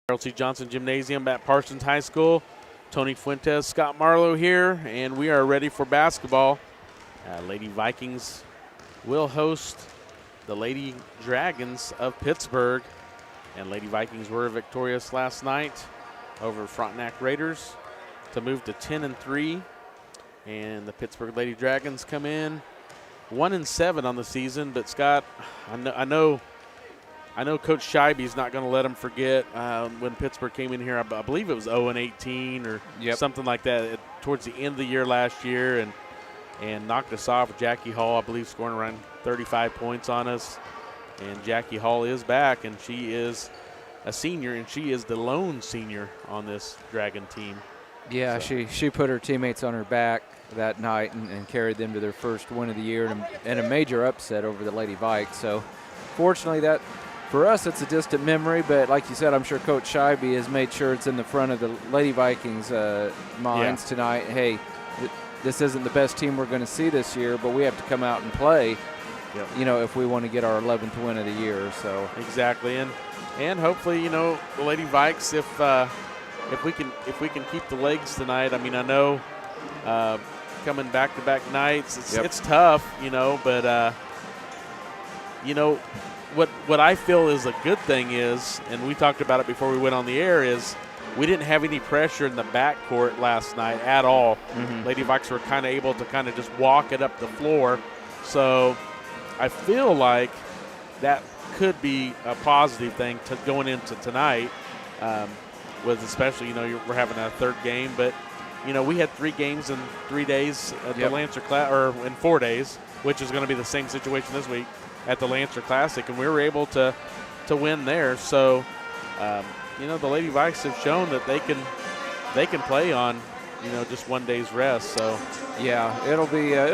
Harold C. Johnson Gymnasium at Parsons High School. Tony Fuentes, Scott Marlowe here, and we are ready for basketball. Lady Vikings will host the Lady Dragons of Pittsburgh, and Lady Vikings were victorious last night over Frontenac Raiders to move to 10-3, and the Pittsburgh Lady Dragons come in 1-7 on the season. But Scott, I know Coach Scheibe's not going to let them forget when Pittsburgh came in here. I believe it was 0-18 or something like that towards the end of the year last year, and knocked us off with Jackie Hall, I believe, scoring around 35 points on us. And Jackie Hall is back, and she is a senior, and she is the lone senior on this Dragon team. Yeah, so she put her teammates on her back that night and carried them to their first win of the year and a major upset over the Lady Vikes. So fortunately, that for us, it's a distant memory, but like you said, I'm sure Coach Scheibe has made sure it's in the front of the Lady Vikings' minds tonight. Hey, this isn't the best team we're going to see this year, but we have to come out and play, if we want to get our 11th win of the year. So exactly, and hopefully, the Lady Vikes, if we can keep the legs tonight. I mean, I know coming back-to-back nights, it's tough, but What I feel is a good thing is, and we talked about it before we went on the air, is we didn't have any pressure in the backcourt last night at all. Mm-hmm. Lady Vikes were kind of able to just walk it up the floor. So I feel like that could be a positive thing to going into tonight, with especially, we're having a third game. But, we had 3 games in 3 days at the Lancer Classic, or in 4 days, which is going to be the same situation this week at the Lancer Classic, and we were able to win there. So, the Lady Vikes have shown that they can play on, just one day's rest. So, yeah, it'll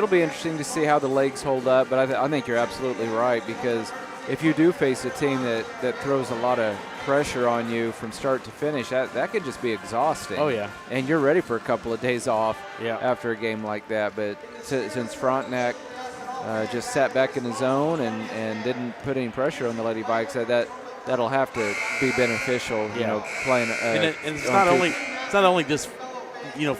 be interesting to see how the legs hold up. But I think you're absolutely right, because if you do face a team that throws a lot of pressure on you from start to finish, that could just be exhausting. Oh yeah, and you're ready for a couple of days off after a game like that. But since Frontenac just sat back in the zone and didn't put any pressure on the Lady Vikes, that'll have to be beneficial. Playing. And it's not only just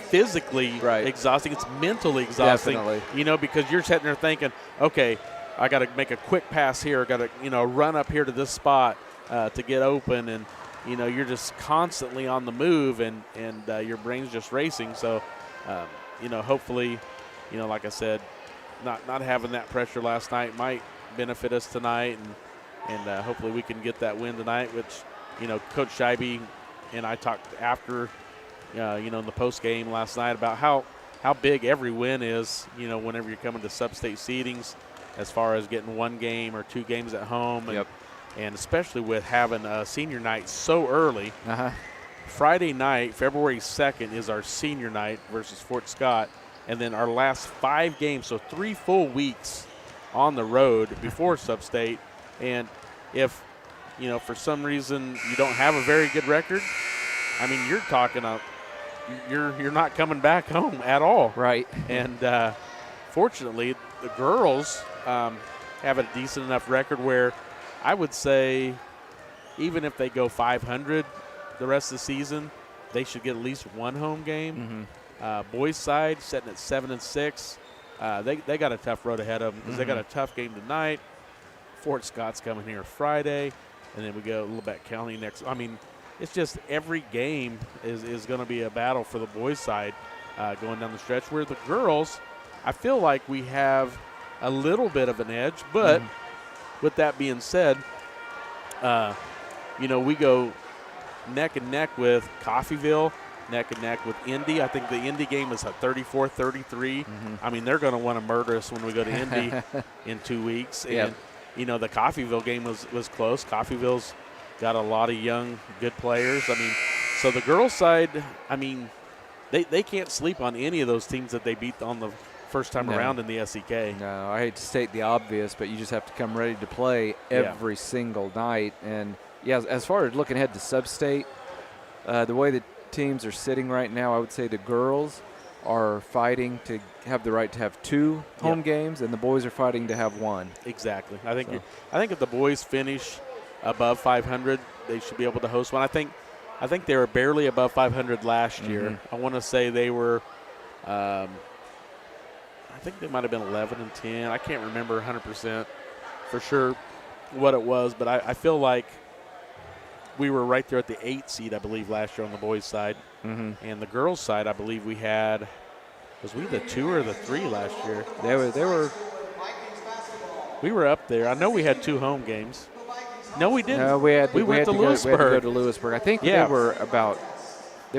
physically exhausting; it's mentally exhausting. Definitely. Because you're sitting there thinking, okay, I got to make a quick pass here. I got to run up here to this spot to get open, and you're just constantly on the move, and your brain's just racing. So hopefully, like I said, not having that pressure last night might benefit us tonight, and hopefully we can get that win tonight, which, Coach Scheibe and I talked after, in the post game last night about how big every win is, whenever you're coming to sub-state seedings, as far as getting 1 game or 2 games at home, and especially with having a senior night so early. Friday night, February 2nd, is our senior night versus Fort Scott. And then our last 5 games, so 3 full weeks on the road before Sub-State. And if, for some reason you don't have a very good record, I mean, you're talking you're not coming back home at all. Right. And fortunately, the girls have a decent enough record where I would say even if they go 500 the rest of the season, they should get at least 1 home game. Mm-hmm. Boys side sitting at 7-6. They got a tough road ahead of them because they got a tough game tonight. Fort Scott's coming here Friday, and then we go Lubeck County next. I mean, it's just every game is going to be a battle for the boys side going down the stretch. Where the girls, I feel like we have a little bit of an edge, but with that being said, we go neck and neck with Coffeyville, neck and neck with Indy. I think the Indy game is a 34-33. I mean, they're going to want to murder us when we go to Indy in 2 weeks. And, the Coffeyville game was close. Coffeyville's got a lot of young, good players. I mean, so the girls' side, I mean, they can't sleep on any of those teams that they beat on the first time around in the SEK. No, I hate to state the obvious, but you just have to come ready to play every single night. And, as far as looking ahead to Sub-State, the way the teams are sitting right now, I would say the girls are fighting to have the right to have 2 home games, and the boys are fighting to have 1. Exactly. I think if the boys finish above 500, they should be able to host one. I think I think they were barely above 500 last year. I want to say they were, I think they might have been 11-10. I can't remember 100% for sure what it was, but I feel like we were right there at the 8 seed, I believe, last year on the boys' side. And the girls' side, I believe we had, was we the 2 or the 3 last year? They were. We were up there. I know we had 2 home games. No, we didn't. No, we went to Lewisburg. We had to go to Lewisburg. I think they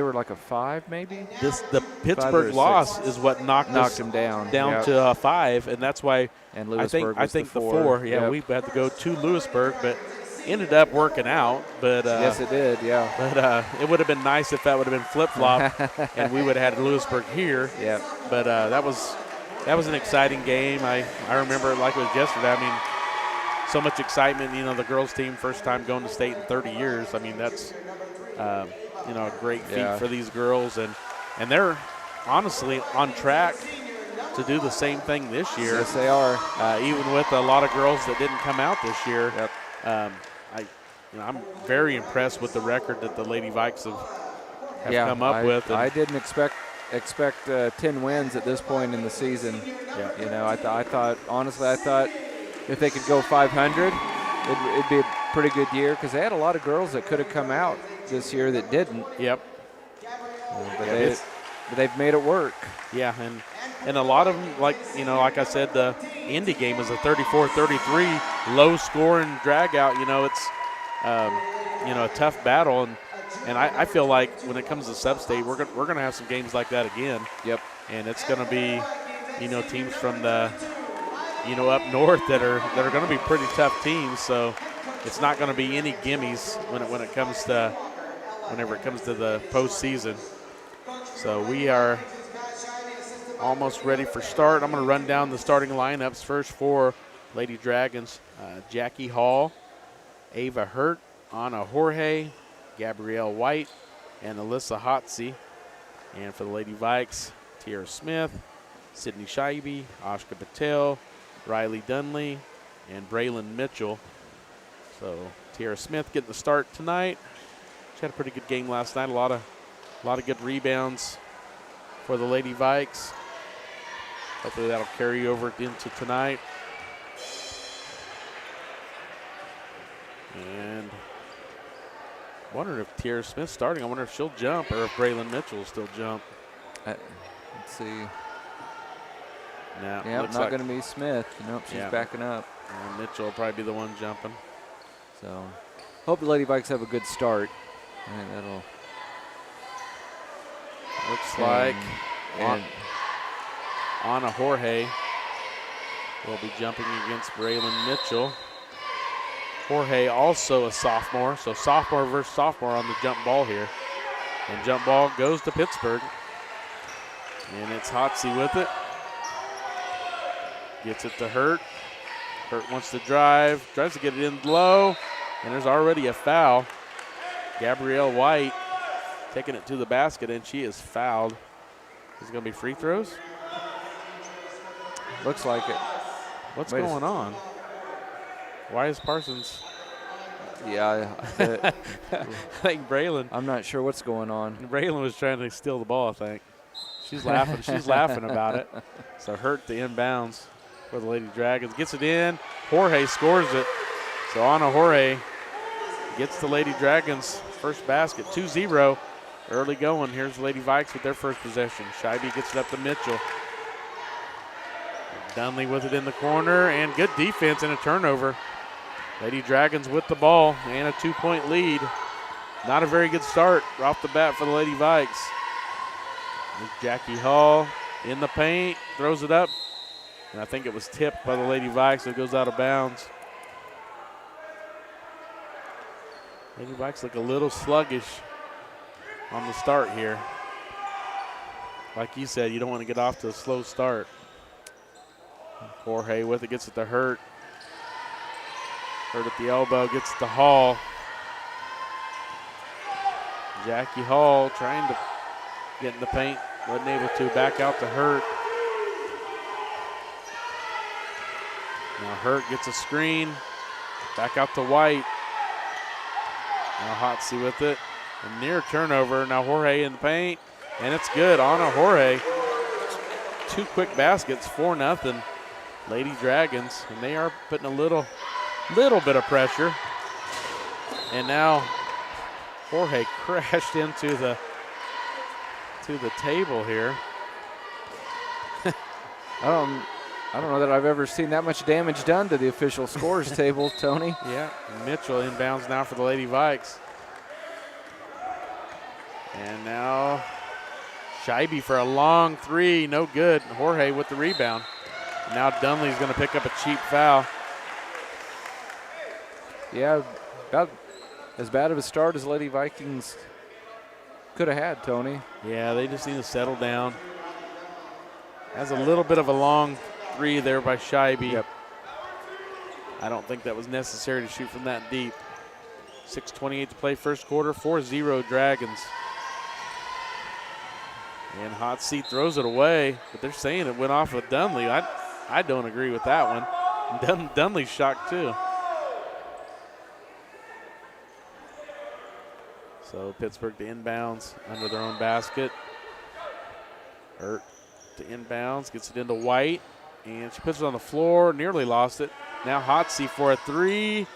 were like a 5 maybe. The Pittsburgh loss is what knocked them down to 5, and that's why. And Lewisburg I think the 4. Yeah, we had to go to Lewisburg, but ended up working out. But yes, it did. Yeah. But it would have been nice if that would have been flip flop, and we would have had Lewisburg here. Yeah. But that was an exciting game. I remember it like it was yesterday. I mean, so much excitement. You know, the girls' team first time going to state in 30 years. I mean, that's a great feat for these girls, and they're honestly on track to do the same thing this year. Yes, they are. Even with a lot of girls that didn't come out this year. Yep. I'm very impressed with the record that the Lady Vikes have come up with. I didn't expect 10 wins at this point in the season. Yeah. You know, I thought honestly, if they could go 500, it'd be a pretty good year because they had a lot of girls that could have come out this year that didn't. Yep. But they've made it work. Yeah, and a lot of them, like I said, the Indy game is a 34-33 low-scoring drag-out. You know, it's a tough battle, and I feel like when it comes to sub-state, we're gonna have some games like that again. Yep. And it's gonna be, teams from the up north that are going to be pretty tough teams. So it's not going to be any gimmies whenever it comes to the postseason. So we are almost ready for start. I'm going to run down the starting lineups first for Lady Dragons. Jackie Hall, Ava Hurt, Anna Jorge, Gabrielle White, and Alyssa Hotsey. And for the Lady Vikes, Tiara Smith, Sydney Scheibe, Ashka Patel, Riley Dunley, and Braylon Mitchell. So Tiara Smith getting the start tonight. She had a pretty good game last night. A lot of good rebounds for the Lady Vikes. Hopefully that'll carry over into tonight. And wondering if Tiara Smith's starting. I wonder if she'll jump or if Braylon Mitchell will still jump. Let's see. No, not going to be Smith. Nope, she's backing up. Mitchell will probably be the one jumping. So, hope the Lady Vikes have a good start. I think that'll. Looks like Anna Jorge will be jumping against Braylon Mitchell. Jorge also a sophomore, so sophomore versus sophomore on the jump ball here. And jump ball goes to Pittsburgh. And it's Hotsey with it. Gets it to Hurt. Hurt wants to drive, tries to get it in low, and there's already a foul. Gabrielle White taking it to the basket, and she is fouled. Is it going to be free throws? Looks like it. What's going on? Why is Parsons? Yeah, I think Braylon. I'm not sure what's going on. Braylon was trying to steal the ball, I think. She's laughing. She's laughing about it. So Hurt the inbounds for the Lady Dragons. Gets it in. Jorge scores it. So Anna Jorge gets the Lady Dragons first basket. 2-0. Early going. Here's the Lady Vikes with their first possession. Scheibe gets it up to Mitchell. Dunley with it in the corner, and good defense and a turnover. Lady Dragons with the ball and a 2-point lead. Not a very good start off the bat for the Lady Vikes. There's Jackie Hall in the paint, throws it up, and I think it was tipped by the Lady Vikes, so it goes out of bounds. Lady Vikes look a little sluggish on the start here. Like you said, you don't want to get off to a slow start. Jorge with it, gets it to Hurt. Hurt at the elbow, gets it to Hall. Jackie Hall trying to get in the paint, wasn't able to. Back out to Hurt. Now Hurt gets a screen. Back out to White. Now Hotsey with it. A near turnover. Now Jorge in the paint, and it's good. Ana Jorge. 2 quick baskets, 4-0. Lady Dragons, and they are putting a little bit of pressure. And now Jorge crashed into the table here. I don't know that I've ever seen that much damage done to the official scores table, Tony. Yeah, Mitchell inbounds now for the Lady Vikes. And now Scheibe for a long 3, no good. Jorge with the rebound. Now Dunley's going to pick up a cheap foul. Yeah, about as bad of a start as Lady Vikings could have had, Tony. Yeah, they just need to settle down. Has a little bit of a long 3 there by Scheibe. Yep. I don't think that was necessary to shoot from that deep. 6:28 to play first quarter, 4-0 Dragons. And Hot Seat throws it away, but they're saying it went off of Dunley. I don't agree with that one. Dunley's shocked too. So Pittsburgh to inbounds under their own basket. Hurt to inbounds, gets it into White, and she puts it on the floor, nearly lost it. Now Hotsey for a 3,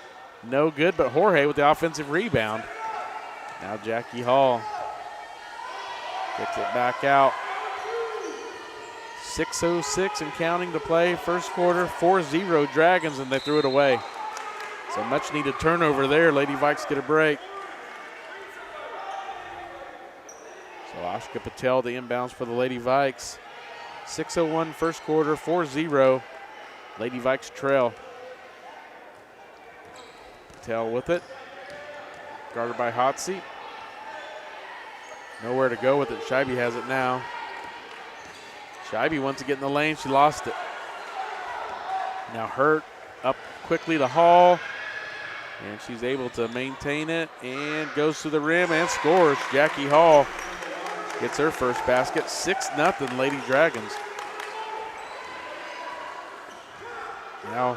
no good, but Jorge with the offensive rebound. Now Jackie Hall gets it back out. 6:06 and counting to play first quarter, 4-0 Dragons, and they threw it away. So much needed turnover there. Lady Vikes get a break. So Ashka Patel, the inbounds for the Lady Vikes. 6:01 first quarter, 4-0. Lady Vikes trail. Patel with it. Guarded by Hotsey. Nowhere to go with it. Scheibe has it now. Scheibe wants to get in the lane. She lost it. Now Hurt up quickly to Hall. And she's able to maintain it and goes to the rim and scores. Jackie Hall gets her first basket. 6-0 Lady Dragons. Now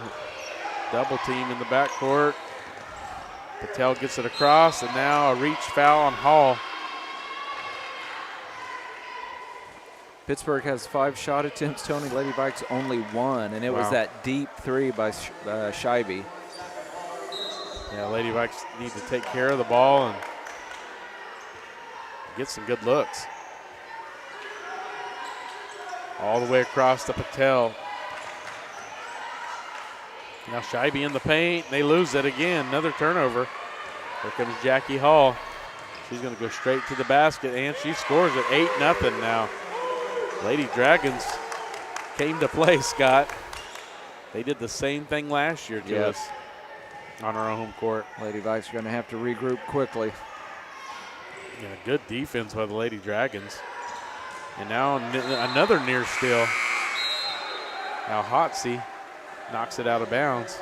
double team in the backcourt. Patel gets it across, and now a reach foul on Hall. Pittsburgh has 5 shot attempts, Tony. Lady Vikes only 1, and it was that deep 3 by Scheibe. Yeah, Lady Vikes need to take care of the ball and get some good looks. All the way across to Patel. Now Scheibe in the paint. They lose it again. Another turnover. Here comes Jackie Hall. She's going to go straight to the basket, and she scores it. 8-0 now. Lady Dragons came to play, Scott. They did the same thing last year to us on our home court. Lady Vikes are going to have to regroup quickly. Yeah, good defense by the Lady Dragons. And now another near steal. Now Hotsey knocks it out of bounds.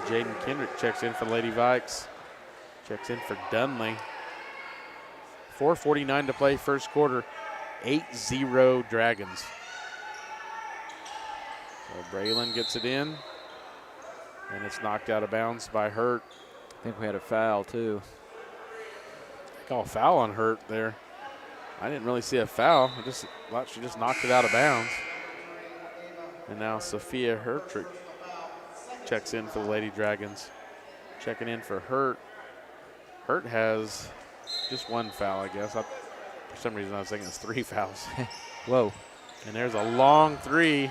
Jaden Kendrick checks in for Lady Vikes. Checks in for Dunley. 4:49 to play first quarter. 8-0 Dragons. So Braylon gets it in. And it's knocked out of bounds by Hurt. I think we had a foul too. Call a foul on Hurt there. I didn't really see a foul. I just thought she just knocked it out of bounds. And now Sophia Hertrick checks in for the Lady Dragons. Checking in for Hurt. Hurt has just 1 foul, I guess. For some reason, I was thinking it's 3 fouls. Whoa. And there's a long 3,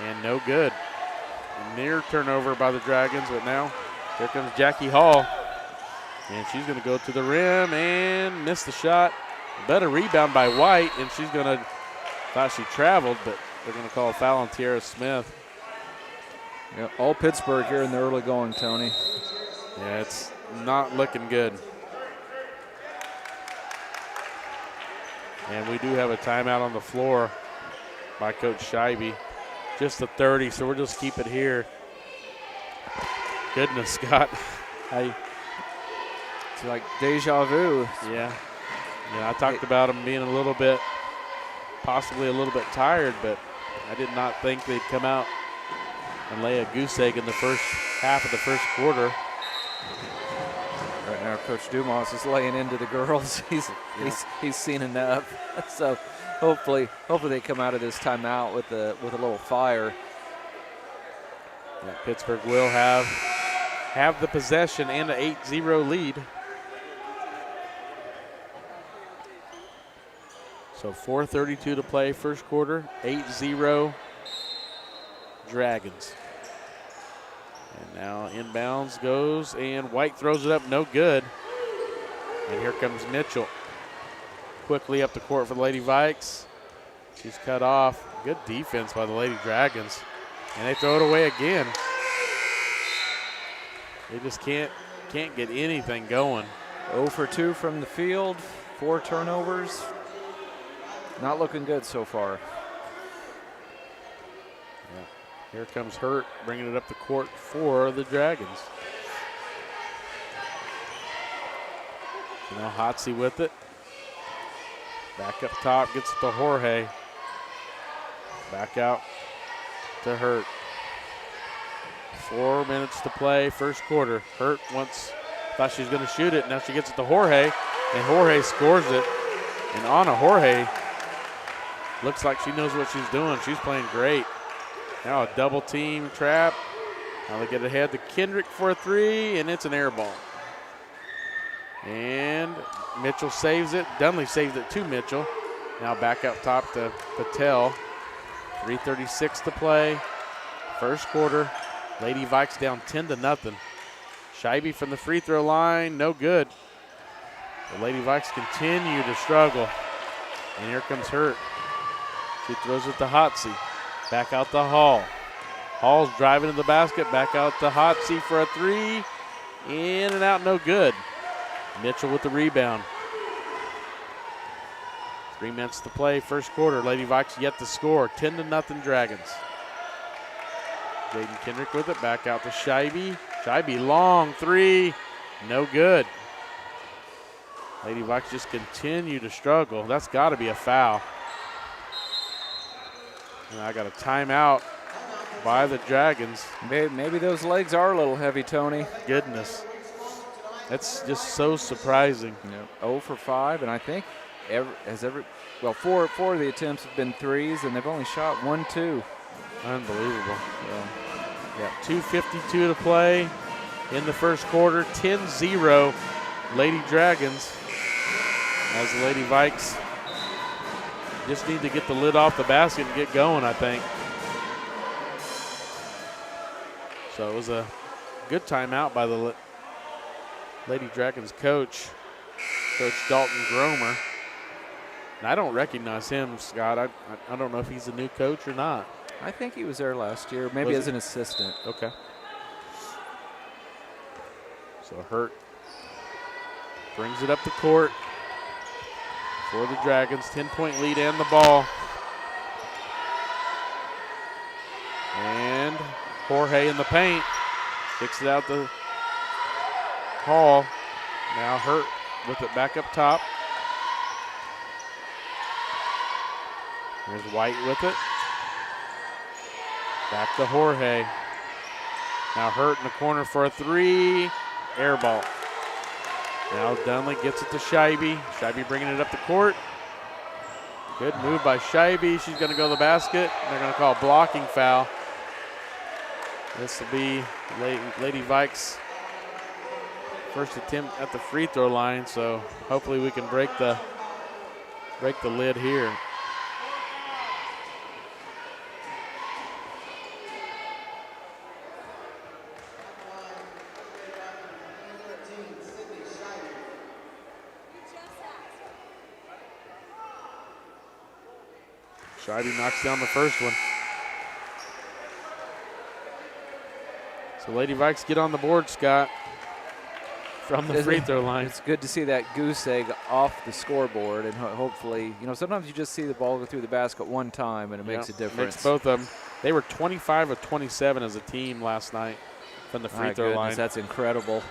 and no good. A near turnover by the Dragons, but now here comes Jackie Hall. And she's going to go to the rim and miss the shot. Better rebound by White, and she's going to, thought she traveled, but they're going to call a foul on Tiara Smith. Yeah, all Pittsburgh here in the early going, Tony. Yeah, it's not looking good. And we do have a timeout on the floor by Coach Scheibe. Just a 30, so we'll just keep it here. Goodness, Scott. It's like deja vu. Yeah. I talked about them being a little bit, possibly a little bit tired, but I did not think they'd come out and lay a goose egg in the first half of the first quarter. Right now, Coach Dumas is laying into the girls. He's seen enough. So hopefully they come out of this timeout with a little fire. Yeah, Pittsburgh will have the possession and an 8-0 lead. So 4:32 to play, first quarter, 8-0 Dragons. And now inbounds goes, and White throws it up, no good. And here comes Mitchell. Quickly up the court for the Lady Vikes. She's cut off. Good defense by the Lady Dragons. And they throw it away again. They just can't get anything going. 0 for 2 from the field, 4 turnovers. Not looking good so far. Yeah. Here comes Hurt, bringing it up the court for the Dragons. Now Hotsy with it. Back up top, gets it to Jorge. Back out to Hurt. 4 minutes to play, first quarter. Hurt thought she was going to shoot it. Now she gets it to Jorge, and Jorge scores it. And Anna Jorge looks like she knows what she's doing. She's playing great. Now a double team trap. Now they get ahead to Kendrick for a 3, and it's an air ball. And Mitchell saves it. Dunley saves it to Mitchell. Now back up top to Patel. 3:36 to play. First quarter. Lady Vikes down 10-0. Scheibe from the free throw line, no good. The Lady Vikes continue to struggle. And here comes Hurt. She throws it to Hotsy. Back out to Hall. Hall's driving to the basket. Back out to Hotsy for a 3. In and out, no good. Mitchell with the rebound. 3 minutes to play, first quarter. Lady Vikes yet to score. 10-0 Dragons. Jaden Kendrick with it. Back out to Scheibe. Scheibe, long 3. No good. Lady Vikes just continue to struggle. That's got to be a foul. And I got a timeout by the Dragons. Maybe those legs are a little heavy, Tony. Goodness. That's just so surprising. Yep. 0 for 5, and I think four of the attempts have been threes, and they've only shot 1, 2. Unbelievable. Yeah, 2:52 to play in the first quarter. 10-0 Lady Dragons. As the Lady Vikes just need to get the lid off the basket and get going, I think. So it was a good timeout by the Lady Dragons coach, Coach Dalton Gromer. And I don't recognize him, Scott. I don't know if he's a new coach or not. I think he was there last year, maybe as an assistant. Okay. So Hurt brings it up the court for the Dragons. 10-point lead and the ball. And Jorge in the paint. Kicks it out to Hall. Now Hurt with it back up top. There's White with it. Back to Jorge. Now Hurt in the corner for a 3. Air ball. Now Dunley gets it to Scheibe. Scheibe bringing it up the court. Good move by Scheibe. She's going to go to the basket. They're going to call a blocking foul. This will be Lady Vikes' first attempt at the free throw line, so hopefully we can break the lid here. Scheibe knocks down the first one. So Lady Vikes get on the board, Scott, from the free throw line. It's good to see that goose egg off the scoreboard, and hopefully, sometimes you just see the ball go through the basket one time and it makes a difference. Makes both of them. They were 25 of 27 as a team last night from the free throw line. That's incredible.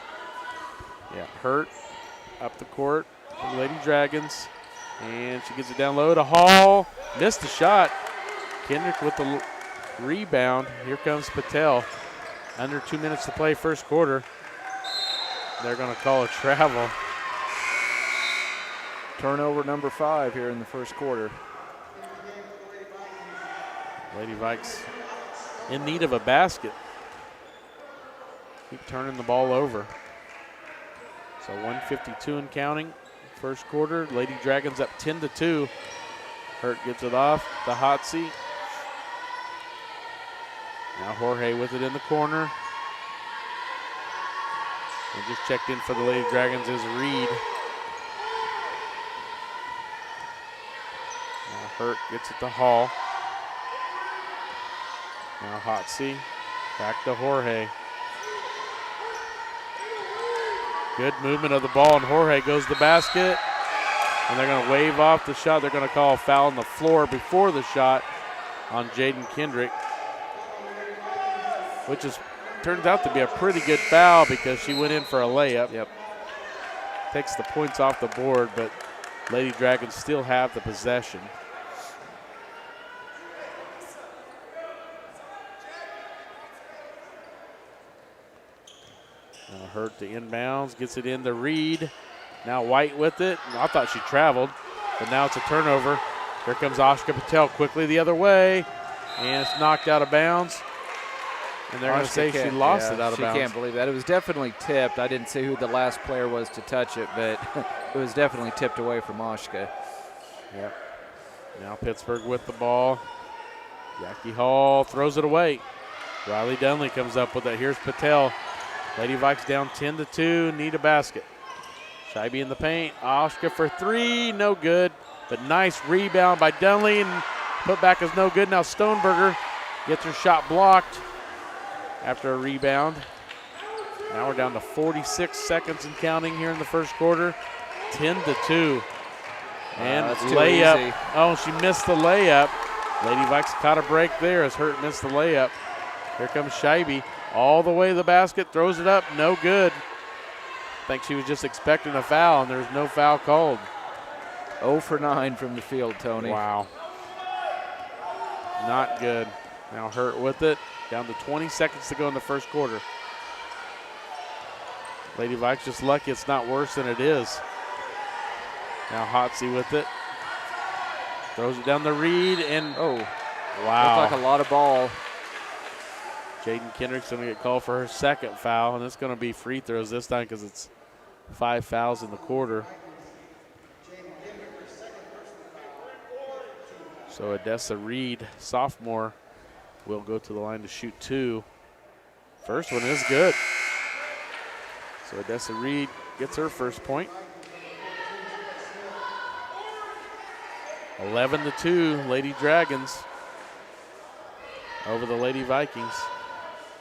Yeah, Hurt up the court for the Lady Dragons. And she gets it down low to Hall. Missed the shot. Kendrick with the rebound. Here comes Patel. Under 2 minutes to play first quarter. they're going to call a travel. Turnover number 5 here in the first quarter. Lady Vikes in need of a basket. Keep turning the ball over. So 1:52 and counting. First quarter, Lady Dragons up 10-2. Hurt gets it off the hot seat. Now Jorge with it in the corner. And just checked in for the Lady Dragons is Reed. Now Hurt gets it to Hall. Now Hotsy, back to Jorge. Good movement of the ball, and Jorge goes to the basket. And they're going to wave off the shot. They're going to call a foul on the floor before the shot on Jaden Kendrick, which turns out to be a pretty good foul because she went in for a layup. Yep. Takes the points off the board, but Lady Dragons still have the possession. Hurt to inbounds, gets it in to Reed. Now White with it. I thought she traveled, but now it's a turnover. Here comes Ashka Patel quickly the other way, and it's knocked out of bounds. And they're going to say she lost it out of bounds. She can't believe that. It was definitely tipped. I didn't see who the last player was to touch it, but it was definitely tipped away from Ashka. Yep. Now Pittsburgh with the ball. Jackie Hall throws it away. Riley Dunley comes up with it. Here's Patel. Lady Vikes down 10-2, need a basket. Scheibe in the paint. Ashka for 3, no good. But nice rebound by Dunley, and putback is no good. Now Stoneberger gets her shot blocked after a rebound. Now we're down to 46 seconds and counting here in the first quarter. 10-2. And layup. Oh, she missed the layup. Lady Vikes caught a break there as Hurt missed the layup. Here comes Scheibe. All the way to the basket, throws it up, no good. I think she was just expecting a foul, and there's no foul called. 0 for 9 from the field, Tony. Wow. Not good. Now Hurt with it. Down to 20 seconds to go in the first quarter. Lady Vikes just lucky it's not worse than it is. Now Hotsy with it. Throws it down the Reed, and wow. Looked like a lot of ball. Jaden Kendrick's going to get called for her second foul, and it's going to be free throws this time because it's 5 fouls in the quarter. So Odessa Reed, sophomore, will go to the line to shoot 2. First one is good. So Odessa Reed gets her first point. 11-2, Lady Dragons over the Lady Vikings.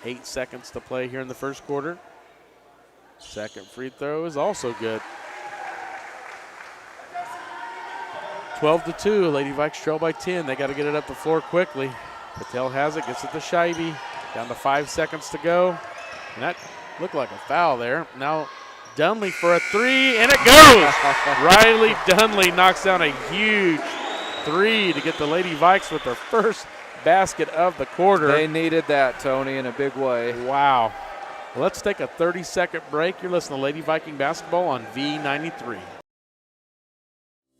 8 seconds to play here in the first quarter. Second free throw is also good. 12-2, Lady Vikes trail by 10. They got to get it up the floor quickly. Patel has it, gets it to Scheibe. Down to 5 seconds to go. And that looked like a foul there. Now Dunley for a 3, and it goes! Riley Dunley knocks down a huge 3 to get the Lady Vikes with their first basket of the quarter. They needed that, Tony, in a big way. Wow. Well, let's take a 30-second break. You're listening to Lady Viking Basketball on V93.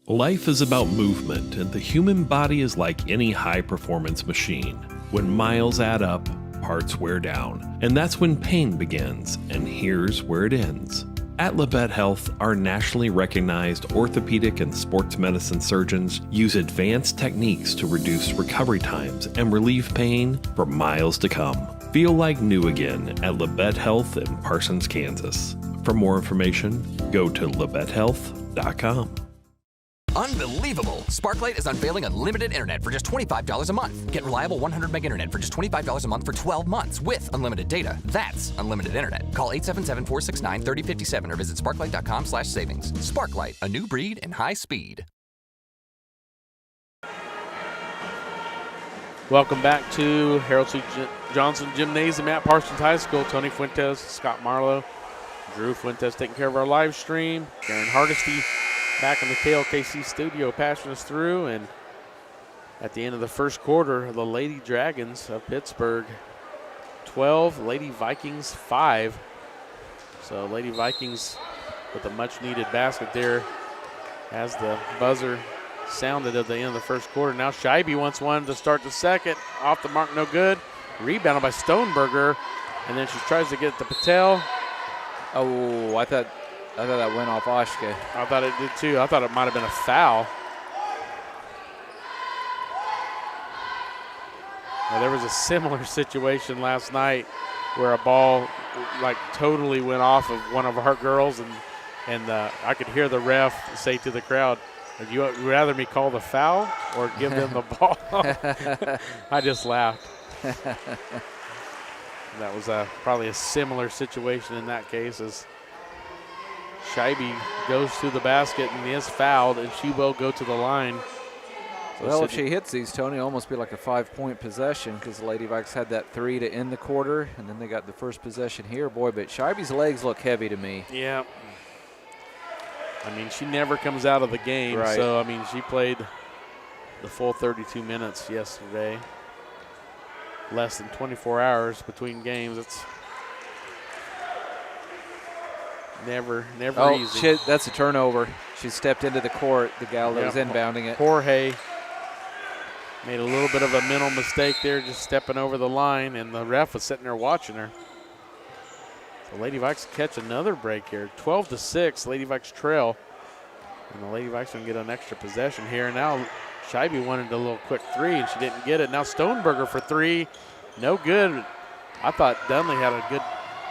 Life is about movement, and the human body is like any high-performance machine. When miles add up, parts wear down, and that's when pain begins, and here's where it ends. At Labette Health, our nationally recognized orthopedic and sports medicine surgeons use advanced techniques to reduce recovery times and relieve pain for miles to come. Feel like new again at Labette Health in Parsons, Kansas. For more information, go to LavetteHealth.com. Unbelievable! Sparklight is unveiling unlimited internet for just $25 a month. Get reliable 100 meg internet for just $25 a month for 12 months with unlimited data. That's unlimited internet. Call 877-469-3057 or visit sparklight.com/savings. Sparklight, a new breed in high speed. Welcome back to Harold C. Johnson Gymnasium at Parsons High School. Tony Fuentes, Scott Marlowe, Drew Fuentes taking care of our live stream. Darren Hardesty back in the KLKC studio passing us through. And at the end of the first quarter, the Lady Dragons of Pittsburgh 12, Lady Vikings 5. So Lady Vikings with a much-needed basket there as the buzzer sounded at the end of the first quarter. Now Scheibe wants one to start the second. Off the mark, no good. Rebounded by Stoneberger, and then she tries to get it to Patel. Oh, I thought that went off Oshka. I thought it did too. I thought it might have been a foul. Now, there was a similar situation last night where a ball like totally went off of one of our girls, and I could hear the ref say to the crowd, "Would you rather me call the foul or give them the ball?" I just laughed. That was probably a similar situation in that case, as Scheibe goes to the basket and is fouled, and she will go to the line. So well, if she hits these, Tony, it'll almost be like a 5-point possession, because the Lady Vikes had that 3 to end the quarter, and then they got the first possession here. Boy, but Scheibe's legs look heavy to me. Yeah. I mean, she never comes out of the game. Right. So, I mean, she played the full 32 minutes yesterday. Less than 24 hours between games. It's never easy. Shit, that's a turnover. She stepped into the court, the gal that was inbounding it. Jorge made a little bit of a mental mistake there, just stepping over the line, and the ref was sitting there watching her. The Lady Vikes catch another break here. 12-6, Lady Vikes trail. And the Lady Vikes going to get an extra possession here. Now Scheibe wanted a little quick 3, and she didn't get it. Now Stoneberger for 3. No good. I thought Dunley had a good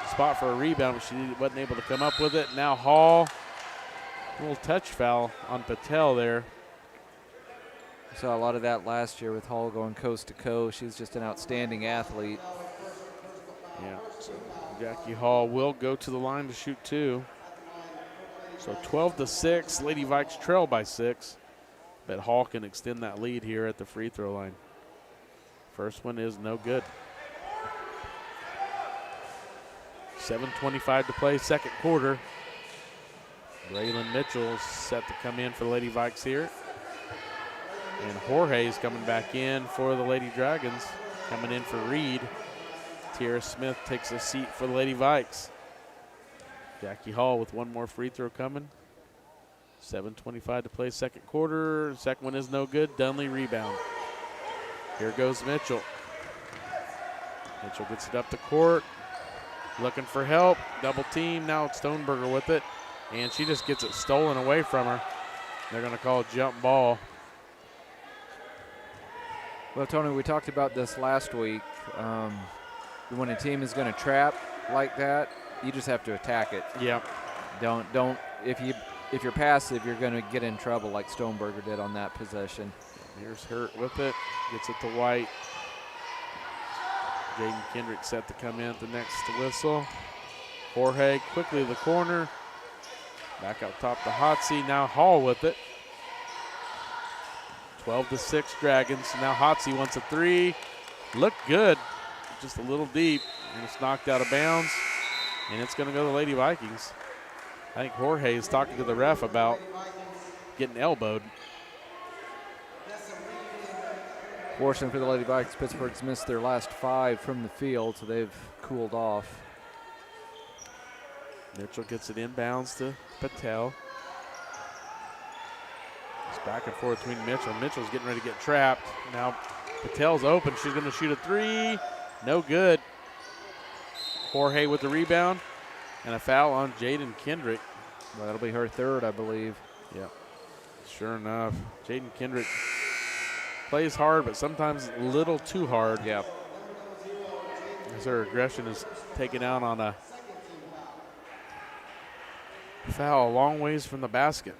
spot for a rebound, but she wasn't able to come up with it. Now Hall, a little touch foul on Patel there. I saw a lot of that last year with Hall going coast to coast. She's just an outstanding athlete. Yeah, so Jackie Hall will go to the line to shoot 2. So 12-6, Lady Vikes trail by 6. But Hall can extend that lead here at the free throw line. First one is no good. 7:25 to play, second quarter. Braylon Mitchell set to come in for the Lady Vikes here. And Jorge's coming back in for the Lady Dragons, coming in for Reed. Tierra Smith takes a seat for the Lady Vikes. Jackie Hall with one more free throw coming. 7:25 to play, second quarter. Second one is no good. Dunley rebound. Here goes Mitchell. Mitchell gets it up the court. Looking for help. Double team. Now it's Stoneberger with it. And she just gets it stolen away from her. They're going to call a jump ball. Well, Tony, we talked about this last week. When a team is going to trap like that, you just have to attack it. Yep. Don't if you're passive, you're going to get in trouble like Stoneberger did on that possession. Here's Hurt with it. Gets it to White. Jaden Kendrick set to come in at the next whistle. Jorge quickly to the corner. Back up top to Hotsy. Now Hall with it. 12-6 Dragons. Now Hotsy wants a 3. Looked good. Just a little deep. And it's knocked out of bounds. And it's going to go to the Lady Vikings. I think Jorge is talking to the ref about getting elbowed. Fortunately for the Lady Vikes, Pittsburgh's missed their last 5 from the field, so they've cooled off. Mitchell gets it inbounds to Patel. It's back and forth between Mitchell. Mitchell's getting ready to get trapped. Now Patel's open. She's going to shoot a 3. No good. Jorge with the rebound. And a foul on Jaden Kendrick. Well, that'll be her 3rd, I believe. Yep. Sure enough. Jaden Kendrick plays hard, but sometimes a little too hard. Yep. As her aggression is taken out on a foul a long ways from the basket.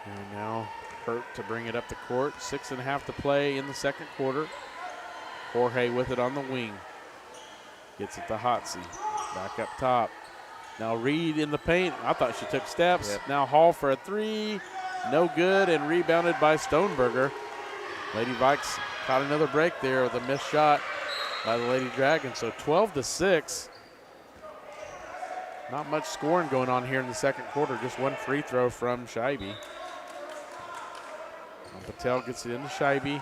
And now Hurt to bring it up the court. 6.5 to play in the second quarter. Jorge with it on the wing. Gets it to Hotsy. Back up top. Now Reed in the paint. I thought she took steps. Yep. Now Hall for a 3. No good, and rebounded by Stoneberger. Lady Vikes caught another break there with a missed shot by the Lady Dragons. So 12-6. Not much scoring going on here in the second quarter. Just one free throw from Scheibe. Patel gets it into Scheibe.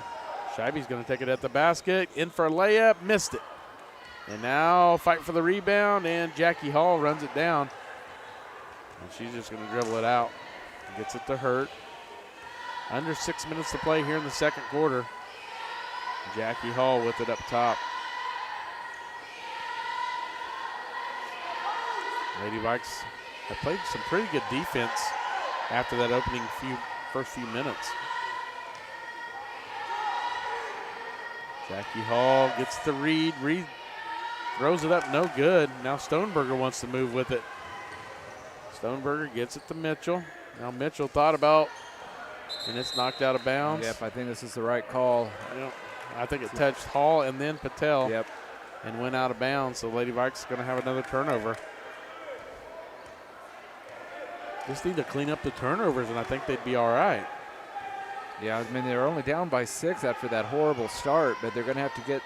Scheibe's going to take it at the basket. In for a layup. Missed it. And now fight for the rebound, and Jackie Hall runs it down. And she's just going to dribble it out. Gets it to Hurt. Under 6 minutes to play here in the second quarter. Jackie Hall with it up top. Lady Vikes have played some pretty good defense after that opening first few minutes. Jackie Hall gets the read. Reed throws it up, no good. Now Stoneberger wants to move with it. Stoneberger gets it to Mitchell. Now Mitchell thought about, and it's knocked out of bounds. Yep, I think this is the right call. Yep. I think it touched Hall and then Patel. Yep. And went out of bounds, so Lady Vikes is going to have another turnover. Just need to clean up the turnovers, and I think they'd be all right. Yeah, I mean, they're only down by 6 after that horrible start, but they're going to have to get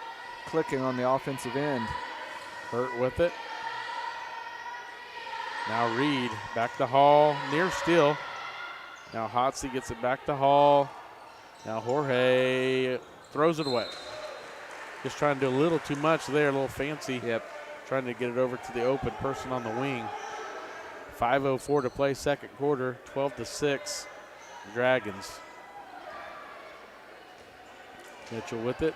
clicking on the offensive end. Hurt with it. Now Reed back to Hall, near steal. Now Hotsey gets it back to Hall. Now Jorge throws it away. Just trying to do a little too much there, a little fancy. Yep. Trying to get it over to the open person on the wing. 5:04 to play second quarter, 12-6, Dragons. Mitchell with it.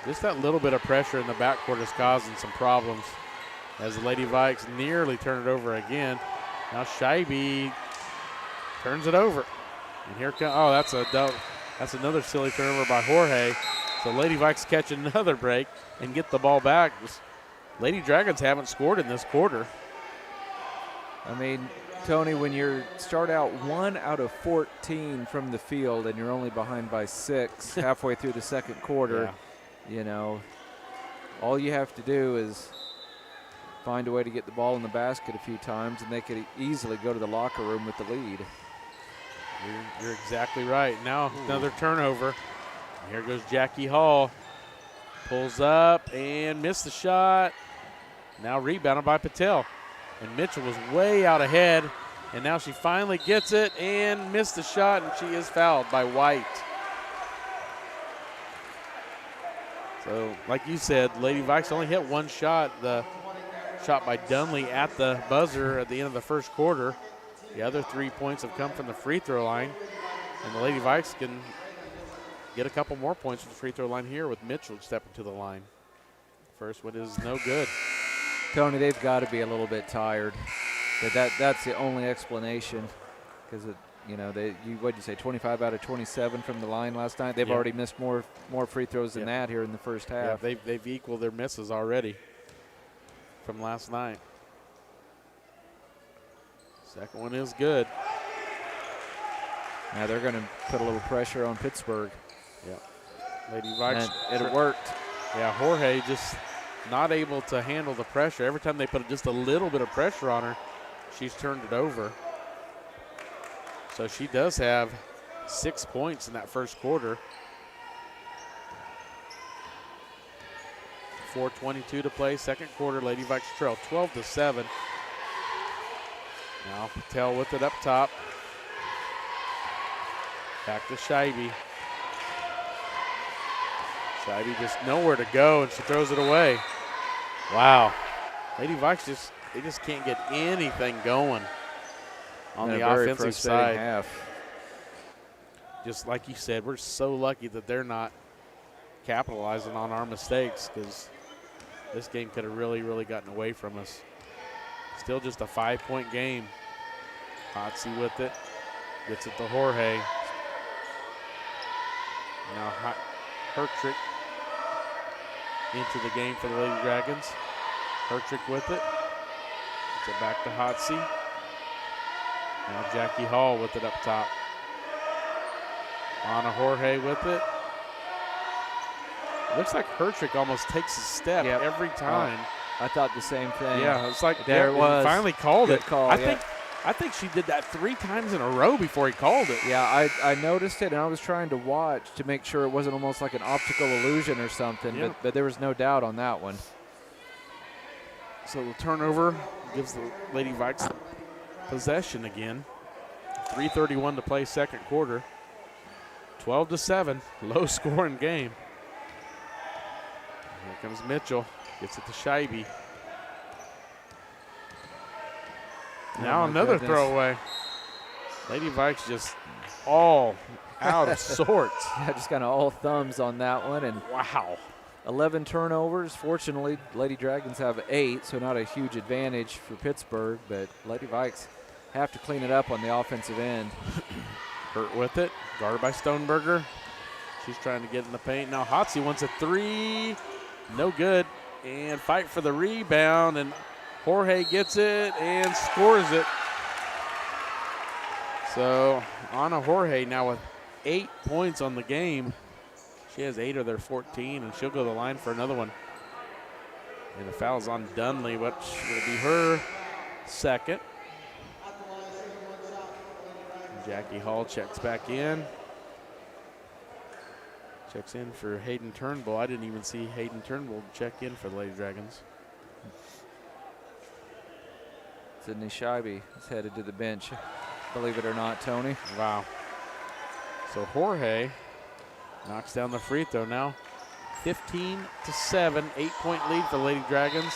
Just that little bit of pressure in the backcourt is causing some problems as the Lady Vikes nearly turn it over again. Now Scheibe turns it over. And here comes, that's another silly turnover by Jorge. So Lady Vikes catch another break and get the ball back. Lady Dragons haven't scored in this quarter. I mean, Tony, when you start out 1 out of 14 from the field and you're only behind by 6 halfway through the second quarter, you know, all you have to do is find a way to get the ball in the basket a few times, and they could easily go to the locker room with the lead. You're exactly right. Now another turnover. Here goes Jackie Hall. Pulls up and missed the shot. Now rebounded by Patel. And Mitchell was way out ahead. And now she finally gets it and missed the shot, and she is fouled by White. So, like you said, Lady Vikes only hit one shot. The shot by Dunley at the buzzer at the end of the first quarter. The other 3 points have come from the free throw line. And the Lady Vikes can get a couple more points from the free throw line here with Mitchell stepping to the line. First one is no good. Tony, they've got to be a little bit tired. But that's the only explanation, because what'd you say, 25 out of 27 from the line last night? They've already missed more free throws than that here in the first half. Yeah, they've equaled their misses already from last night. Second one is good. Now they're going to put a little pressure on Pittsburg. Yeah. Lady Vikes. And it worked. Yeah, Jorge just not able to handle the pressure. Every time they put just a little bit of pressure on her, she's turned it over. So she does have 6 points in that first quarter. 4:22 to play, second quarter. Lady Vikes trail 12-7. Now Patel with it up top. Back to Scheibe. Scheibe just nowhere to go, and she throws it away. Wow. Lady Vikes they just can't get anything going on the offensive side. Half. Just like you said, we're so lucky that they're not capitalizing on our mistakes, because this game could have really, really gotten away from us. Still just a 5-point game. Hotsey with it. Gets it to Jorge. Now Hertrick into the game for the Lady Dragons. Hertrick with it. Gets it back to Hotsey. Now Jackie Hall with it up top. Anna Jorge with it. Looks like Hertrick almost takes a step every time. I thought the same thing. Yeah, it's like there it was. He finally called Good it. Call, I think she did that 3 times in a row before he called it. Yeah, I noticed it, and I was trying to watch to make sure it wasn't almost like an optical illusion or something, but there was no doubt on that one. So the turnover gives the Lady Vikes possession again. 3:31 to play second quarter. 12-7, low scoring game. Here comes Mitchell. Gets it to Scheibe. Now another throwaway. Lady Vikes just all out of sorts. Yeah, just kind of all thumbs on that one. And wow. 11 turnovers. Fortunately, Lady Dragons have 8, so not a huge advantage for Pittsburgh, but Lady Vikes have to clean it up on the offensive end. Hurt with it. Guarded by Stoneberger. She's trying to get in the paint. Now Hotsy wants a 3. No good. And fight for the rebound, and Jorge gets it and scores it. So Ana Jorge now with 8 points on the game. She has 8 of their 14, and she'll go to the line for another one. And the foul's on Dunley, which will be her second. Jackie Hall checks back in. Checks in for Hayden Turnbull. I didn't even see Hayden Turnbull check in for the Lady Dragons. Sydney Scheibe is headed to the bench, believe it or not, Tony. Wow. So Jorge knocks down the free throw now. 15-7, 8-point lead for the Lady Dragons.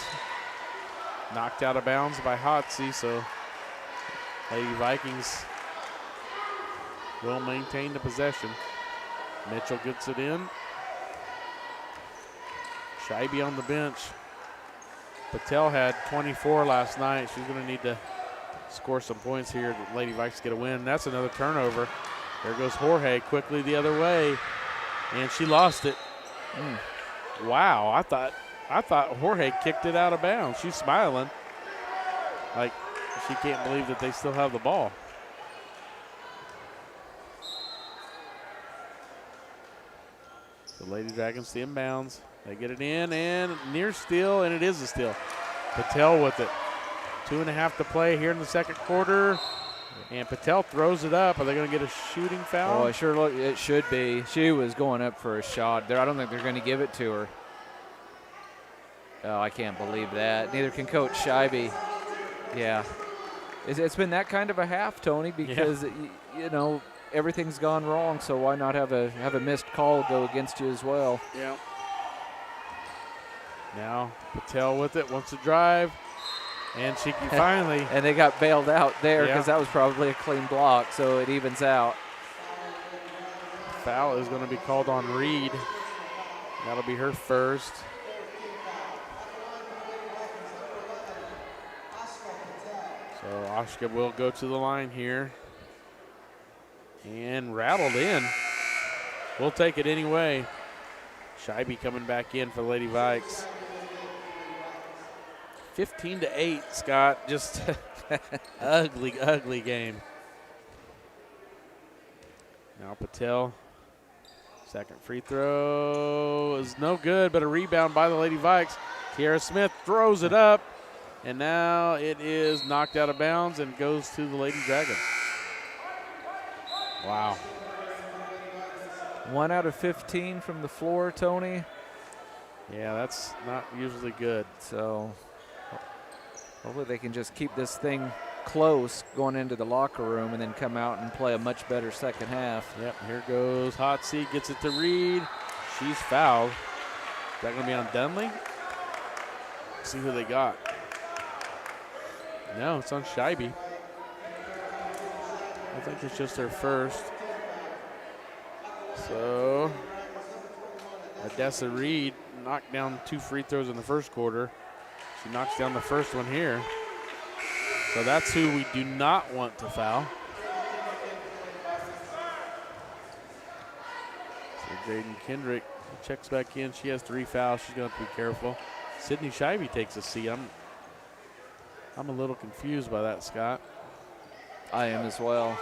Knocked out of bounds by Hotsy, so Lady Vikings will maintain the possession. Mitchell gets it in. Scheibe on the bench. Patel had 24 last night. She's going to need to score some points here. The Lady Vikes get a win. That's another turnover. There goes Jorge quickly the other way, and she lost it. Wow, I thought Jorge kicked it out of bounds. She's smiling like she can't believe that they still have the ball. The Lady Dragons the inbounds. They get it in and near steal, and it is a steal. Patel with it. 2.5 to play here in the second quarter. And Patel throws it up. Are they going to get a shooting foul? Oh, it should be. She was going up for a shot there. I don't think they're going to give it to her. Oh, I can't believe that. Neither can Coach Scheibe. Yeah. It's been that kind of a half, Tony, because, you know, everything's gone wrong, so why not have a missed call go against you as well? Yeah. Now Patel with it, wants to drive, and she can finally. And they got bailed out there because that was probably a clean block, so it evens out. Foul is going to be called on Reed. That'll be her first. So Oshka will go to the line here. And rattled in. We'll take it anyway. Scheibe coming back in for the Lady Vikes. 15-8, Scott. Just ugly, ugly game. Now Patel. Second free throw is no good, but a rebound by the Lady Vikes. Tiara Smith throws it up, and now it is knocked out of bounds and goes to the Lady Dragons. Wow. 1 out of 15 from the floor, Tony. Yeah, that's not usually good. So hopefully they can just keep this thing close going into the locker room and then come out and play a much better second half. Yep, here goes Hotsy, gets it to Reed. She's fouled. Is that going to be on Dunley? Let's see who they got. No, it's on Scheibe. I think it's just her first. So, Odessa Reed knocked down 2 free throws in the first quarter. She knocks down the first one here. So that's who we do not want to foul. So Jaden Kendrick checks back in. She has 3 fouls. She's going to have to be careful. Sydney Scheibe takes a seat. I'm a little confused by that, Scott. I am as well.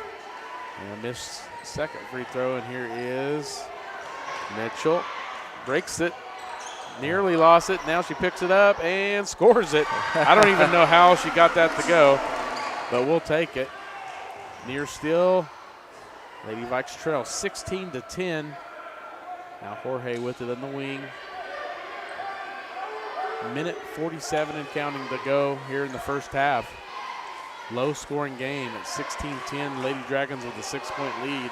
And missed second free throw, and here is Mitchell. Breaks it, nearly lost it. Now she picks it up and scores it. I don't even know how she got that to go, but we'll take it. Near steal. Lady Vikes trail 16-10. Now Jorge with it in the wing. Minute 47 and counting to go here in the first half. Low scoring game at 16-10. Lady Dragons with a 6-point lead.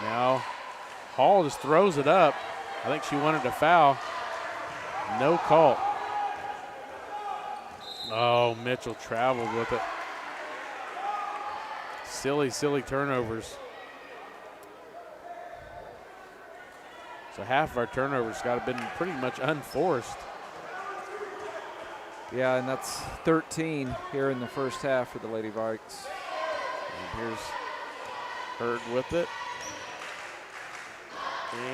Now Hall just throws it up. I think she wanted to foul. No call. Oh, Mitchell traveled with it. Silly, silly turnovers. So half of our turnovers got to been pretty much unforced. Yeah, and that's 13 here in the first half for the Lady Vikes. And here's Hurd with it.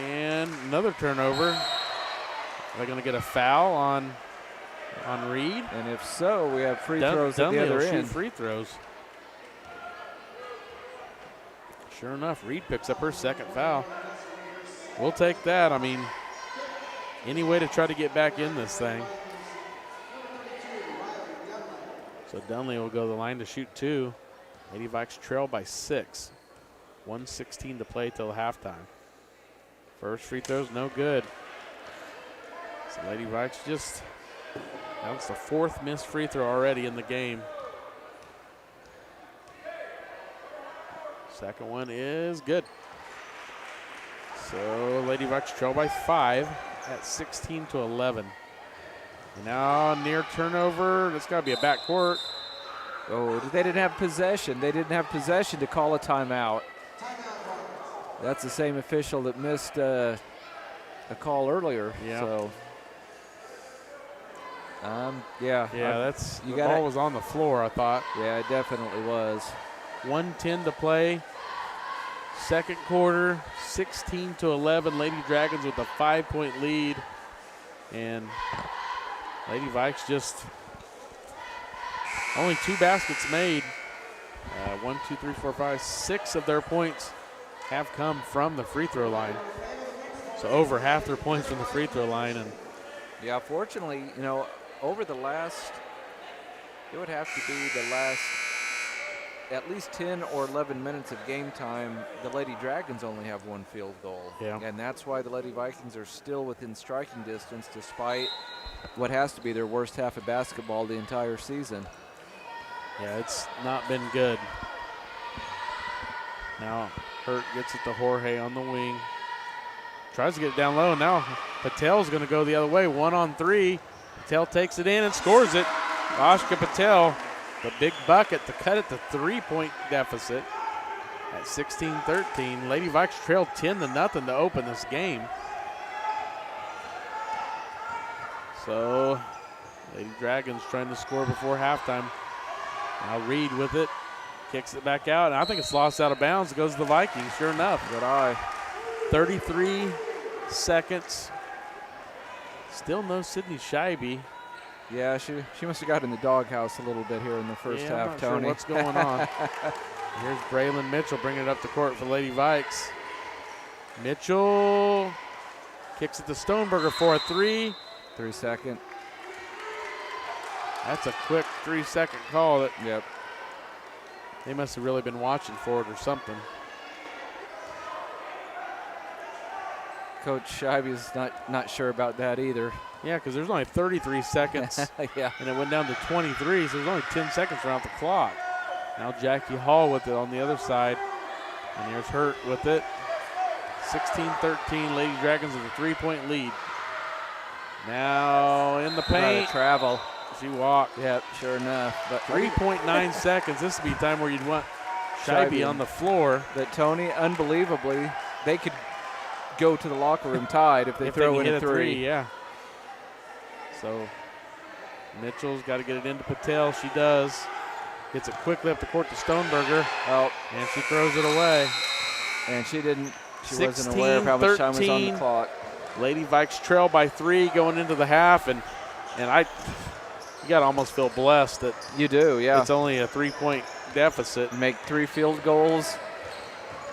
And another turnover. Are they going to get a foul on Reed? And if so, we have free throws at the Dunley other will end. shoot free throws. Sure enough, Reed picks up her second foul. We'll take that. I mean, any way to try to get back in this thing. So Dunley will go to the line to shoot 2. Lady Vikes trail by 6. 1:16 to play till halftime. First free throw's no good. So Lady Vikes just, that's the 4th missed free throw already in the game. Second one is good. So Lady Vikes trail by 5 at 16-11. And now near turnover. That's got to be a backcourt. Oh, they didn't have possession. They didn't have possession to call a timeout. That's the same official that missed a call earlier. Yeah. So, yeah. Yeah, the ball was on the floor, I thought. Yeah, it definitely was. 1:10 to play. Second quarter, 16-11. Lady Dragons with a 5-point lead. And Lady Vikes just only 2 baskets made. 1, 2, 3, 4, 5, 6 of their points have come from the free throw line. So over half their points from the free throw line. And yeah, fortunately, over the last, it would have to be the last at least 10 or 11 minutes of game time, the Lady Dragons only have 1 field goal. Yeah. And that's why the Lady Vikings are still within striking distance despite what has to be their worst half of basketball the entire season. Yeah, it's not been good. Now Hurt gets it to Jorge on the wing. Tries to get it down low. Now Patel's going to go the other way. 1-on-3. Patel takes it in and scores it. Ashka Patel, the big bucket to cut it to 3-point deficit at 16-13. Lady Vikes trailed 10-0 to open this game. So Lady Dragons trying to score before halftime. Now Reed with it, kicks it back out, and I think it's lost out of bounds. It goes to the Vikings, sure enough. Good eye. 33 seconds. Still no Sydney Scheibe. Yeah, she must have got in the doghouse a little bit here in the first half, I'm not Tony. sure what's going on. Here's Braylon Mitchell bringing it up the court for Lady Vikes. Mitchell kicks it to Stoneberger for a 3. 3 second. That's a quick 3-second call. Yep. They must have really been watching for it or something. Coach Scheibe's not sure about that either. Yeah, because there's only 33 seconds. Yeah. And it went down to 23, so there's only 10 seconds around the clock. Now Jackie Hall with it on the other side. And here's Hurt with it. 16-13, Lady Dragons with a 3-point lead. Now in the paint. Travel. She walked. Yep, sure enough. But 3.9 seconds. This would be time where you'd want Scheibe on the floor. But Tony, unbelievably, they could go to the locker room tied if they throw in a 3. Yeah. So Mitchell's got to get it into Patel. She does. Gets it quickly up the court to Stoneberger. Oh. And she throws it away. And she wasn't aware of how much time was on the clock. Lady Vikes trail by 3 going into the half. And you got to almost feel blessed that you do, yeah. It's only a 3-point deficit. Make 3 field goals,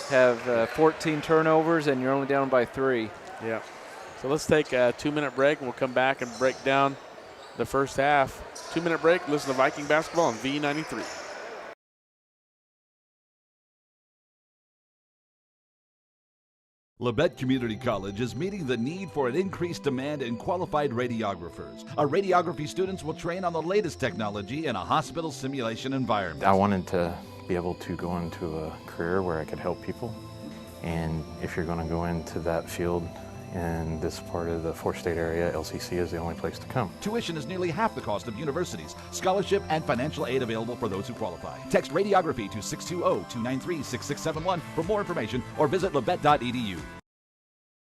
have 14 turnovers, and you're only down by 3. Yeah. So let's take a 2-minute break, and we'll come back and break down the first half. 2-minute break. Listen to Viking basketball on V93. Labette Community College is meeting the need for an increased demand in qualified radiographers. Our radiography students will train on the latest technology in a hospital simulation environment. I wanted to be able to go into a career where I could help people. And if you're going to go into that field, in this part of the four-state area, LCC is the only place to come. Tuition is nearly half the cost of universities. Scholarship and financial aid available for those who qualify. Text radiography to 620-293-6671 for more information or visit labette.edu.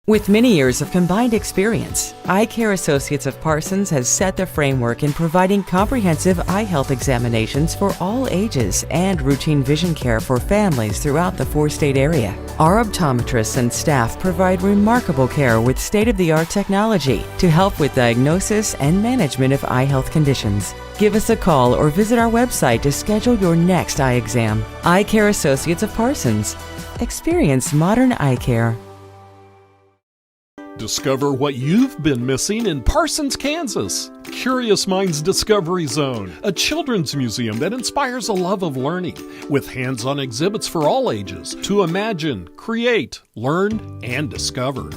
With many years of combined experience, Eye Care Associates of Parsons has set the framework in providing comprehensive eye health examinations for all ages and routine vision care for families throughout the four-state area. Our optometrists and staff provide remarkable care with state-of-the-art technology to help with diagnosis and management of eye health conditions. Give us a call or visit our website to schedule your next eye exam. Eye Care Associates of Parsons. Experience modern eye care. Discover what you've been missing in Parsons, Kansas. Curious Minds Discovery Zone, a children's museum that inspires a love of learning, with hands-on exhibits for all ages to imagine, create, learn, and discover.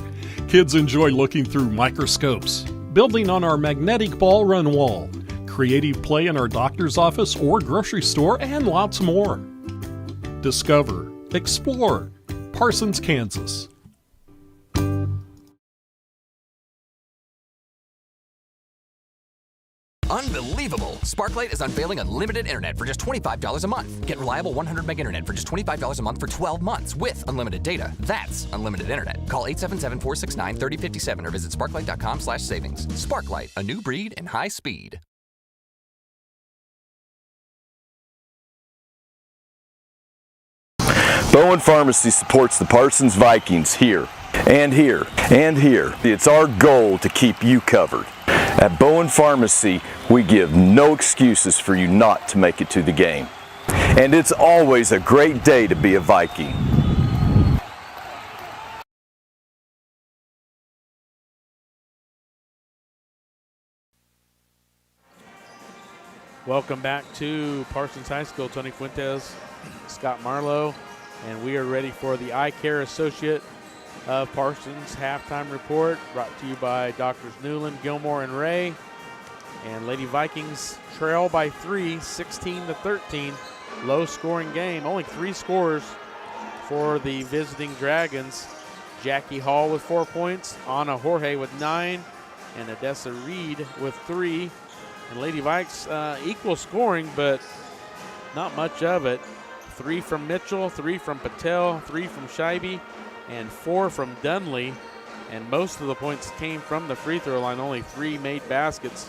Kids enjoy looking through microscopes, building on our magnetic ball run wall, creative play in our doctor's office or grocery store, and lots more. Discover, explore, Parsons, Kansas. Unbelievable! Sparklight is unveiling unlimited internet for just $25 a month. Get reliable 100 meg internet for just $25 a month for 12 months with unlimited data. That's unlimited internet. Call 877-469-3057 or visit sparklight.com/savings. Sparklight, a new breed in high speed. Bowen Pharmacy supports the Parsons Vikings here, and here, and here. It's our goal to keep you covered. At Bowen Pharmacy, we give no excuses for you not to make it to the game. And it's always a great day to be a Viking. Welcome back to Parsons High School. Tony Fuentes, Scott Marlowe, and we are ready for the Eye Care Associate of Parsons halftime report, brought to you by Doctors Newland, Gilmore, and Ray. And Lady Vikings trail by 3, 16-13. Low-scoring game. Only 3 scores for the visiting Dragons. Jackie Hall with 4 points, Anna Jorge with 9, and Odessa Reed with 3. And Lady Vikes equal scoring, but not much of it. 3 from Mitchell, 3 from Patel, 3 from Scheibe, and 4 from Dunley, and most of the points came from the free throw line. Only 3 made baskets,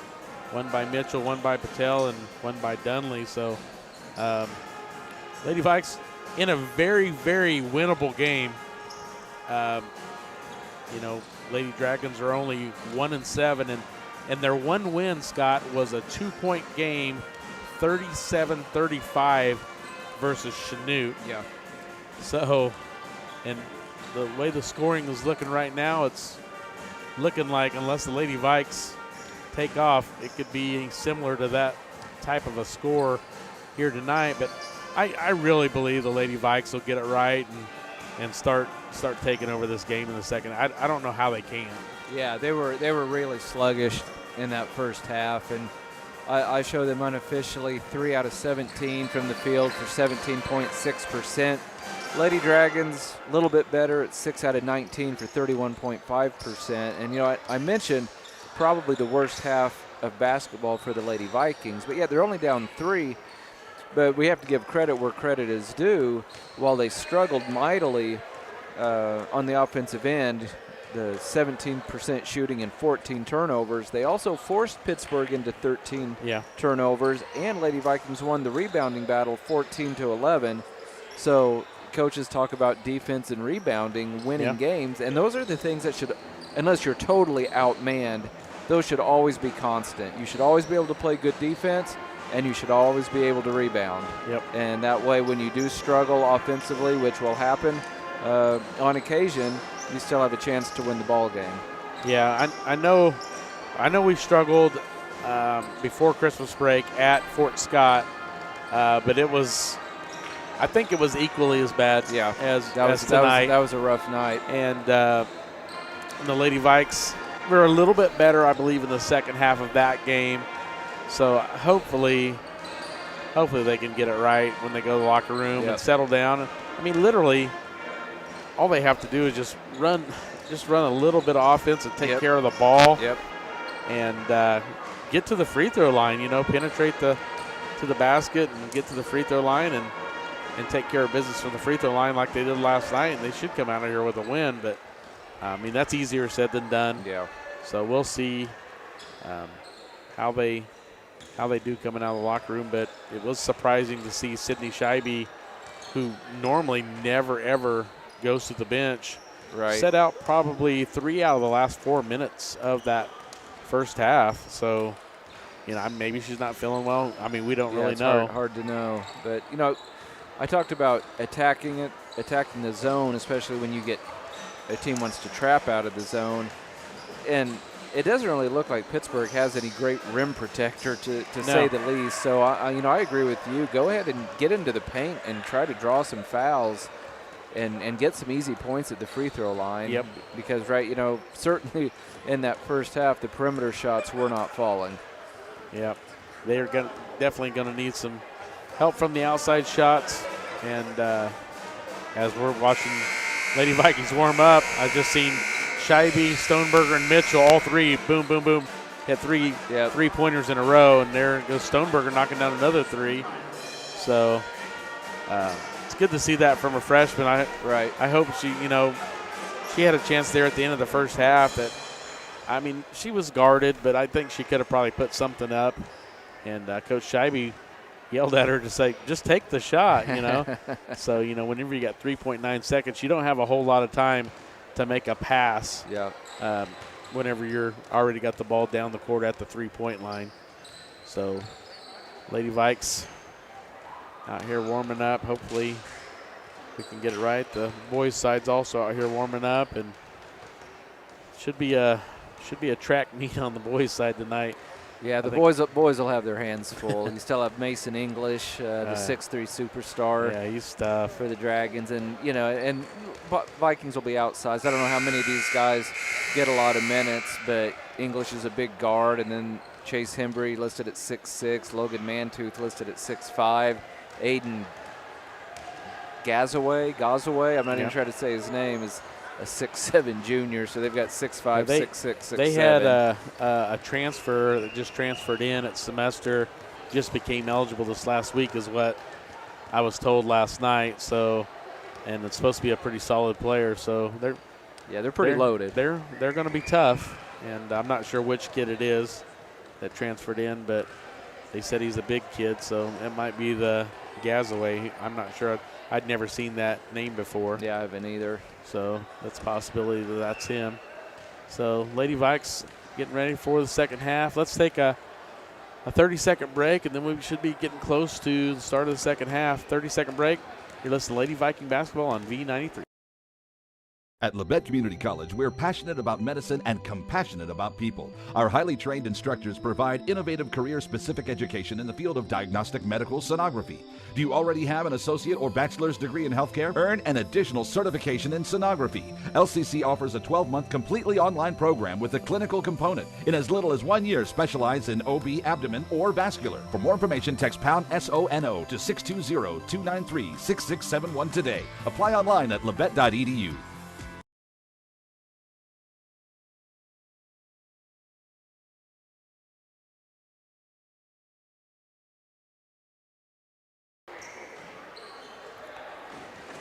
1 by Mitchell, 1 by Patel, and 1 by Dunley. So Lady Vikes in a very, very winnable game. Lady Dragons are only 1-7, and their one win, Scott, was a 2-point game, 37-35 versus Chanute. Yeah. So, and the way the scoring is looking right now, it's looking like, unless the Lady Vikes take off, it could be similar to that type of a score here tonight. But I really believe the Lady Vikes will get it right and start taking over this game in the second. I don't know how they can. Yeah, they were really sluggish in that first half, and I show them unofficially 3 out of 17 from the field for 17.6%. Lady Dragons a little bit better at 6 out of 19 for 31.5%. And I mentioned probably the worst half of basketball for the Lady Vikings, but yeah, they're only down 3. But we have to give credit where credit is due. While they struggled mightily on the offensive end, the 17% shooting and 14 turnovers, they also forced Pittsburgh into 13 turnovers, and Lady Vikings won the rebounding battle 14-11. So coaches talk about defense and rebounding, winning games, and those are the things that should, unless you're totally outmanned, those should always be constant. You should always be able to play good defense, and you should always be able to rebound. Yep. And that way, when you do struggle offensively, which will happen on occasion, you still have a chance to win the ball game. Yeah, I know we struggled before Christmas break at Fort Scott, but I think it was equally as bad as tonight. That was a rough night. And the Lady Vikes were a little bit better, I believe, in the second half of that game. So hopefully they can get it right when they go to the locker room and settle down. I mean, literally, all they have to do is just run just run a little bit of offense and take Yep. care of the ball. Yep. And get to the free throw line, penetrate to the basket and get to the free throw line and take care of business from the free throw line like they did last night, and they should come out of here with a win. But, that's easier said than done. Yeah. So we'll see how they do coming out of the locker room. But it was surprising to see Sydney Scheibe, who normally never, ever goes to the bench, set out probably 3 out of the last 4 minutes of that first half. So, maybe she's not feeling well. We don't really know. Hard to know. But, I talked about attacking the zone, especially when a team wants to trap out of the zone. And it doesn't really look like Pittsburgh has any great rim protector to say the least. So, I agree with you. Go ahead and get into the paint and try to draw some fouls and get some easy points at the free throw line. Yep. Because, certainly in that first half, the perimeter shots were not falling. Yep. They're definitely going to need some help from the outside shots. And as we're watching Lady Vikings warm up, I've just seen Scheibe, Stoneberger, and Mitchell, all three, boom, boom, boom, hit three-pointers in a row. And there goes Stoneberger knocking down another three. So it's good to see that from a freshman. I hope she had a chance there at the end of the first half that, she was guarded, but I think she could have probably put something up. And Coach Scheibe yelled at her to say, just take the shot, So, whenever you got 3.9 seconds, you don't have a whole lot of time to make a pass. Yeah. Whenever you're already got the ball down the court at the three-point line. So, Lady Vikes out here warming up. Hopefully we can get it right. The boys' side's also out here warming up, and should be a track meet on the boys' side tonight. Yeah, the boys will have their hands full. You still have Mason English, the 6'3" superstar. Yeah, he's tough for the Dragons, and and Vikings will be outsized. I don't know how many of these guys get a lot of minutes, but English is a big guard, and then Chase Hembry listed at 6'6", Logan Mantooth listed at 6'5", Aiden Gazaway. I'm not even trying to say his name. Is a 6'7" junior, so they've got 6'5", 6'6", 6'7". They had a transfer that just transferred in at semester, just became eligible this last week is what I was told last night. So, and it's supposed to be a pretty solid player. So they're pretty loaded. They're going to be tough, and I'm not sure which kid it is that transferred in, but they said he's a big kid, so it might be the Gazaway. I'm not sure. I'd never seen that name before. Yeah, I haven't either. So that's a possibility that's him. So Lady Vikes getting ready for the second half. Let's take a 30-second break, and then we should be getting close to the start of the second half. 30-second break. You're listening to Lady Viking Basketball on V93. At Labette Community College, we're passionate about medicine and compassionate about people. Our highly trained instructors provide innovative career-specific education in the field of diagnostic medical sonography. Do you already have an associate or bachelor's degree in healthcare? Earn an additional certification in sonography. LCC offers a 12-month completely online program with a clinical component. In as little as 1 year, specialize in OB, abdomen, or vascular. For more information, text pound SONO to 620-293-6671 today. Apply online at labette.edu.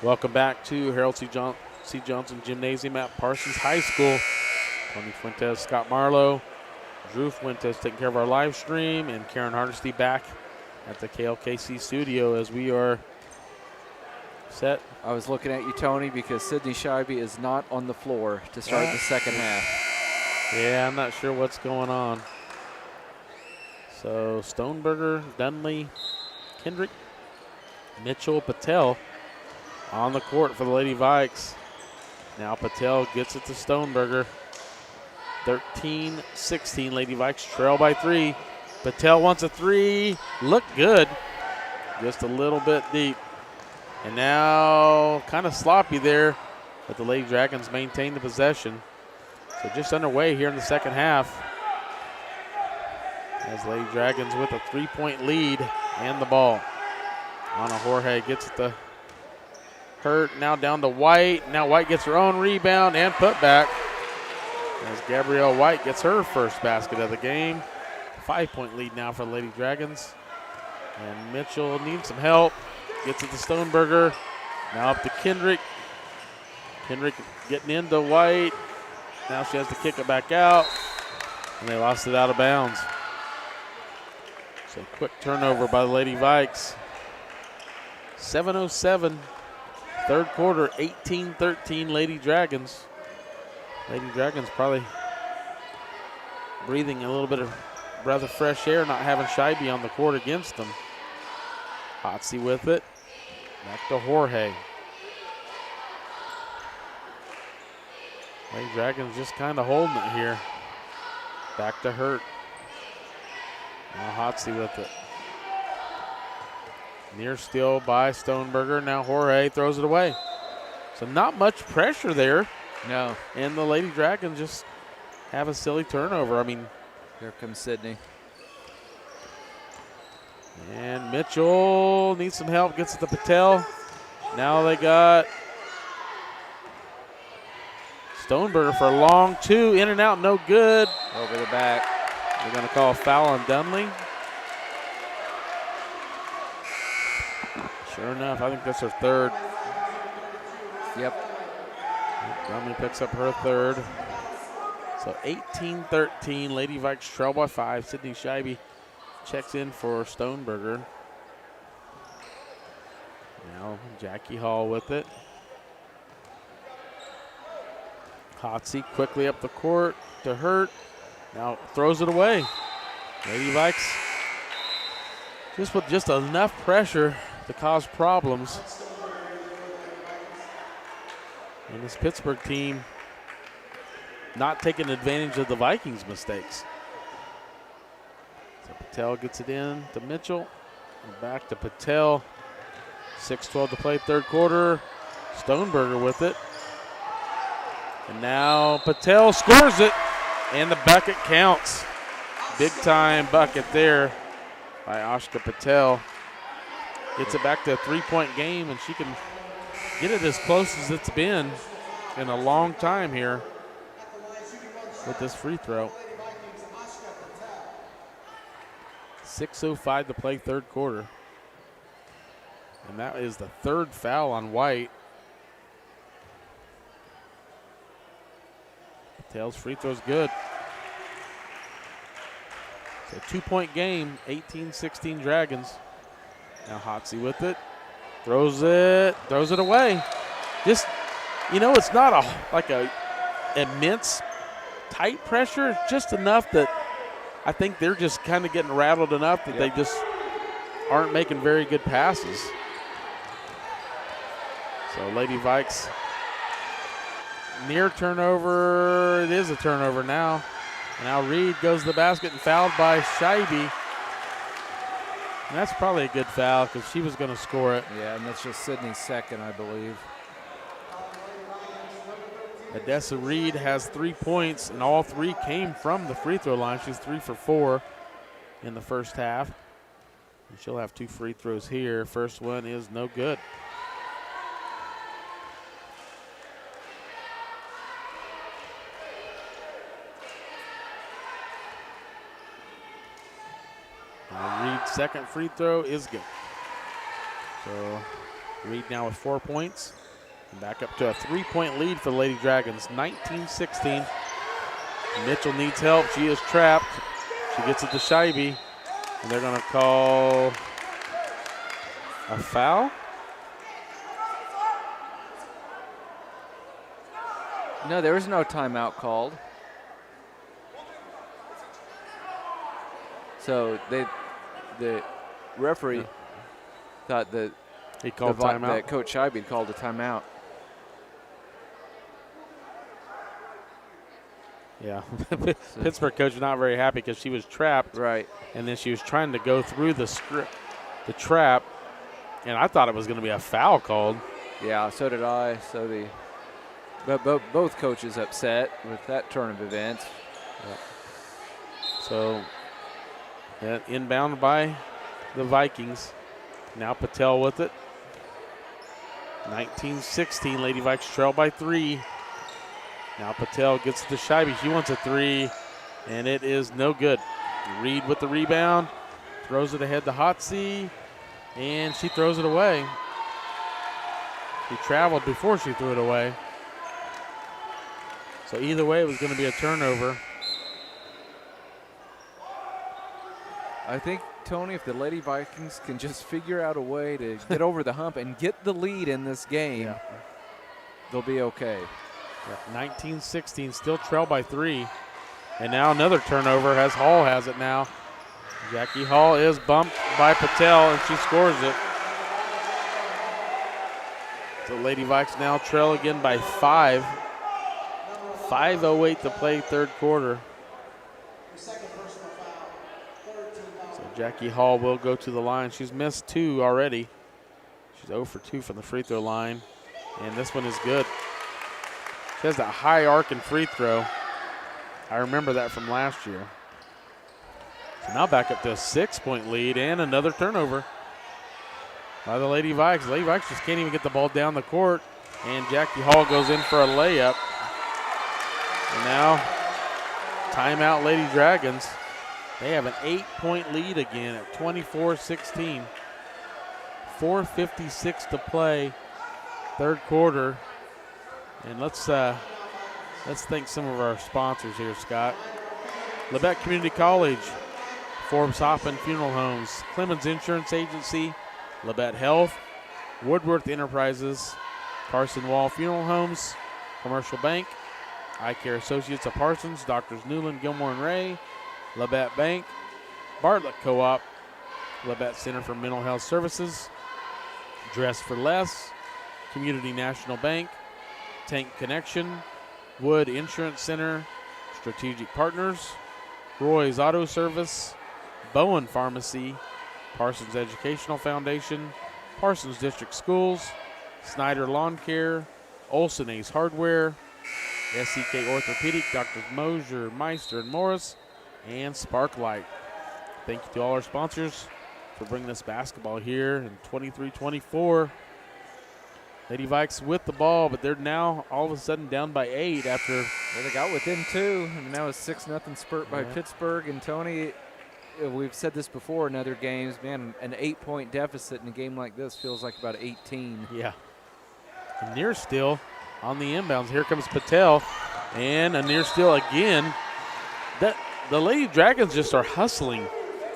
Welcome back to Harold C. Johnson Gymnasium at Parsons High School. Tony Fuentes, Scott Marlowe, Drew Fuentes taking care of our live stream, and Karen Hardesty back at the KLKC studio as we are set. I was looking at you, Tony, because Sydney Scheibe is not on the floor to start the second half. Yeah, I'm not sure what's going on. So Stoneberger, Dunley, Kendrick, Mitchell, Patel on the court for the Lady Vikes. Now Patel gets it to Stoneberger. 13-16, Lady Vikes trail by 3. Patel wants a 3. Look good. Just a little bit deep. And now kind of sloppy there, but the Lady Dragons maintain the possession. So just underway here in the second half. As Lady Dragons with a 3-point lead and the ball. Anna Jorge gets it to Hurt now down to White. Now White gets her own rebound and put back. As Gabrielle White gets her first basket of the game. 5-point lead now for the Lady Dragons. And Mitchell needs some help. Gets it to Stoneberger. Now up to Kendrick. Kendrick getting into White. Now she has to kick it back out. And they lost it out of bounds. So quick turnover by the Lady Vikes. 7:07. Third quarter, 18-13 Lady Dragons. Lady Dragons probably breathing a little bit of breath of fresh air, not having Scheibe on the court against them. Hotsey with it. Back to Jorge. Lady Dragons just kind of holding it here. Back to Hurt. Now Hotsey with it. Near steal by Stoneberger. Now Jorge throws it away. So not much pressure there. No. And the Lady Dragons just have a silly turnover. I mean, here comes Sydney. And Mitchell needs some help, gets it to Patel. Now they got Stoneberger for a long two, in and out, no good. Over the back. They're going to call a foul on Dunley. Sure enough, I think that's her third. Yep. Dunley picks up her third. So 18-13, Lady Vikes trail by 5. Sydney Scheibe checks in for Stoneberger. Now Jackie Hall with it. Hotsey quickly up the court to Hurt. Now throws it away. Lady Vikes just with just enough pressure to cause problems. And this Pittsburgh team not taking advantage of the Vikings' mistakes. So Patel gets it in to Mitchell. And back to Patel. 6:12 to play, third quarter. Stoneberger with it. And now Patel scores it, and the bucket counts. Big time bucket there by Ashka Patel. Gets it back to a 3-point game, and she can get it as close as it's been in a long time here with this free throw. 6:05 to play, third quarter. And that is the third foul on White. Patel's free throw's good. So 2-point game, 18-16 Dragons. Now Hotsey with it. Throws it away. Just, it's not like a immense tight pressure, just enough that I think they're just kind of getting rattled enough that they just aren't making very good passes. So Lady Vikes near turnover. It is a turnover now. And now Reed goes to the basket and fouled by Scheibe. And that's probably a good foul because she was going to score it. Yeah, and that's just Sydney's second, I believe. Odessa Reed has 3 points, and all 3 came from the free throw line. She's 3 for 4 in the first half. And she'll have 2 free throws here. First one is no good. Reed's second free throw is good. So Reed now with 4 points. And back up to a 3-point lead for the Lady Dragons, 19-16. Mitchell needs help. She is trapped. She gets it to Scheibe. And they're going to call a foul. No, there was no timeout called. So the referee thought that he called timeout. That Coach Scheibe had called a timeout. Yeah, Pittsburgh coach was not very happy because she was trapped. Right. And then she was trying to go through the trap, and I thought it was going to be a foul called. Yeah, so did I. But both coaches upset with that turn of events. Yeah. So inbound by the Vikings. Now Patel with it. 19-16, Lady Vikes trail by 3. Now Patel gets to Scheibe. She wants a 3, and it is no good. Reed with the rebound, throws it ahead to Hotsey, and she throws it away. She traveled before she threw it away. So either way, it was going to be a turnover. I think, Tony, if the Lady Vikings can just figure out a way to get over the hump and get the lead in this game, they'll be okay. 19-16, still trail by 3. And now another turnover as Hall has it now. Jackie Hall is bumped by Patel, and she scores it. So Lady Vikes now trail again by 5. 5:08 to play third quarter. So Jackie Hall will go to the line. She's missed 2 already. She's 0 for 2 from the free throw line. And this one is good. She has that high arc and free throw. I remember that from last year. So now back up to a 6-point lead and another turnover by the Lady Vikes. Lady Vikes just can't even get the ball down the court. And Jackie Hall goes in for a layup. And now timeout Lady Dragons. They have an 8-point lead again at 24-16. 4:56 to play, third quarter. And let's thank some of our sponsors here, Scott. Labette Community College, Forbes Hoffman Funeral Homes, Clemens Insurance Agency, Labette Health, Woodworth Enterprises, Carson Wall Funeral Homes, Commercial Bank, Eye Care Associates of Parsons, Doctors Newland, Gilmore, and Ray, Labette Bank, Bartlett Co-op, Labette Center for Mental Health Services, Dress for Less, Community National Bank, Tank Connection, Wood Insurance Center, Strategic Partners, Roy's Auto Service, Bowen Pharmacy, Parsons Educational Foundation, Parsons District Schools, Snyder Lawn Care, Olson Ace Hardware, SCK Orthopedic, Drs. Mosier, Meister, and Morris, and Sparklight. Thank you to all our sponsors for bringing us basketball here in 23-24. Lady Vikes with the ball, but they're now all of a sudden down by 8 after. Well, they got within 2, and now a 6-0 spurt by Pittsburg. And Tony, we've said this before in other games, man, an 8-point deficit in a game like this feels like about 18. Yeah. A near steal on the inbounds. Here comes Patel, and a near steal again. The Lady Dragons just are hustling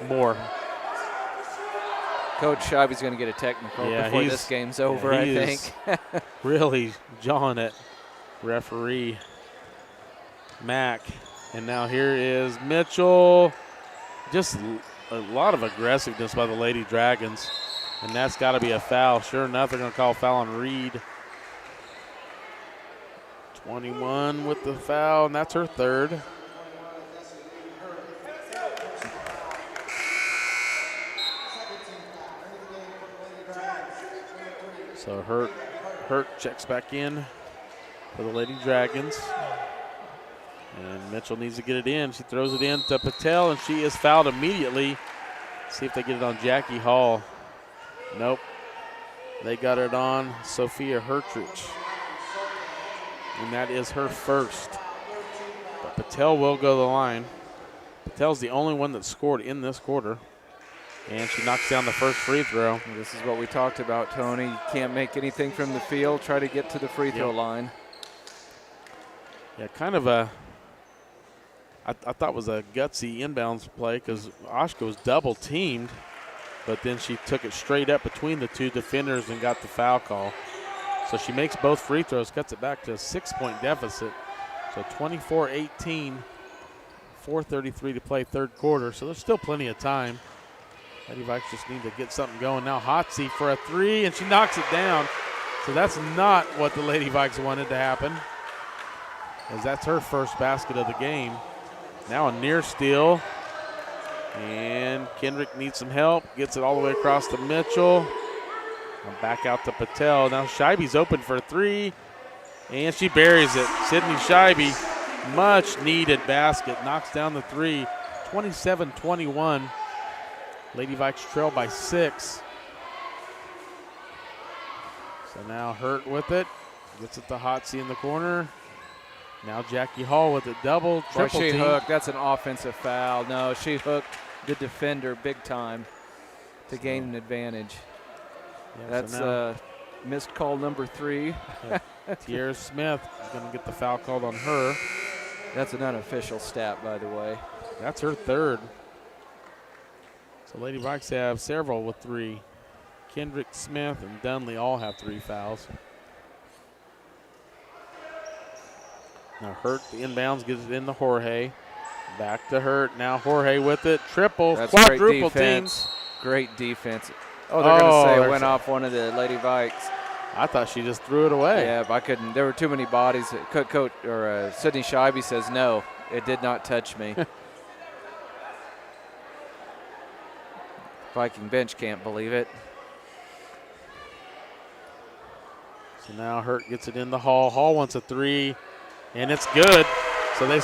more. Coach Scheibe's going to get a technical before this game's over, I think. Really jawing at referee Mack. And now here is Mitchell. Just a lot of aggressiveness by the Lady Dragons. And that's got to be a foul. Sure enough, they're going to call a foul on Reed. 21 with the foul, and that's her third. So Hurt checks back in for the Lady Dragons. And Mitchell needs to get it in. She throws it in to Patel, and she is fouled immediately. See if they get it on Jackie Hall. Nope. They got it on Sophia Hertrich. And that is her first. But Patel will go to the line. Patel's the only one that scored in this quarter. And she knocks down the first free throw. Well, this is what we talked about, Tony. You can't make anything from the field. Try to get to the free throw line. Yeah, kind of a, I thought was a gutsy inbounds play because Oshka was double teamed, but then she took it straight up between the two defenders and got the foul call. So she makes both free throws, cuts it back to a 6-point deficit. So 24-18, 4:33 to play third quarter. So there's still plenty of time. Lady Vikes just need to get something going. Now Hotsey for a 3, and she knocks it down. So that's not what the Lady Vikes wanted to happen, as that's her first basket of the game. Now a near steal, and Kendrick needs some help. Gets it all the way across to Mitchell. And back out to Patel. Now Scheibe's open for a 3, and she buries it. Sydney Scheibe, much needed basket, knocks down the 3. 27-21. Lady Vikes trail by 6. So now Hurt with it. Gets it to Hotsy in the corner. Now Jackie Hall with it. Double, triple she team. hooked. That's an offensive foul. No, she hooked the defender big time to gain an advantage. Yeah, That's so missed call number 3. Tierra Smith is going to get the foul called on her. That's an unofficial stat, by the way. That's her third. So Lady Vikes have several with 3. Kendrick, Smith, and Dunley all have 3 fouls. Now Hurt, the inbounds, gets it into Jorge. Back to Hurt. Now Jorge with it. Triple, That's quadruple great defense. teams. Great defense. Oh, they're going to say it went there's off one of the Lady Vikes. I thought she just threw it away. Yeah, but I couldn't. There were too many bodies. Coach Sydney Scheibe says, no, it did not touch me. Viking bench can't believe it. So now Hurt gets it in the Hall. Hall wants a 3, and it's good. So they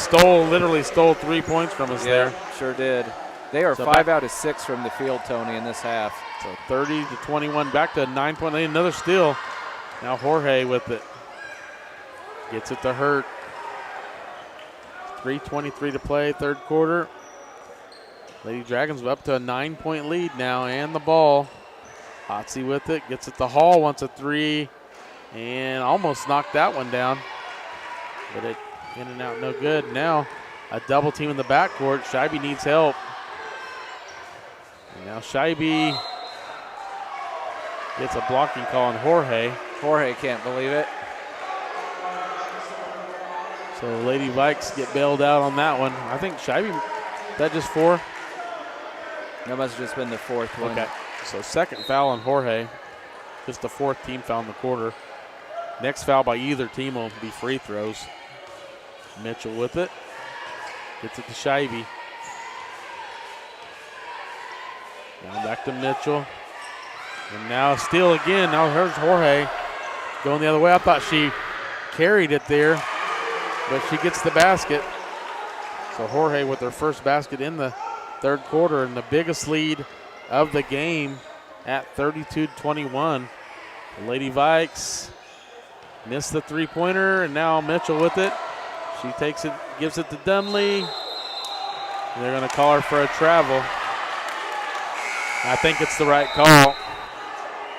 literally stole 3 points from us there. Sure did. They are So 5 out of 6 from the field, Tony, in this half. So 30-21, back to a 9-point lead. Another steal. Now Jorge with it. Gets it to Hurt. 3:23 to play, third quarter. Lady Dragons up to a 9-point lead now, and the ball. Hotsy with it, gets it to Hall, wants a 3, and almost knocked that one down. But it in and out, no good. Now a double team in the backcourt. Scheibe needs help. And now Scheibe gets a blocking call on Jorge. Jorge can't believe it. So Lady Vikes get bailed out on that one. I think Scheibe, that just 4? That must have just been the 4th one. Okay, so second foul on Jorge. Just the 4th team foul in the quarter. Next foul by either team will be free throws. Mitchell with it. Gets it to Scheibe. Now back to Mitchell. And now steal again. Now here's Jorge going the other way. I thought she carried it there, but she gets the basket. So Jorge with her first basket in the third quarter and the biggest lead of the game at 32-21. The Lady Vikes missed the 3-pointer, and now Mitchell with it. She takes it, gives it to Dunley. And they're going to call her for a travel. I think it's the right call.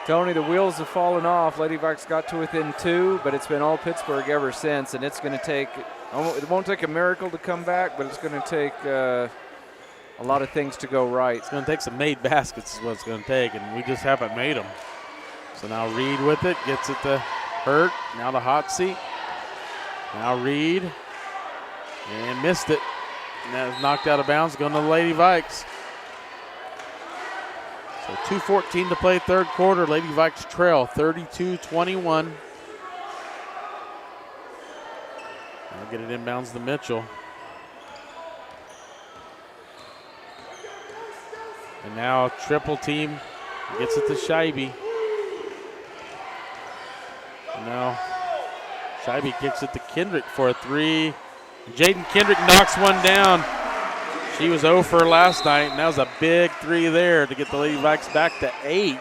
Tony, the wheels have fallen off. Lady Vikes got to within 2, but it's been all Pittsburgh ever since, and it's going to take, it won't take a miracle to come back, but it's going to take a lot of things to go right. It's going to take some made baskets is what it's going to take, and we just haven't made them. So now Reed with it, gets it to Hurt. Now the hot seat. Now Reed, and missed it. And that is knocked out of bounds, going to the Lady Vikes. So 2:14 to play, third quarter. Lady Vikes trail 32-21. I'll get it inbounds to Mitchell. And now triple team gets it to Scheibe. And now Scheibe kicks it to Kendrick for a 3. Jaden Kendrick knocks one down. She was 0 for last night, and that was a big 3 there to get the Lady Vikes back to 8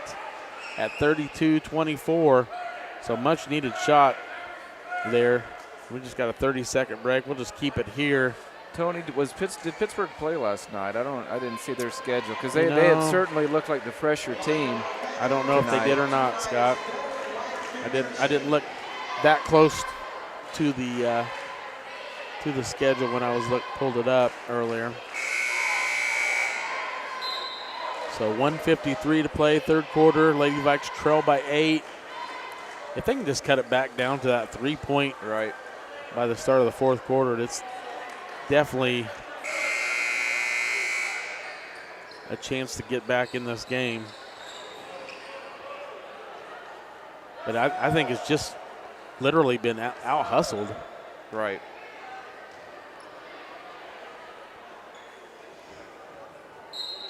at 32-24. So much needed shot there. We just got a 30-second break. We'll just keep it here. Tony, did Pittsburgh play last night? I didn't see their schedule because they had certainly looked like the fresher team. I don't know if they did or not, Scott. I didn't look that close to the schedule when I was pulled it up earlier. So 1:53 to play, third quarter. Lady Vikes trail by 8. If they can just cut it back down to that 3-point right by the start of the fourth quarter, it's definitely a chance to get back in this game. But I think it's just literally been out-hustled. Right.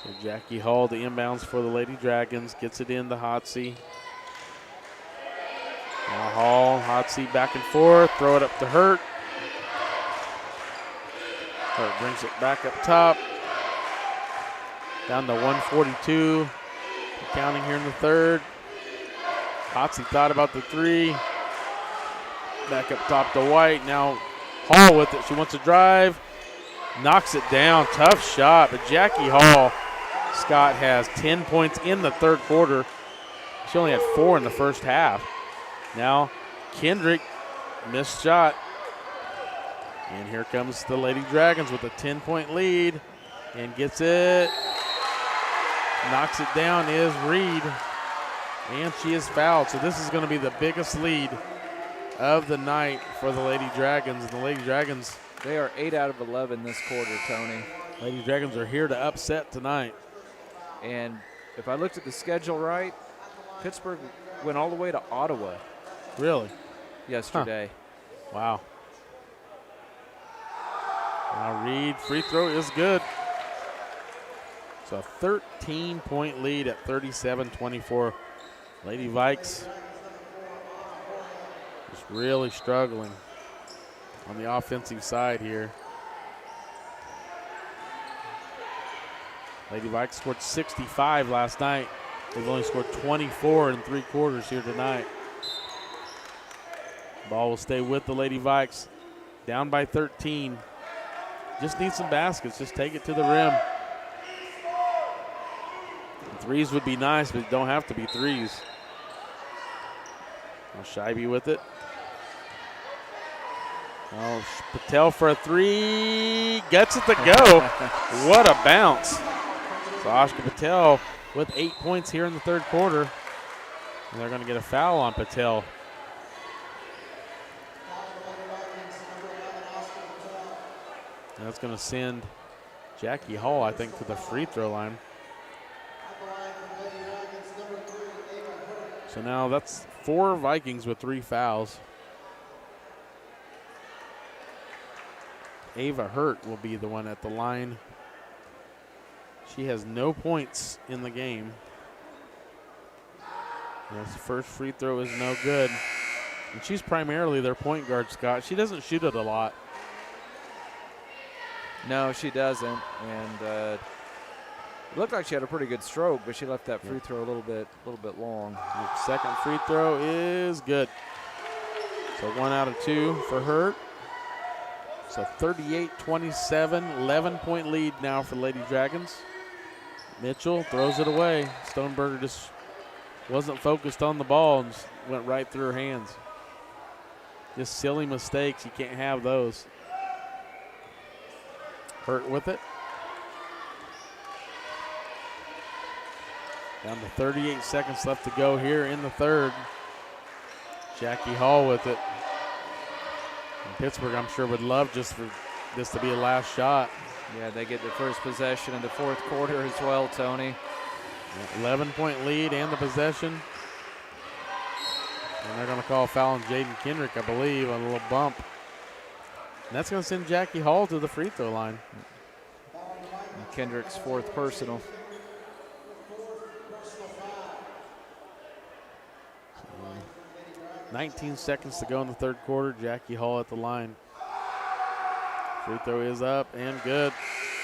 So Jackie Hall, the inbounds for the Lady Dragons, gets it in the Hotsy. Now Hall, Hotsy back and forth, throw it up to Hurt. Hurt brings it back up top. Down to 142. Counting here in the third. Hotsy thought about the three. Back up top to White. Now Hall with it. She wants to drive. Knocks it down. Tough shot. But Jackie Hall, Scott, has 10 points in the third quarter. She only had 4 in the first half. Now Kendrick, missed shot. And here comes the Lady Dragons with a 10-point lead. And gets it. Knocks it down is Reed. And she is fouled. So this is going to be the biggest lead of the night for the Lady Dragons. And the Lady Dragons, they are 8 out of 11 this quarter, Tony. Lady Dragons are here to upset tonight. And if I looked at the schedule right, Pittsburgh went all the way to Ottawa. Really? Yesterday. Huh. Wow. Now Reed, free throw is good. So a 13-point lead at 37-24. Lady Vikes just really struggling on the offensive side here. Lady Vikes scored 65 last night. They've only scored 24 in 3 quarters here tonight. Ball will stay with the Lady Vikes. Down by 13. Just need some baskets. Just take it to the rim. Threes would be nice, but don't have to be threes. Now Scheibe with it. Oh, Patel for a three. Gets it to go. What a bounce. So Ashka Patel with 8 points here in the third quarter. And they're going to get a foul on Patel. And that's going to send Jackie Hall, I think, to the free throw line. So now that's 4 Vikings with 3 fouls. Ava Hurt will be the one at the line. She has no points in the game. This first free throw is no good. And she's primarily their point guard, Scott. She doesn't shoot it a lot. No, she doesn't. And it looked like she had a pretty good stroke, but she left that free throw a little bit long. The second free throw is good. So 1 out of 2 for Hurt. So 38-27, 11-point lead now for Lady Dragons. Mitchell throws it away. Stoneberger just wasn't focused on the ball and just went right through her hands. Just silly mistakes. You can't have those. Hurt with it. Down to 38 seconds left to go here in the third. Jackie Hall with it. And Pittsburgh, I'm sure, would love just for this to be a last shot. Yeah, they get their first possession in the fourth quarter as well, Tony. 11-point lead and the possession. And they're going to call a foul on Jaden Kendrick, I believe, on a little bump. And that's going to send Jackie Hall to the free throw line. And Kendrick's 4th personal. 19 seconds to go in the third quarter. Jackie Hall at the line. Free throw is up and good.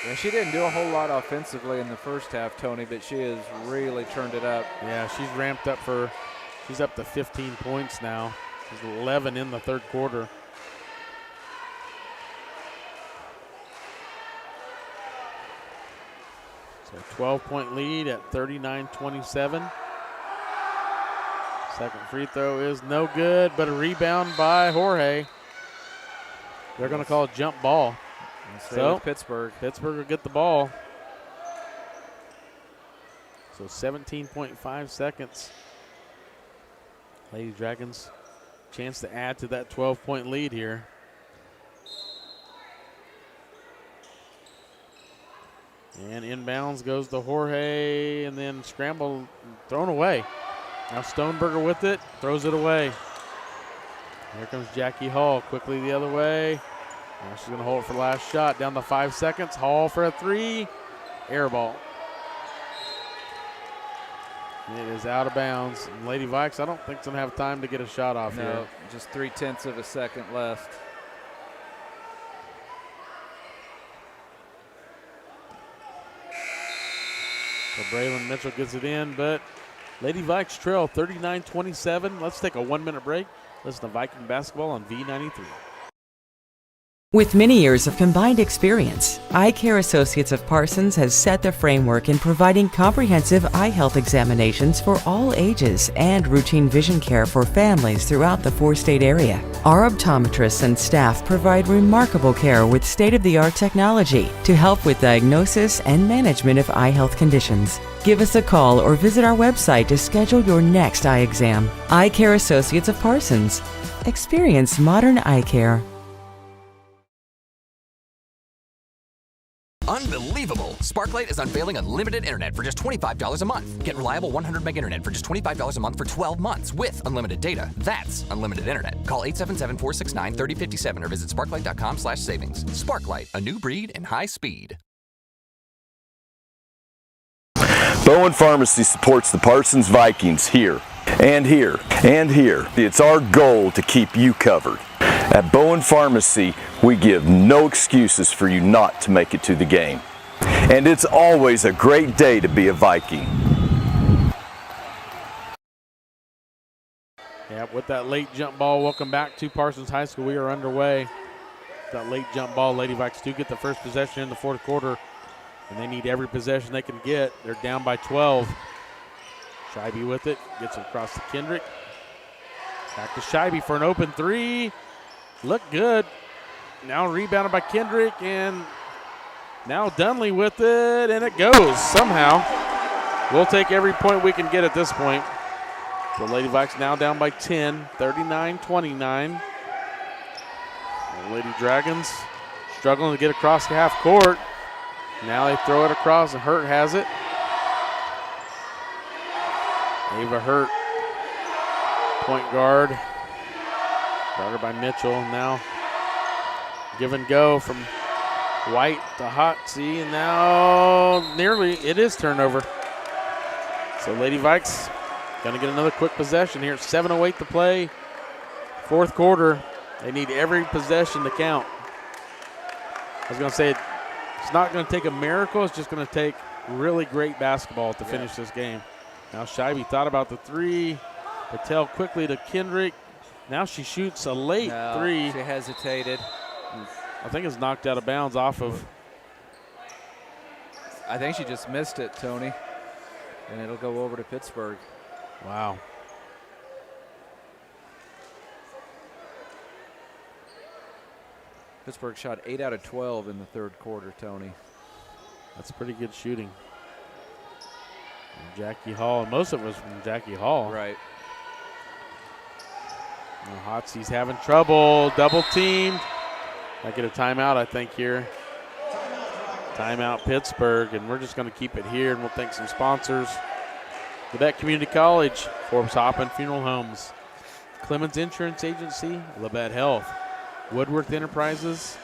Yeah, she didn't do a whole lot offensively in the first half, Tony, but she has really turned it up. Yeah, she's ramped up she's up to 15 points now. She's 11 in the third quarter. So 12-point lead at 39-27. Second free throw is no good, but a rebound by Jorge. They're going to call a jump ball. So Pittsburgh will get the ball. So 17.5 seconds. Lady Dragons, chance to add to that 12-point lead here. And inbounds goes to Jorge, and then scramble, thrown away. Now Stoneberger with it, throws it away. Here comes Jackie Hall, quickly the other way. Now she's going to hold it for the last shot, down to 5 seconds. Hall for a three, air ball. It is out of bounds. And Lady Vikes, I don't think, going to have time to get a shot off here. No, just 0.3 of a second left. So Braylon Mitchell gets it in, but Lady Vikes trail 39-27. Let's take a 1-minute break. Listen to Viking basketball on V93. With many years of combined experience, Eye Care Associates of Parsons has set the framework in providing comprehensive eye health examinations for all ages and routine vision care for families throughout the 4-state area. Our optometrists and staff provide remarkable care with state-of-the-art technology to help with diagnosis and management of eye health conditions. Give us a call or visit our website to schedule your next eye exam. Eye Care Associates of Parsons. Experience modern eye care. Unbelievable! Sparklight is unveiling unlimited internet for just $25 a month. Get reliable 100 meg internet for just $25 a month for 12 months with unlimited data. That's unlimited internet. Call 877-469-3057 or visit sparklight.com/savings. Sparklight, a new breed in high speed. Bowen Pharmacy supports the Parsons Vikings here, and here, and here. It's our goal to keep you covered. At Bowen Pharmacy, we give no excuses for you not to make it to the game. And it's always a great day to be a Viking. Yeah, with that late jump ball, welcome back to Parsons High School. We are underway. That late jump ball, Lady Vikes do get the first possession in the fourth quarter, and they need every possession they can get. They're down by 12. Scheibe with it, gets it across to Kendrick. Back to Scheibe for an open three. Look good. Now rebounded by Kendrick, and now Dunley with it, and it goes somehow. We'll take every point we can get at this point. The Lady Vikes now down by 10, 39-29. The Lady Dragons struggling to get across half court. Now they throw it across, and Hurt has it. Ava Hurt, point guard. Guarded by Mitchell. Now give and go from White to Hotsy, and now nearly it is turnover. So Lady Vikes gonna get another quick possession here. 7:08 to play, fourth quarter. They need every possession to count. I was gonna say it's not gonna take a miracle. It's just gonna take really great basketball to finish this game. Now Scheibe thought about the three. Patel quickly to Kendrick. Now she shoots a late three. She hesitated. I think it's knocked out of bounds off of. I think she just missed it, Tony. And it'll go over to Pittsburgh. Wow. Pittsburgh shot 8 out of 12 in the third quarter, Tony. That's pretty good shooting. And Jackie Hall, and most of it was from Jackie Hall. Right. Now Hotsy's having trouble, double teamed. I get a timeout, I think, here. Timeout Pittsburgh, and we're just going to keep it here, and we'll thank some sponsors. Labette Community College, Forbes Hoppen Funeral Homes, Clemens Insurance Agency, Labette Health, Woodworth Enterprises,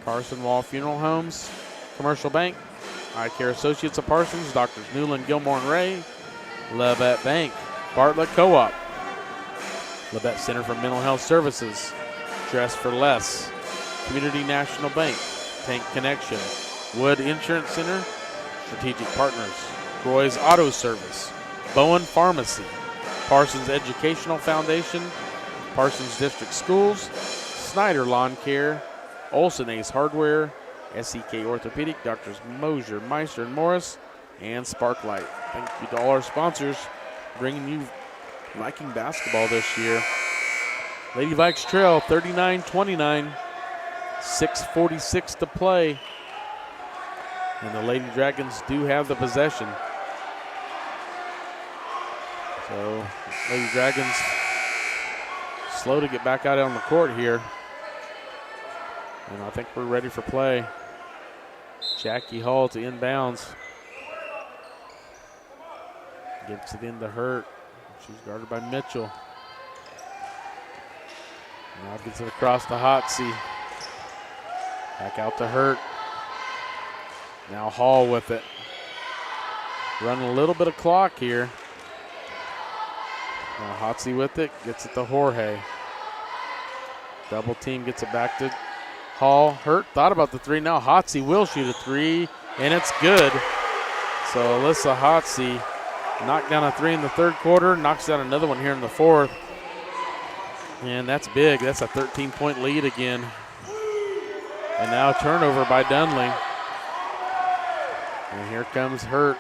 Carson Wall Funeral Homes, Commercial Bank, Eye Care Associates of Parsons, Doctors Newland, Gilmore, and Ray, Labette Bank, Bartlett Co-op, Labette Center for Mental Health Services, Dress for Less, Community National Bank, Tank Connection, Wood Insurance Center, Strategic Partners, Roy's Auto Service, Bowen Pharmacy, Parsons Educational Foundation, Parsons District Schools, Snyder Lawn Care, Olson Ace Hardware, SEK Orthopedic, Doctors Mosier, Meister, and Morris, and Sparklight. Thank you to all our sponsors bringing you Viking basketball this year. Lady Vikes trail 39-29, 6:46 to play. And the Lady Dragons do have the possession. So Lady Dragons slow to get back out on the court here. And I think we're ready for play. Jackie Hall to inbounds. Gets it into Hurt. She's guarded by Mitchell. Now gets it across to Hotsy. Back out to Hurt. Now Hall with it. Running a little bit of clock here. Now Hotsy with it. Gets it to Jorge. Double team, gets it back to Hall. Hurt thought about the three. Now Hotsy will shoot a three, and it's good. So Alyssa Hotsy Knocked down a 3 in the third quarter, knocks down another one here in the fourth. And that's big. That's a 13-point lead again. And now turnover by Dunley. And here comes Hurt.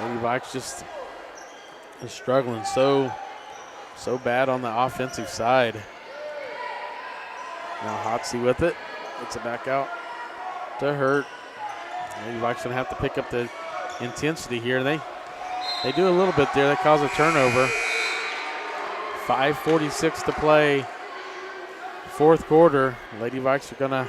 Lady Vikes just is struggling so bad on the offensive side. Now Hotsey with it. Gets it back out to Hurt. Lady Vikes going to have to pick up the intensity here. They do a little bit there. They cause a turnover. 5:46 to play. Fourth quarter. Lady Vikes are gonna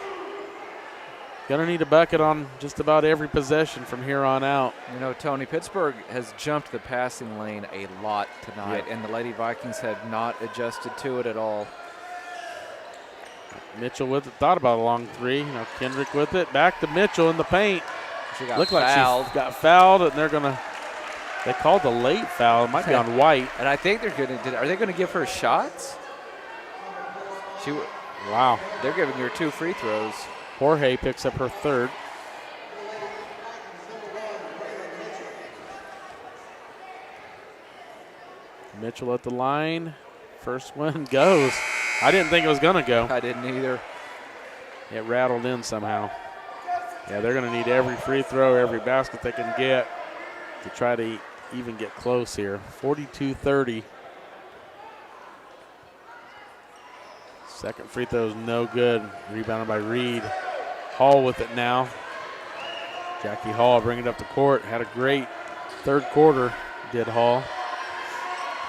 need a bucket on just about every possession from here on out. You know, Tony, Pittsburgh has jumped the passing lane a lot tonight, and the Lady Vikings have not adjusted to it at all. Mitchell with it, thought about a long three. Now Kendrick with it, back to Mitchell in the paint. She got Looked fouled. like she got fouled, and they called the late foul. It might be on White. And I think are they gonna give her shots? Wow. They're giving her 2 free throws. Jorge picks up her third. Mitchell at the line. First one goes. I didn't think it was going to go. I didn't either. It rattled in somehow. Yeah, they're going to need every free throw, every basket they can get to try to even get close here. 42-30. Second free throw is no good. Rebounded by Reed. Hall with it now. Jackie Hall bringing it up the court. Had a great third quarter, did Hall.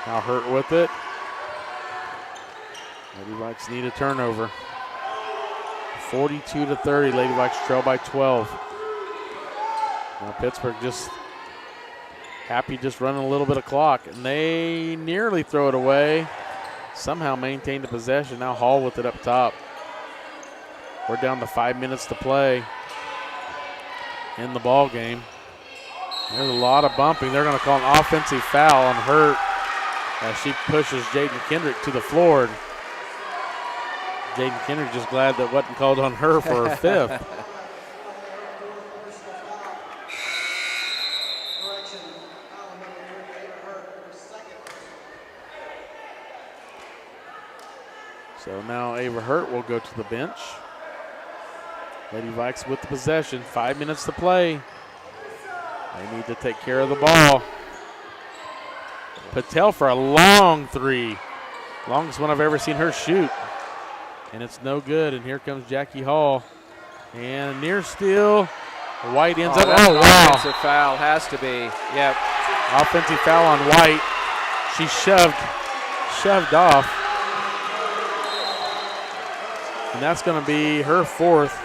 Now Hurt with it. Lady Vikes need a turnover. 42-30. Lady Vikes trail by 12. Now Pittsburgh just happy just running a little bit of clock, and they nearly throw it away. Somehow maintain the possession. Now Hall with it up top. We're down to 5 minutes to play in the ball game. There's a lot of bumping. They're going to call an offensive foul on Hurt as she pushes Jaden Kendrick to the floor. Jaden Kendrick just glad that wasn't called on her for her fifth. So now Ava Hurt will go to the bench. Lady Vikes with the possession. 5 minutes to play. They need to take care of the ball. Patel for a long three. Longest one I've ever seen her shoot. And it's no good. And here comes Jackie Hall. And near steal. White ends up. Oh, wow. Offensive foul has to be. Yep. Offensive foul on White. She shoved off. And that's going to be her fourth.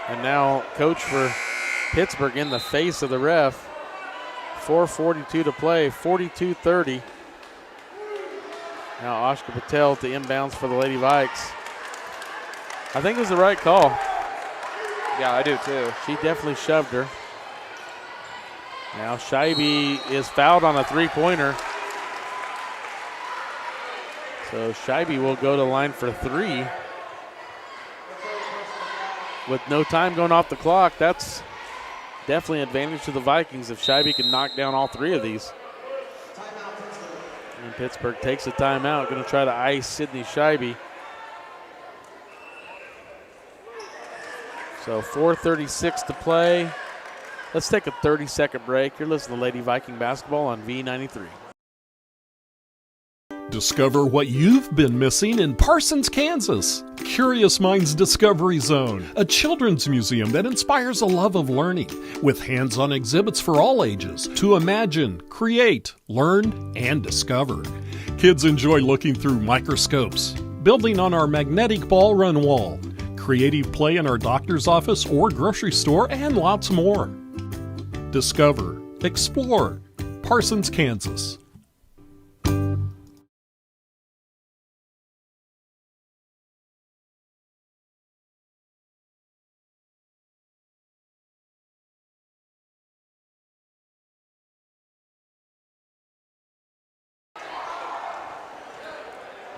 And now coach for Pittsburgh in the face of the ref. 4:42 to play, 42-30. Now Oscar Patel to inbounds for the Lady Vikes. I think it was the right call. Yeah, I do too. She definitely shoved her. Now Scheibe is fouled on a three-pointer. So Scheibe will go to the line for three. With no time going off the clock, that's definitely an advantage to the Vikings if Scheibe can knock down all three of these. And Pittsburgh takes a timeout, going to try to ice Sydney Scheibe. So 4:36 to play. Let's take a 30-second break. You're listening to Lady Viking Basketball on V93. Discover what you've been missing in Parsons, Kansas. Curious Minds Discovery Zone, a children's museum that inspires a love of learning, with hands-on exhibits for all ages to imagine, create, learn, and discover. Kids enjoy looking through microscopes, building on our magnetic ball run wall, creative play in our doctor's office or grocery store, and lots more. Discover, explore, Parsons, Kansas.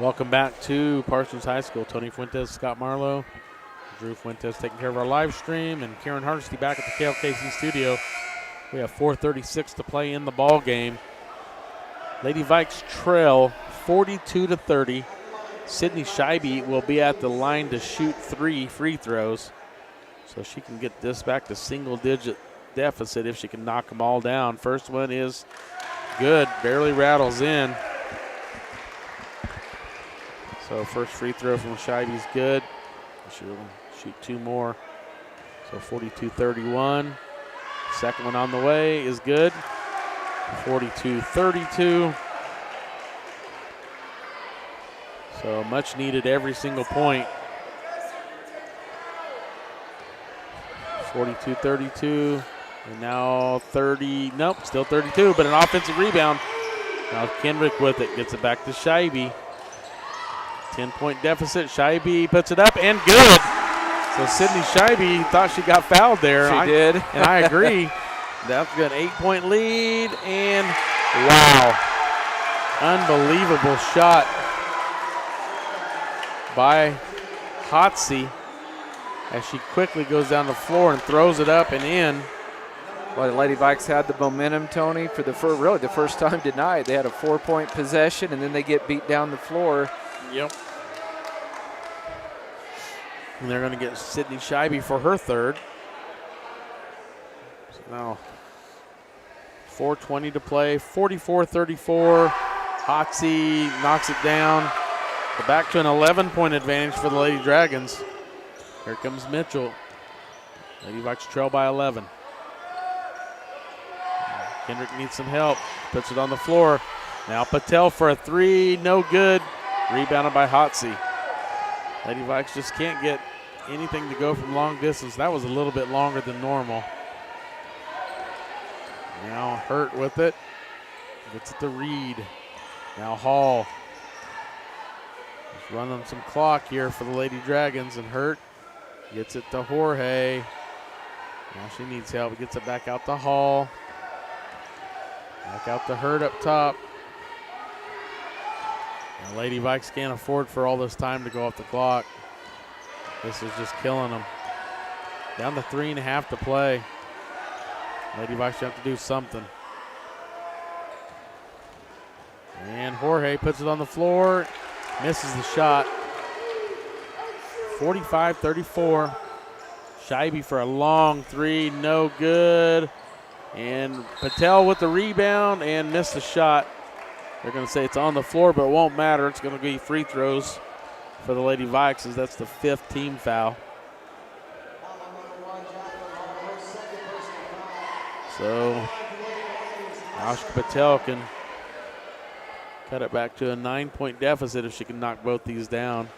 Welcome back to Parsons High School. Tony Fuentes, Scott Marlowe, Drew Fuentes taking care of our live stream, and Karen Hardesty back at the KLKC studio. We have 4:36 to play in the ball game. Lady Vikes trail 42-30. Sydney Scheibe will be at the line to shoot 3 free throws, so she can get this back to single-digit deficit if she can knock them all down. First one is good, barely rattles in. So first free throw from Scheibe is good. She'll shoot 2 more. So 42-31. Second one on the way is good. 42-32. So much needed every single point. 42-32. And now 30. Nope, still 32, but an offensive rebound. Now Kendrick with it. Gets it back to Scheibe. 10-point deficit. Scheibe puts it up and good. So Sydney Scheibe thought she got fouled there. She did. And I agree. That's got an 8-point lead. And wow. Unbelievable shot by Hotsy as she quickly goes down the floor and throws it up and in. Well, the Lady Vikes had the momentum, Tony, for really the first time tonight. They had a 4-point possession, and then they get beat down the floor. Yep. And they're going to get Sydney Scheibe for her third. So now 4:20 to play, 44-34. Hotsy knocks it down. But back to an 11-point advantage for the Lady Dragons. Here comes Mitchell. Lady Vikes trail by 11. Kendrick needs some help. Puts it on the floor. Now Patel for a 3. No good. Rebounded by Hotsy. Lady Vikes just can't get anything to go from long distance. That was a little bit longer than normal. Now Hurt with it. Gets it to Reed. Now Hall. Just running some clock here for the Lady Dragons, and Hurt gets it to Jorge. Now she needs help. Gets it back out to Hall. Back out to Hurt up top. And Lady Vikes can't afford for all this time to go off the clock. This is just killing them. Down to 3.5 to play. Lady Vikes have to do something. And Jorge puts it on the floor. Misses the shot. 45-34. Scheibe for a long 3. No good. And Patel with the rebound and missed the shot. They're going to say it's on the floor, but it won't matter. It's going to be free throws for the Lady Vikes, as that's the 5th team foul. So Ashka Patel can cut it back to a 9-point deficit if she can knock both these down.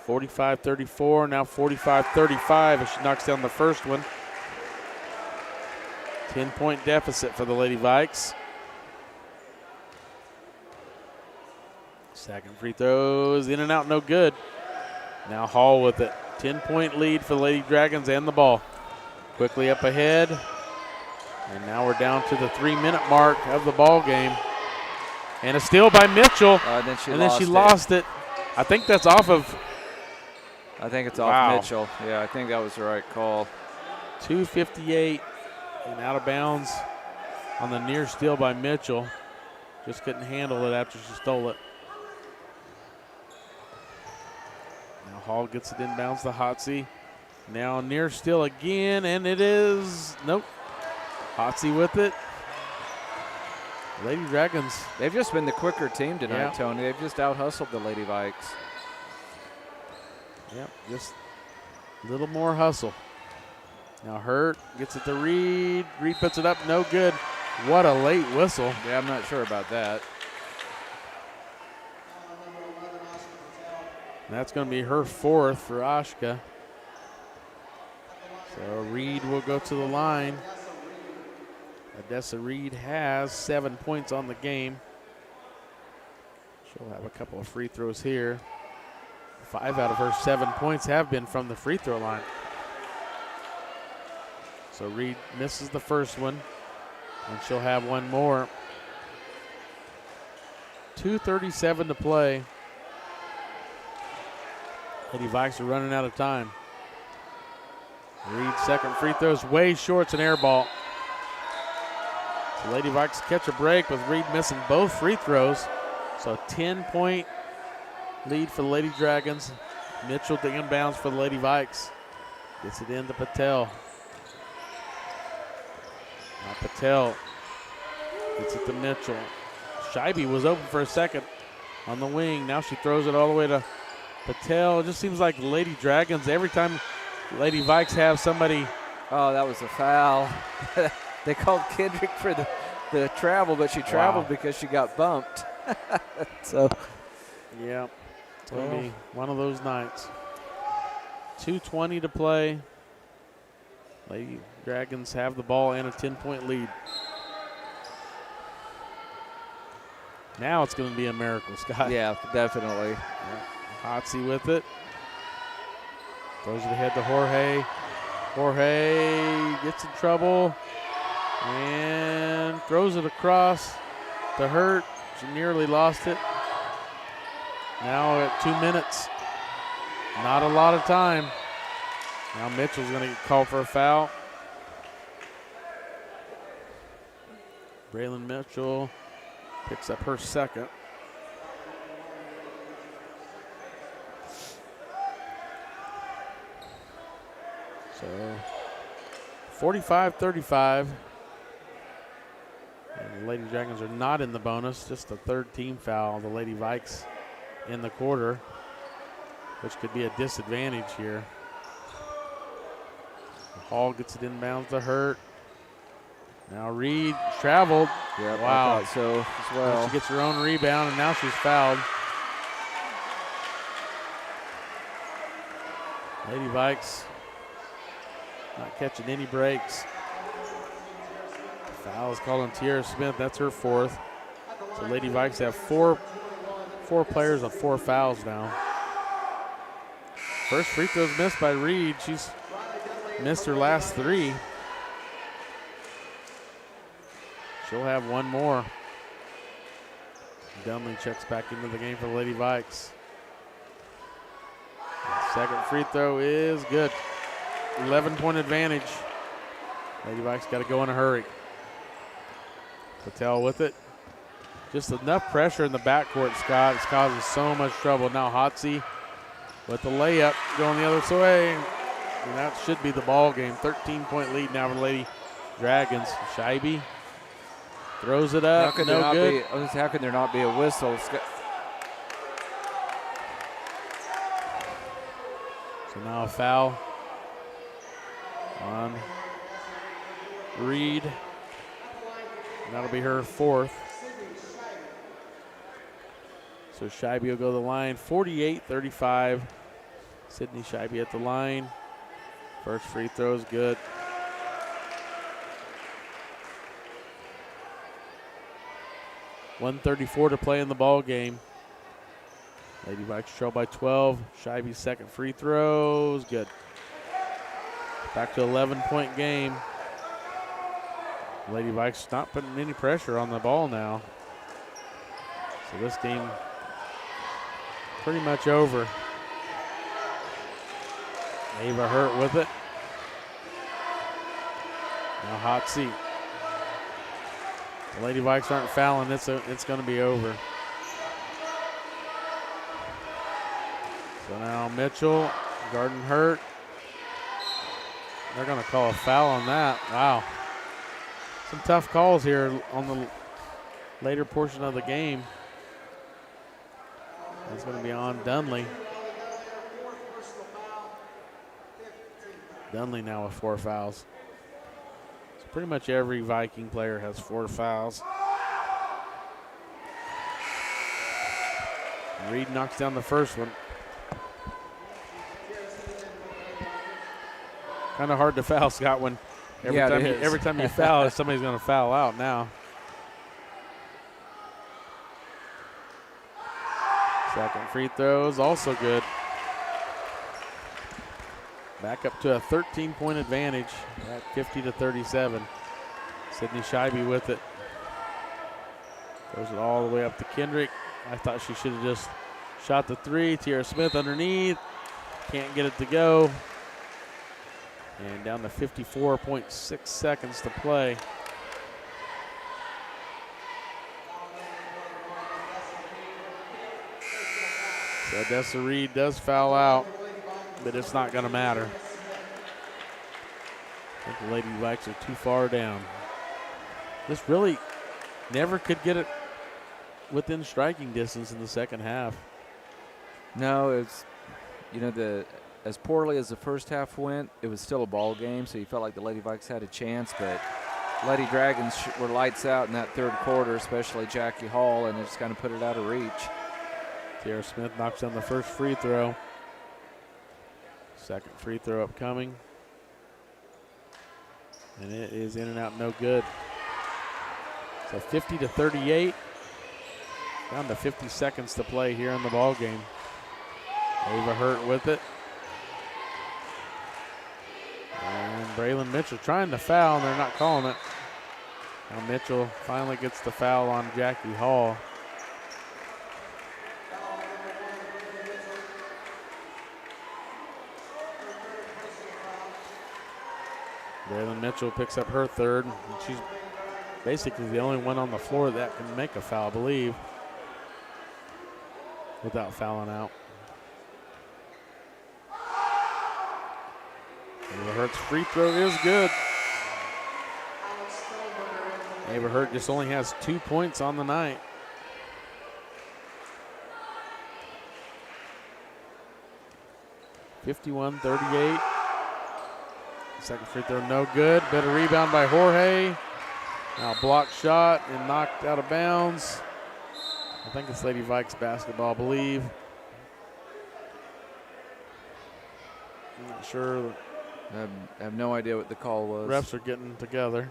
45-34, now 45-35 if she knocks down the first one. 10-point deficit for the Lady Vikes. Second free throw is in and out, no good. Now Hall with it. 10-point lead for the Lady Dragons and the ball. Quickly up ahead. And now we're down to the 3-minute mark of the ball game. And a steal by Mitchell. Then she lost it. I think that's off of. I think it's off Mitchell. Yeah, I think that was the right call. 2:58 and out of bounds on the near steal by Mitchell. Just couldn't handle it after she stole it. Now Hall gets it inbounds to Hotsy. Now near steal again, and it is, nope. Hotsy with it. Lady Dragons. They've just been the quicker team tonight, Tony. They've just out-hustled the Lady Vikes. Yep, just a little more hustle. Now Hurt gets it to Reed. Reed puts it up, no good. What a late whistle. Yeah, I'm not sure about that. That's going to be her 4th for Ashka. So Reed will go to the line. Odessa Reed has 7 points on the game. She'll have a couple of free throws here. 5 out of her 7 points have been from the free throw line. So Reed misses the first one, and she'll have one more. 2:37 to play. Lady Vikes are running out of time. Reed's second free throw is way short. It's an air ball. The Lady Vikes catch a break with Reed missing both free throws. So 10-point lead for the Lady Dragons. Mitchell to inbounds for the Lady Vikes. Gets it into Patel. Now Patel gets it to Mitchell. Scheibe was open for a second on the wing. Now she throws it all the way to Patel. It just seems like Lady Dragons, every time Lady Vikes have somebody. Oh, that was a foul. They called Kendrick for the travel, but she traveled because she got bumped. So, yeah, it's going to be one of those nights. 2:20 to play. Lady Dragons have the ball and a 10-point lead. Now it's going to be a miracle, Scott. Yeah, definitely. Yeah. Hotsy with it. Throws it ahead to Jorge. Jorge gets in trouble and throws it across to Hurt. She nearly lost it. Now at 2 minutes. Not a lot of time. Now Mitchell's going to get called for a foul. Braylon Mitchell picks up her second. So 45-35. And the Lady Dragons are not in the bonus, just the third team foul. The Lady Vikes in the quarter, which could be a disadvantage here. Hall gets it inbounds to Hurt. Now Reed traveled. Yeah, wow. I thought so as well. She gets her own rebound, and now she's fouled. Lady Vikes not catching any breaks. Foul is called on Tierra Smith. That's her fourth. So Lady Vikes have four players with 4 fouls now. First free throw's missed by Reed. She's missed her last 3. She'll have one more. Dunley checks back into the game for the Lady Vikes. Second free throw is good. 11-point advantage. Lady Vikes got to go in a hurry. Patel with it. Just enough pressure in the backcourt, Scott. It's causing so much trouble. Now Hotsy with the layup going the other way. And that should be the ball game. 13-point lead now for the Lady Dragons. Scheibe throws it up. No good. How can there not be a whistle? So now a foul on Reed. And that'll be her 4th. So Scheibe will go to the line. 48-35. Sydney Scheibe at the line. First free throw is good. .134 to play in the ball game. Lady Vikes trail by 12. Scheibe's second free throw is good. Back to 11-point game. Lady Vikes not putting any pressure on the ball now. So this game pretty much over. Ava Hurt with it. Now hot seat. The Lady Vikes aren't fouling. It's going to be over. So now Mitchell, Garden Hurt. They're going to call a foul on that. Wow. Some tough calls here on the later portion of the game. It's going to be on Dunley. Dunley now with 4 fouls. So pretty much every Viking player has 4 fouls. Reed knocks down the first one. Kind of hard to foul, Scott, when every time you foul, somebody's going to foul out now. Second free throw is also good. Back up to a 13-point advantage at 50-37. Sydney Scheibe with it. Throws it all the way up to Kendrick. I thought she should have just shot the 3. Tierra Smith underneath. Can't get it to go. And down to 54.6 seconds to play. So Odessa Reed does foul out, but it's not going to matter. I think the Lady Vikes are too far down. This really never could get it within striking distance in the second half. No, it's, as poorly as the first half went, it was still a ball game, so you felt like the Lady Vikes had a chance, but Lady Dragons were lights out in that third quarter, especially Jackie Hall, and they just kind of put it out of reach. Tierra Smith knocks down the first free throw. Second free throw upcoming. And it is in and out, no good. So 50-38. Down to 50 seconds to play here in the ball game. Ava Hurt with it. And Braylon Mitchell trying to foul, and they're not calling it. Now Mitchell finally gets the foul on Jackie Hall. Braylon Mitchell picks up her third. And she's basically the only one on the floor that can make a foul, I believe, without fouling out. Ava Hurt's free throw is good. Ava Hurt just only has 2 points on the night. (51-38). Second free throw no good. Better rebound by Jorge. Now blocked shot and knocked out of bounds. I think it's Lady Vikes basketball, I believe. I'm not sure. I have no idea what the call was. Refs are getting together.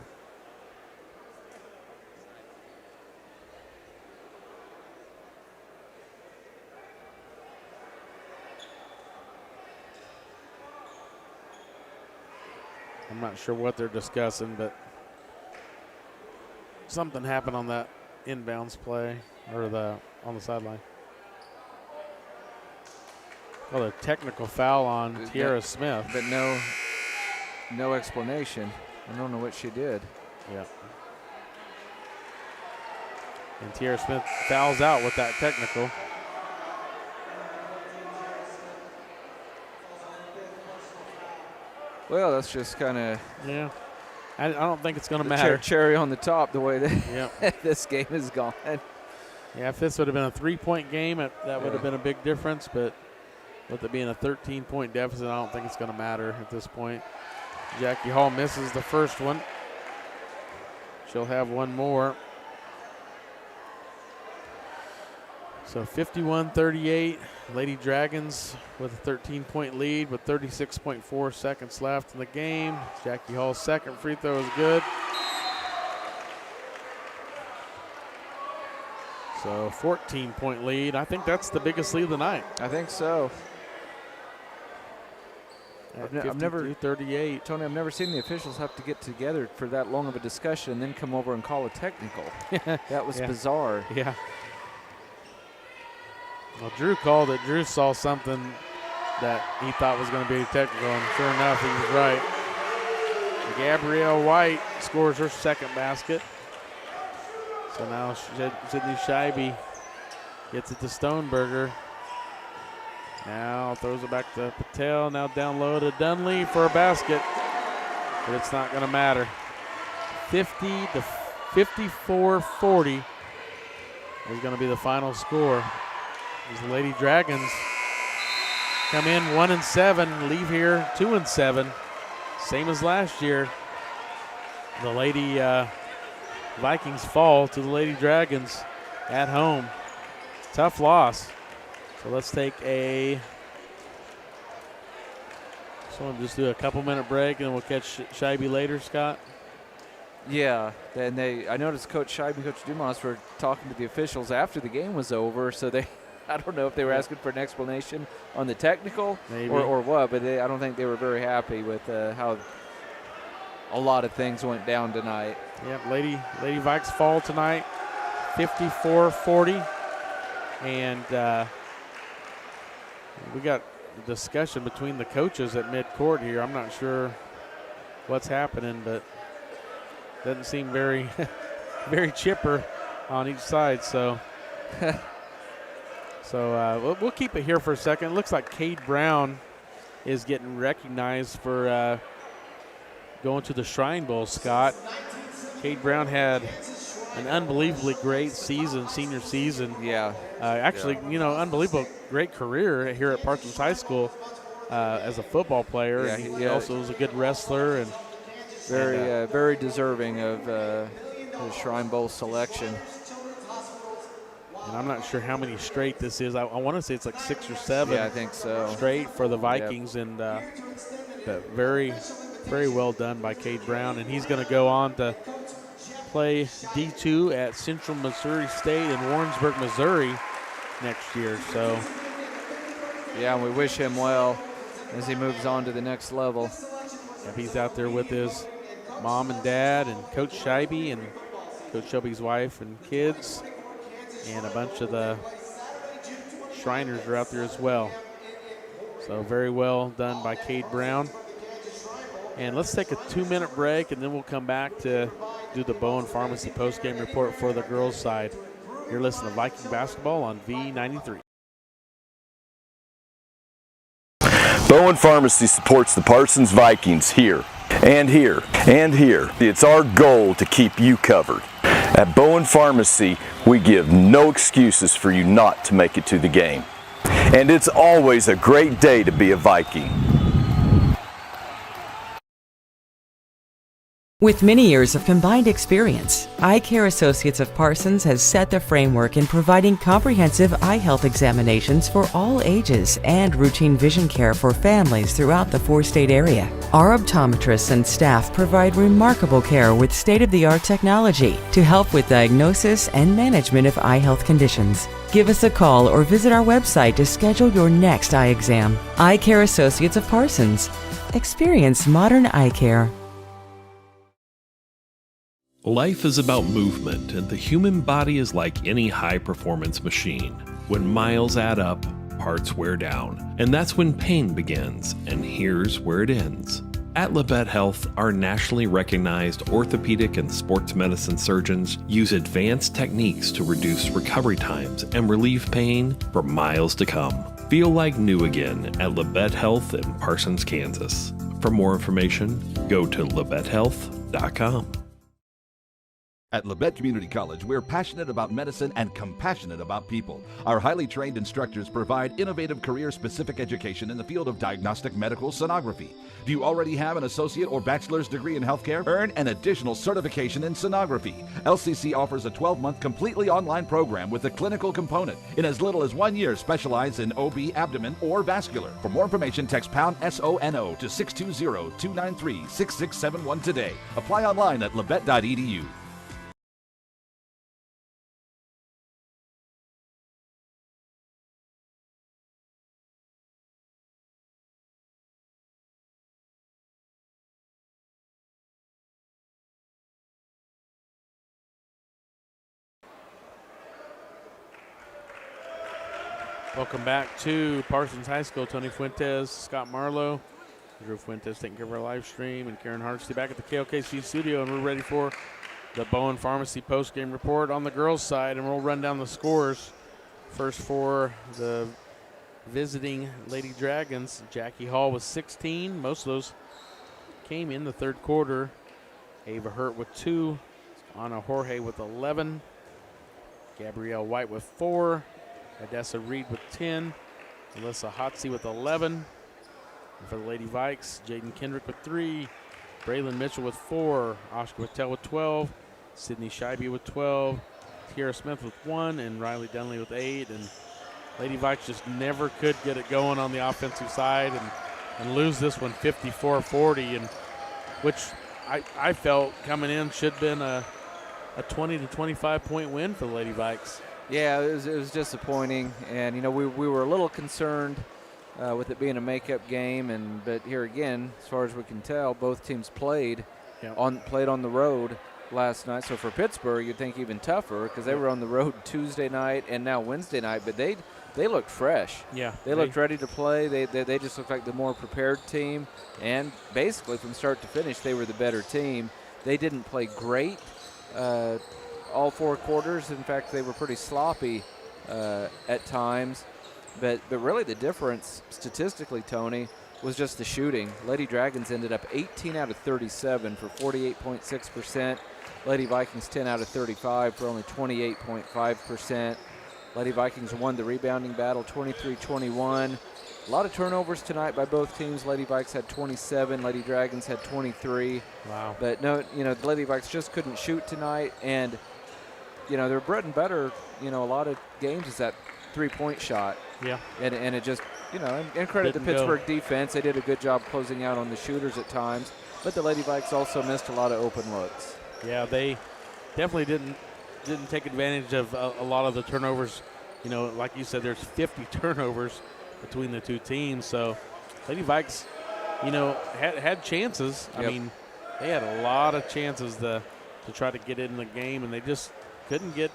I'm not sure what they're discussing, but something happened on that inbounds play, or on the sideline. Well, a technical foul on Tierra Smith. But no explanation. I don't know what she did. Yeah. And Tierra Smith fouls out with that technical. Well, that's just kind of. Yeah. I don't think it's going to matter. Cherry on the top, the way that this game has gone. Yeah, if this would have been a 3-point game, that would have been a big difference. But with it being a 13-point deficit, I don't think it's going to matter at this point. Jackie Hall misses the first one. She'll have one more. So 51-38, Lady Dragons with a 13-point lead with 36.4 seconds left in the game. Jackie Hall's second free throw is good. So 14-point lead. I think that's the biggest lead of the night. I think so. I've never 38. Tony, I've never seen the officials have to get together for that long of a discussion and then come over and call a technical. That was bizarre. Yeah. Well, Drew called it. Drew saw something that he thought was going to be technical, and sure enough, he was right. Gabrielle White scores her second basket. So now Sydney Scheibe gets it to Stoneberger. Now throws it back to Patel. Now down low to Dunley for a basket. But it's not going to matter. 50-54-40 is going to be the final score. As the Lady Dragons come in 1-7, leave here 2-7. Same as last year. The Lady Vikings fall to the Lady Dragons at home. Tough loss. So let's take we'll just do a couple-minute break, and we'll catch Scheibe later, Scott. Yeah, and I noticed Coach Scheibe and Coach Dumas were talking to the officials after the game was over, so I don't know if they were asking for an explanation on the technical or what, but I don't think they were very happy with how a lot of things went down tonight. Yep, Lady Vikes fall tonight, 54-40, and we got a discussion between the coaches at midcourt here. I'm not sure what's happening, but doesn't seem very, very chipper on each side. So So we'll keep it here for a second. It looks like Cade Brown is getting recognized for going to the Shrine Bowl, Scott. Cade Brown had an unbelievably great season, senior season. Yeah. Actually, unbelievable great career here at Parsons High School as a football player. Yeah, and he also was a good wrestler. And very deserving of the Shrine Bowl selection. And I'm not sure how many straight this is. I want to say it's like 6 or 7. Yeah, I think so. Straight for the Vikings. Yep. And but very, very well done by Cade Brown. And he's going to go on to play D2 at Central Missouri State in Warrensburg, Missouri next year. So, yeah, and we wish him well as he moves on to the next level. Yep, he's out there with his mom and dad and Coach Scheibe and Coach Shelby's wife and kids. And a bunch of the Shriners are out there as well. So very well done by Cade Brown. And let's take a 2-minute break, and then we'll come back to do the Bowen Pharmacy postgame report for the girls' side. You're listening to Viking Basketball on V93. Bowen Pharmacy supports the Parsons Vikings here, and here, and here. It's our goal to keep you covered. At Bowen Pharmacy, we give no excuses for you not to make it to the game. And it's always a great day to be a Viking. With many years of combined experience, Eye Care Associates of Parsons has set the framework in providing comprehensive eye health examinations for all ages and routine vision care for families throughout the 4-state area. Our optometrists and staff provide remarkable care with state-of-the-art technology to help with diagnosis and management of eye health conditions. Give us a call or visit our website to schedule your next eye exam. Eye Care Associates of Parsons. Experience modern eye care. Life is about movement, and the human body is like any high-performance machine. When miles add up, parts wear down, and that's when pain begins, and here's where it ends. At Labette Health, our nationally recognized orthopedic and sports medicine surgeons use advanced techniques to reduce recovery times and relieve pain for miles to come. Feel like new again at Labette Health in Parsons, Kansas. For more information, go to labettehealth.com. At Labette Community College, we're passionate about medicine and compassionate about people. Our highly trained instructors provide innovative career-specific education in the field of diagnostic medical sonography. Do you already have an associate or bachelor's degree in healthcare? Earn an additional certification in sonography. LCC offers a 12-month completely online program with a clinical component. In as little as 1 year, specialize in OB, abdomen, or vascular. For more information, text pound SONO to 620-293-6671 today. Apply online at labette.edu. Welcome back to Parsons High School. Tony Fuentes, Scott Marlowe, Drew Fuentes taking care of our live stream, and Karen Hardesty back at the KLKC studio, and we're ready for the Bowen Pharmacy post-game report on the girls' side, and we'll run down the scores. First for the visiting Lady Dragons, Jackie Hall with 16. Most of those came in the third quarter. Ava Hurt with 2, Anna Jorge with 11, Gabrielle White with 4, Odessa Reed with 10, Alyssa Hotsey with 11. And for the Lady Vikes, Jaden Kendrick with 3, Braylon Mitchell with 4, Oscar Patel with 12, Sydney Scheibe with 12, Tiara Smith with 1, and Riley Dunley with 8. And Lady Vikes just never could get it going on the offensive side and lose this one 54-40, and which I felt coming in should have been a 20 to 25 point win for the Lady Vikes. Yeah, it was disappointing, and we were a little concerned with it being a makeup game, but here again, as far as we can tell, both teams played on the road last night. So for Pittsburgh, you'd think even tougher because they were on the road Tuesday night and now Wednesday night, but they looked fresh. Yeah, they looked ready to play. They just looked like the more prepared team, and basically from start to finish, they were the better team. They didn't play great all 4 quarters. In fact, they were pretty sloppy at times. But really the difference statistically, Tony, was just the shooting. Lady Dragons ended up 18 out of 37 for 48.6%. Lady Vikings 10 out of 35 for only 28.5%. Lady Vikings won the rebounding battle 23-21. A lot of turnovers tonight by both teams. Lady Vikes had 27. Lady Dragons had 23. Wow. But no, the Lady Vikes just couldn't shoot tonight. And, their bread and butter, a lot of games is that three-point shot. Yeah. And it just, and credit the Didn't go. Pittsburgh defense. They did a good job closing out on the shooters at times. But the Lady Vikes also missed a lot of open looks. Yeah, they definitely didn't take advantage of a lot of the turnovers. Like you said, there's 50 turnovers between the two teams. So Lady Vikes, had chances. Yep. I mean, they had a lot of chances to try to get in the game, and they just couldn't get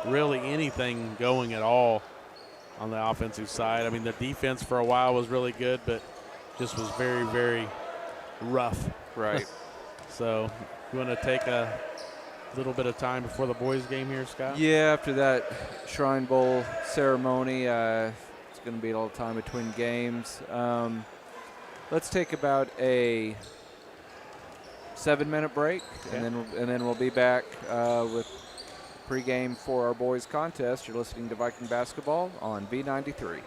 really anything going at all on the offensive side. I mean, the defense for a while was really good, but just was very, very rough. Right. So you want to take a little bit of time before the boys' game here, Scott? Yeah, after that Shrine Bowl ceremony, it's going to be a little time between games. Let's take about a 7-minute break, Okay. and then we'll be back with pregame for our boys' contest. You're listening to Viking Basketball on B93.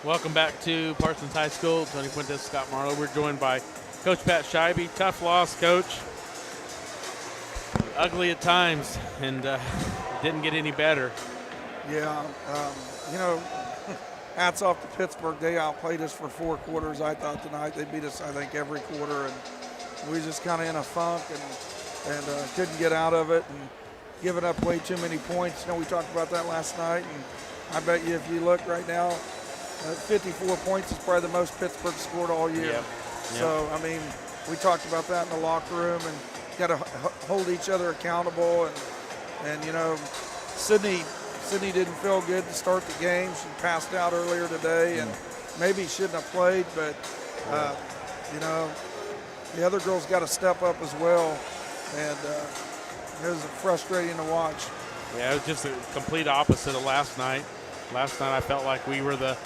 Welcome back to Parsons High School. Tony Fuentes, Scott Marlowe. We're joined by Coach Pat Scheibe. Tough loss, Coach. Ugly at times, and didn't get any better. Yeah, hats off to Pittsburgh. They outplayed us for 4 quarters. I thought tonight they beat us, I think, every quarter, and we were just kind of in a funk and couldn't get out of it and giving up way too many points. We talked about that last night, and I bet you if you look right now, 54 points is probably the most Pittsburgh scored all year. Yep. So, I mean, we talked about that in the locker room, and got to hold each other accountable. And Sydney didn't feel good to start the game. She passed out earlier today, and maybe shouldn't have played, but, the other girls got to step up as well, and it was frustrating to watch. Yeah, it was just a complete opposite of last night. Last night I felt like we were the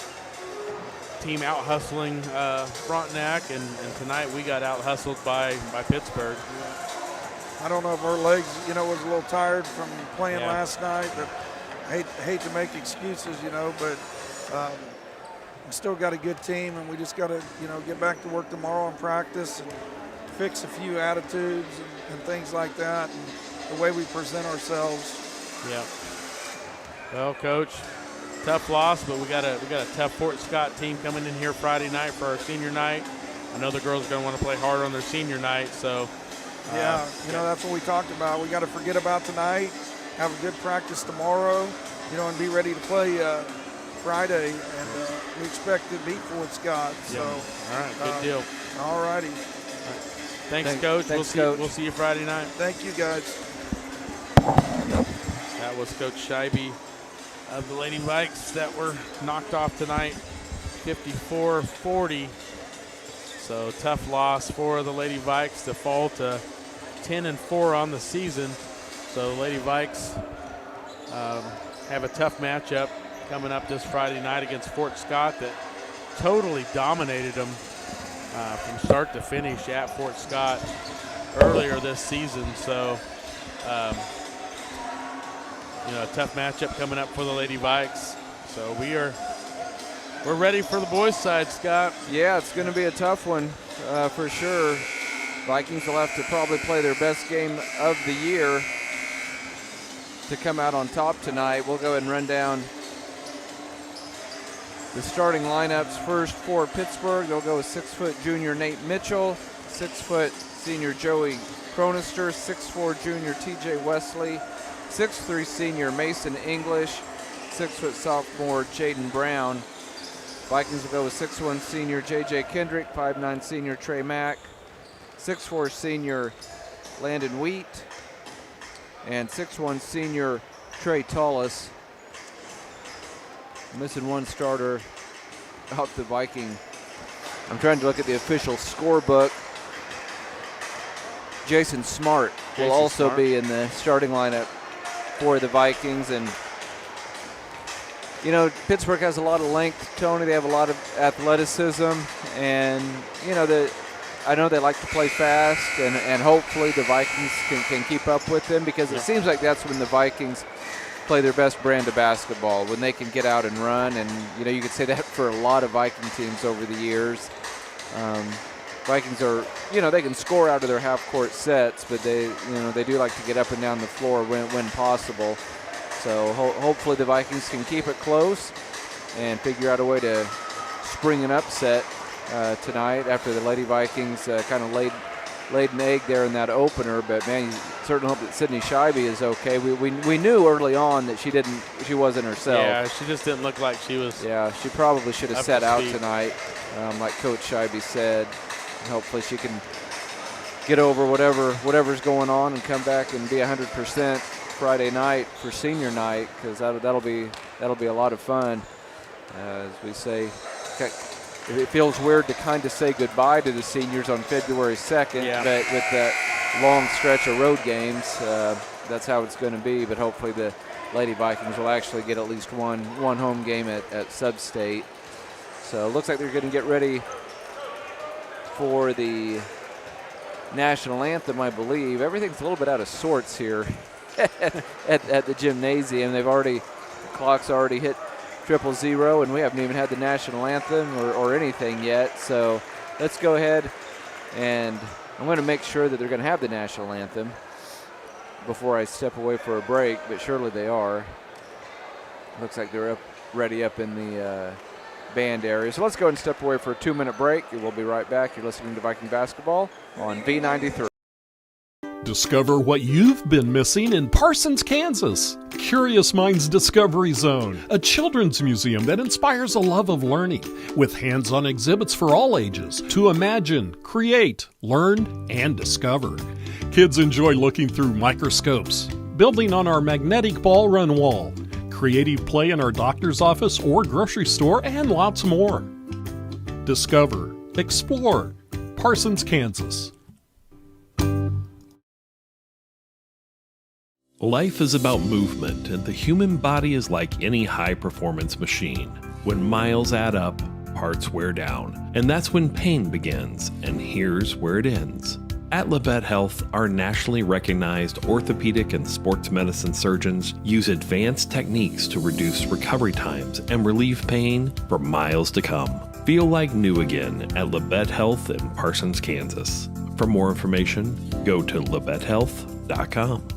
team out hustling Frontenac, and tonight we got out hustled by Pittsburgh. I don't know if our legs, was a little tired from playing last night, but I hate to make excuses, but we still got a good team, and we just got to, get back to work tomorrow and practice and fix a few attitudes and things like that, and the way we present ourselves. Yeah. Well, Coach, tough loss, but we got a tough Fort Scott team coming in here Friday night for our senior night. I know the girls are going to want to play hard on their senior night, so. Yeah, that's what we talked about. We got to forget about tonight, have a good practice tomorrow, and be ready to play Friday, and we expect to beat Fort Scott. Yeah. So, all right, good deal. All righty. Thanks, Coach. We'll see you Friday night. Thank you, guys. That was Coach Scheibe of the Lady Vikes that were knocked off tonight, 54-40. So tough loss for the Lady Vikes to fall to 10-4 on the season. So the Lady Vikes have a tough matchup coming up this Friday night against Fort Scott that totally dominated them from start to finish at Fort Scott earlier this season. So, a tough matchup coming up for the Lady Vikes. So we're ready for the boys' side, Scott. Yeah, it's going to be a tough one for sure. Vikings will have to probably play their best game of the year to come out on top tonight. We'll go ahead and run down the starting lineups. First for Pittsburgh, they'll go with 6-foot junior Nate Mitchell, 6-foot senior Joey Cronister, 6'4 junior TJ Wesley, 6'3 senior Mason English, 6-foot sophomore Jaden Brown. Vikings will go with 6'1 senior JJ Kendrick, 5'9 senior Trey Mack, 6'4 senior Landon Wheat, and 6'1 senior Trey Tullis. Missing one starter off the Viking. I'm trying to look at the official scorebook. Jason Smart will also be in the starting lineup for the Vikings. And, Pittsburgh has a lot of length, Tony. They have a lot of athleticism. And, I know they like to play fast. And hopefully the Vikings can keep up with them, because it seems like that's when the Vikings play their best brand of basketball, when they can get out and run. And, you could say that for a lot of Viking teams over the years. Vikings are, they can score out of their half-court sets, but they do like to get up and down the floor when possible. So hopefully the Vikings can keep it close and figure out a way to spring an upset tonight after the Lady Vikings kind of laid an egg there in that opener. But man, you certainly hope that Sydney Scheibe is okay. We knew early on that she wasn't herself. Yeah, she just didn't look like she was. Yeah, she probably should have sat out tonight, like Coach Scheibe said. And hopefully she can get over whatever's going on and come back and be 100% Friday night for senior night, because that'll be a lot of fun. As we say, it feels weird to kind of say goodbye to the seniors on February 2nd, but with that long stretch of road games, that's how it's going to be. But hopefully the Lady Vikings will actually get at least one home game at Sub-State. So it looks like they're going to get ready for the national anthem, I believe. Everything's a little bit out of sorts here at the gymnasium. The clock's already hit 000, and we haven't even had the national anthem or anything yet. So let's go ahead, and I'm going to make sure that they're going to have the national anthem before I step away for a break, but surely they are. Looks like they're ready up in the band area. So let's go and step away for a 2-minute break. We'll be right back. You're listening to Viking Basketball on V93. Discover what you've been missing in Parsons, Kansas. Curious Minds Discovery Zone, a children's museum that inspires a love of learning, with hands-on exhibits for all ages to imagine, create, learn, and discover. Kids enjoy looking through microscopes, building on our magnetic ball run wall, creative play in our doctor's office or grocery store, and lots more. Discover, explore, Parsons, Kansas. Life is about movement, and the human body is like any high-performance machine. When miles add up, parts wear down, and that's when pain begins, and here's where it ends. At Labette Health, our nationally recognized orthopedic and sports medicine surgeons use advanced techniques to reduce recovery times and relieve pain for miles to come. Feel like new again at Labette Health in Parsons, Kansas. For more information, go to labettehealth.com.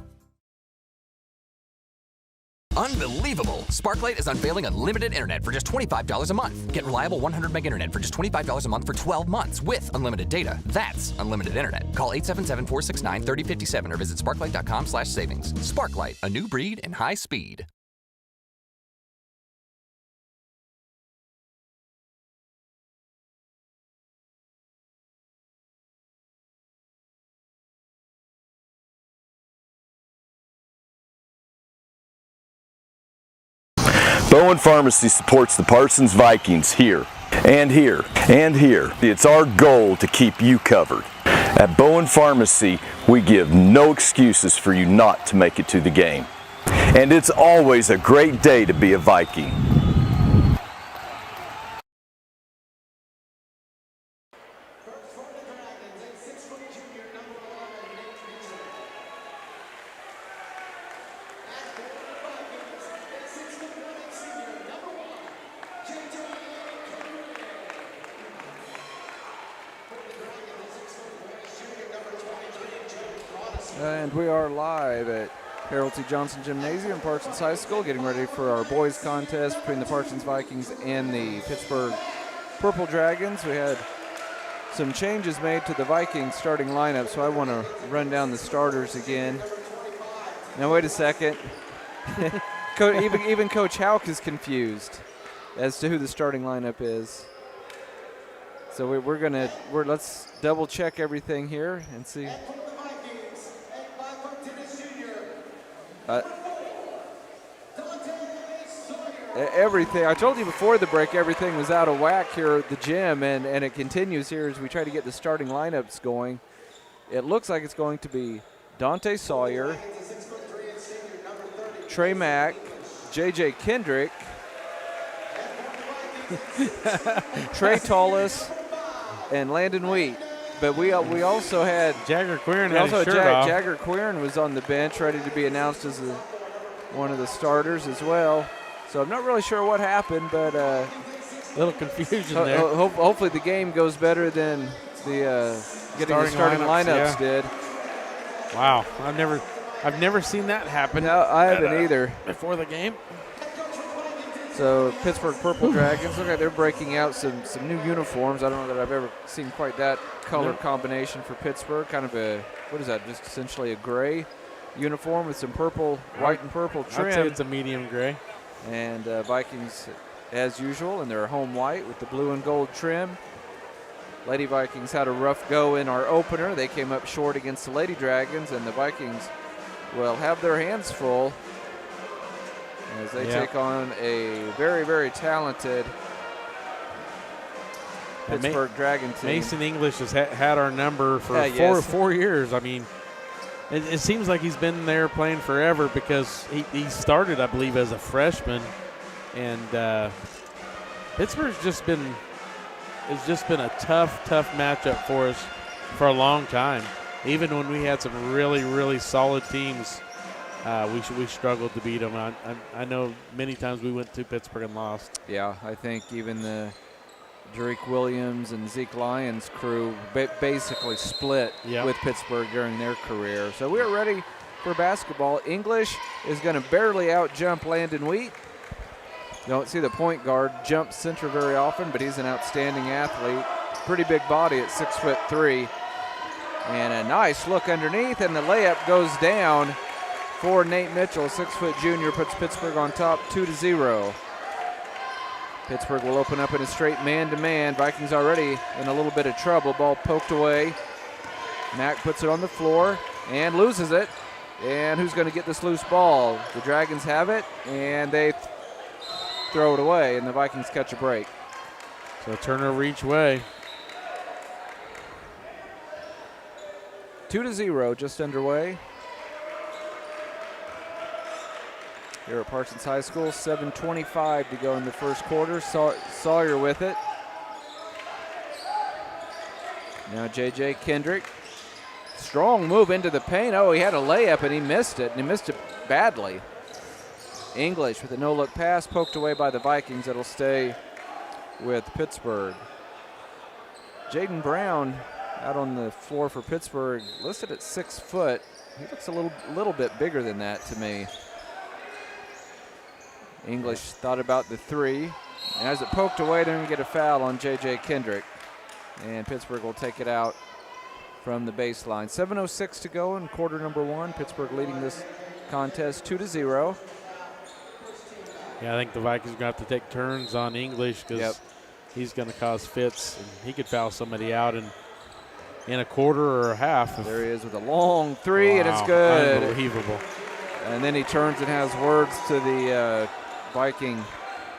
Unbelievable! Sparklight is unveiling unlimited internet for just $25 a month. Get reliable 100 meg internet for just $25 a month for 12 months with unlimited data. That's unlimited internet. Call 877-469-3057 or visit sparklight.com/savings. Sparklight, a new breed in high speed. Bowen Pharmacy supports the Parsons Vikings here, and here, and here. It's our goal to keep you covered. At Bowen Pharmacy, we give no excuses for you not to make it to the game. And it's always a great day to be a Viking. And we are live at Harold T. Johnson Gymnasium, Parsons High School, getting ready for our boys contest between the Parsons Vikings and the Pittsburg Purple Dragons. We had some changes made to the Vikings starting lineup, so I want to run down the starters again. Now wait a second. Even Coach Houck is confused as to who the starting lineup is. So let's double check everything here and see. Everything, I told you before the break, everything was out of whack here at the gym, and it continues here as we try to get the starting lineups going. It looks like it's going to be Dante Sawyer, Trey Mack, J.J. Kendrick, Trey Tullis, and Landon Wheat. But we also had Jagger Quirin had his shirt off. Jagger Quirin was on the bench, ready to be announced as one of the starters as well. So I'm not really sure what happened, but a little confusion there. Hopefully the game goes better than the getting the starting lineups did. Wow, I've never seen that happen. No, I haven't either. Before the game. So Pittsburgh Purple Dragons, look like they're breaking out some new uniforms. I don't know that I've ever seen quite that color combination for Pittsburgh. Kind of a, what is that, just essentially a gray uniform with some purple, white and purple trim. I'd say it's a medium gray. And Vikings, as usual, in their home white with the blue and gold trim. Lady Vikings had a rough go in our opener. They came up short against the Lady Dragons, and the Vikings will have their hands full as they take on a very, very talented Pittsburgh Dragon team. Mason English has had our number for 4 years. I mean, it seems like he's been there playing forever because he started, I believe, as a freshman. And Pittsburgh's just been a tough matchup for us for a long time. Even when we had some really, really solid teams we struggled to beat them. I know many times we went to Pittsburgh and lost. Yeah, I think even the Drake Williams and Zeke Lyons crew basically split with Pittsburgh during their career. So we're ready for basketball. English is going to barely out-jump Landon Wheat. You don't see the point guard jump center very often, but he's an outstanding athlete. Pretty big body at 6'3". And a nice look underneath, and the layup goes down for Nate Mitchell. 6-foot junior puts Pittsburgh on top 2-0. Pittsburgh will open up in a straight man-to-man. Vikings already in a little bit of trouble. Ball poked away. Mack puts it on the floor and loses it. And who's going to get this loose ball? The Dragons have it, and they throw it away, and the Vikings catch a break. So turnover each way. 2-0, just underway. Here at Parsons High School, 7:25 to go in the first quarter. Sawyer with it. Now J.J. Kendrick. Strong move into the paint. Oh, he had a layup and he missed it, and he missed it badly. English with a no-look pass poked away by the Vikings. It'll stay with Pittsburgh. Jaden Brown out on the floor for Pittsburgh, listed at 6 foot. He looks a little bit bigger than that to me. English thought about the three. And as it poked away, they're going to get a foul on J.J. Kendrick. And Pittsburgh will take it out from the baseline. 7:06 to go in quarter number one. Pittsburgh leading this contest 2-0. Yeah, I think the Vikings are going to have to take turns on English because he's going to cause fits. And he could foul somebody out in a quarter or a half. There he is with a long three, and it's good. Unbelievable. And then he turns and has words to the Viking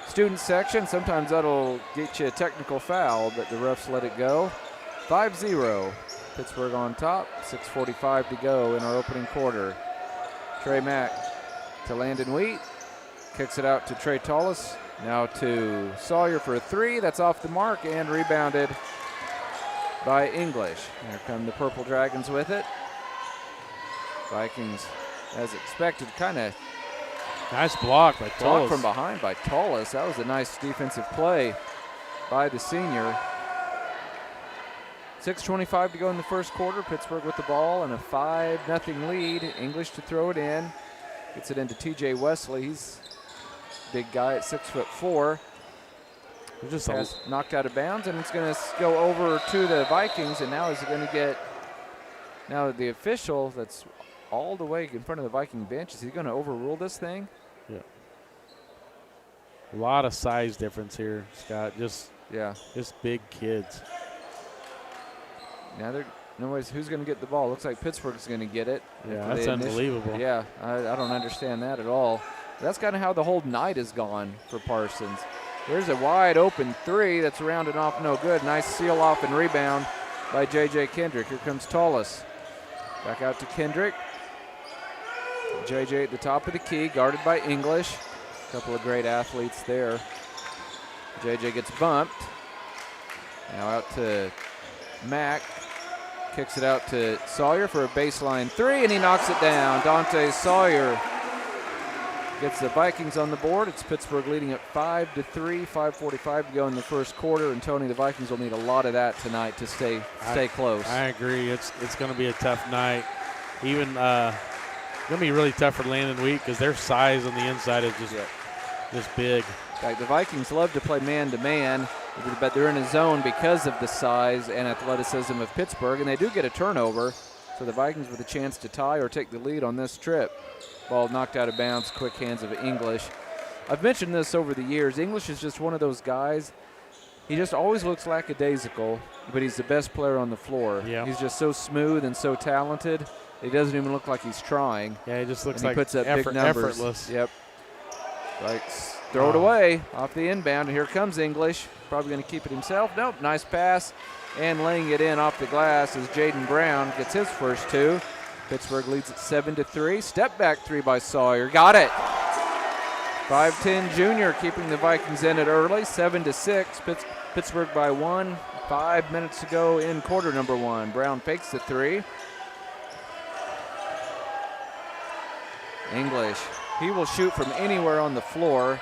student section. Sometimes that'll get you a technical foul, but the refs let it go. 5-0. Pittsburgh on top. 6:45 to go in our opening quarter. Trey Mack to Landon Wheat. Kicks it out to Trey Tullis. Now to Sawyer for a three. That's off the mark and rebounded by English. Here come the Purple Dragons with it. Vikings, as expected, kind of nice block by Tullis. From behind by Tullis. That was a nice defensive play by the senior. 6:25 to go in the first quarter. Pittsburgh with the ball and a 5-0 lead. English to throw it in. Gets it into T.J. Wesley. He's a big guy at 6'4". Just has knocked out of bounds, and it's going to go over to the Vikings. And now is it going to get? Now the official that's all the way in front of the Viking bench, is he going to overrule this thing? Yeah. A lot of size difference here, Scott. Just big kids. Now anyways, who's going to get the ball? Looks like Pittsburgh's going to get it. Yeah, that's unbelievable. Yeah, I don't understand that at all. That's kind of how the whole night has gone for Parsons. There's a wide open three that's rounded off, no good. Nice seal off and rebound by J.J. Kendrick. Here comes Tullis. Back out to Kendrick. J.J. at the top of the key, guarded by English. A couple of great athletes there. J.J. gets bumped. Now out to Mack. Kicks it out to Sawyer for a baseline three, and he knocks it down. Dante Sawyer gets the Vikings on the board. It's Pittsburgh leading at 5-3, 5:45 to go in the first quarter. And Tony, the Vikings will need a lot of that tonight to stay close. I agree. It's going to be a tough night. Even going to be really tough for Landon Wheat because their size on the inside is just big. In fact, the Vikings love to play man-to-man, but they're in a zone because of the size and athleticism of Pittsburgh, and they do get a turnover. So the Vikings with a chance to tie or take the lead on this trip. Ball knocked out of bounds, quick hands of English. I've mentioned this over the years. English is just one of those guys. He just always looks lackadaisical, but he's the best player on the floor. Yeah. He's just so smooth and so talented. He doesn't even look like he's trying. Yeah, he just looks and like he puts up big numbers. Effortless. Yep. Throw it away off the inbound, and here comes English. Probably going to keep it himself. Nope, nice pass. And laying it in off the glass as Jaden Brown gets his first two. Pittsburgh leads at 7-3. Step back three by Sawyer. Got it. 5'10 junior keeping the Vikings in it early. 7-6. Pittsburgh by 1. 5 minutes to go in quarter number one. Brown fakes the three. English, he will shoot from anywhere on the floor.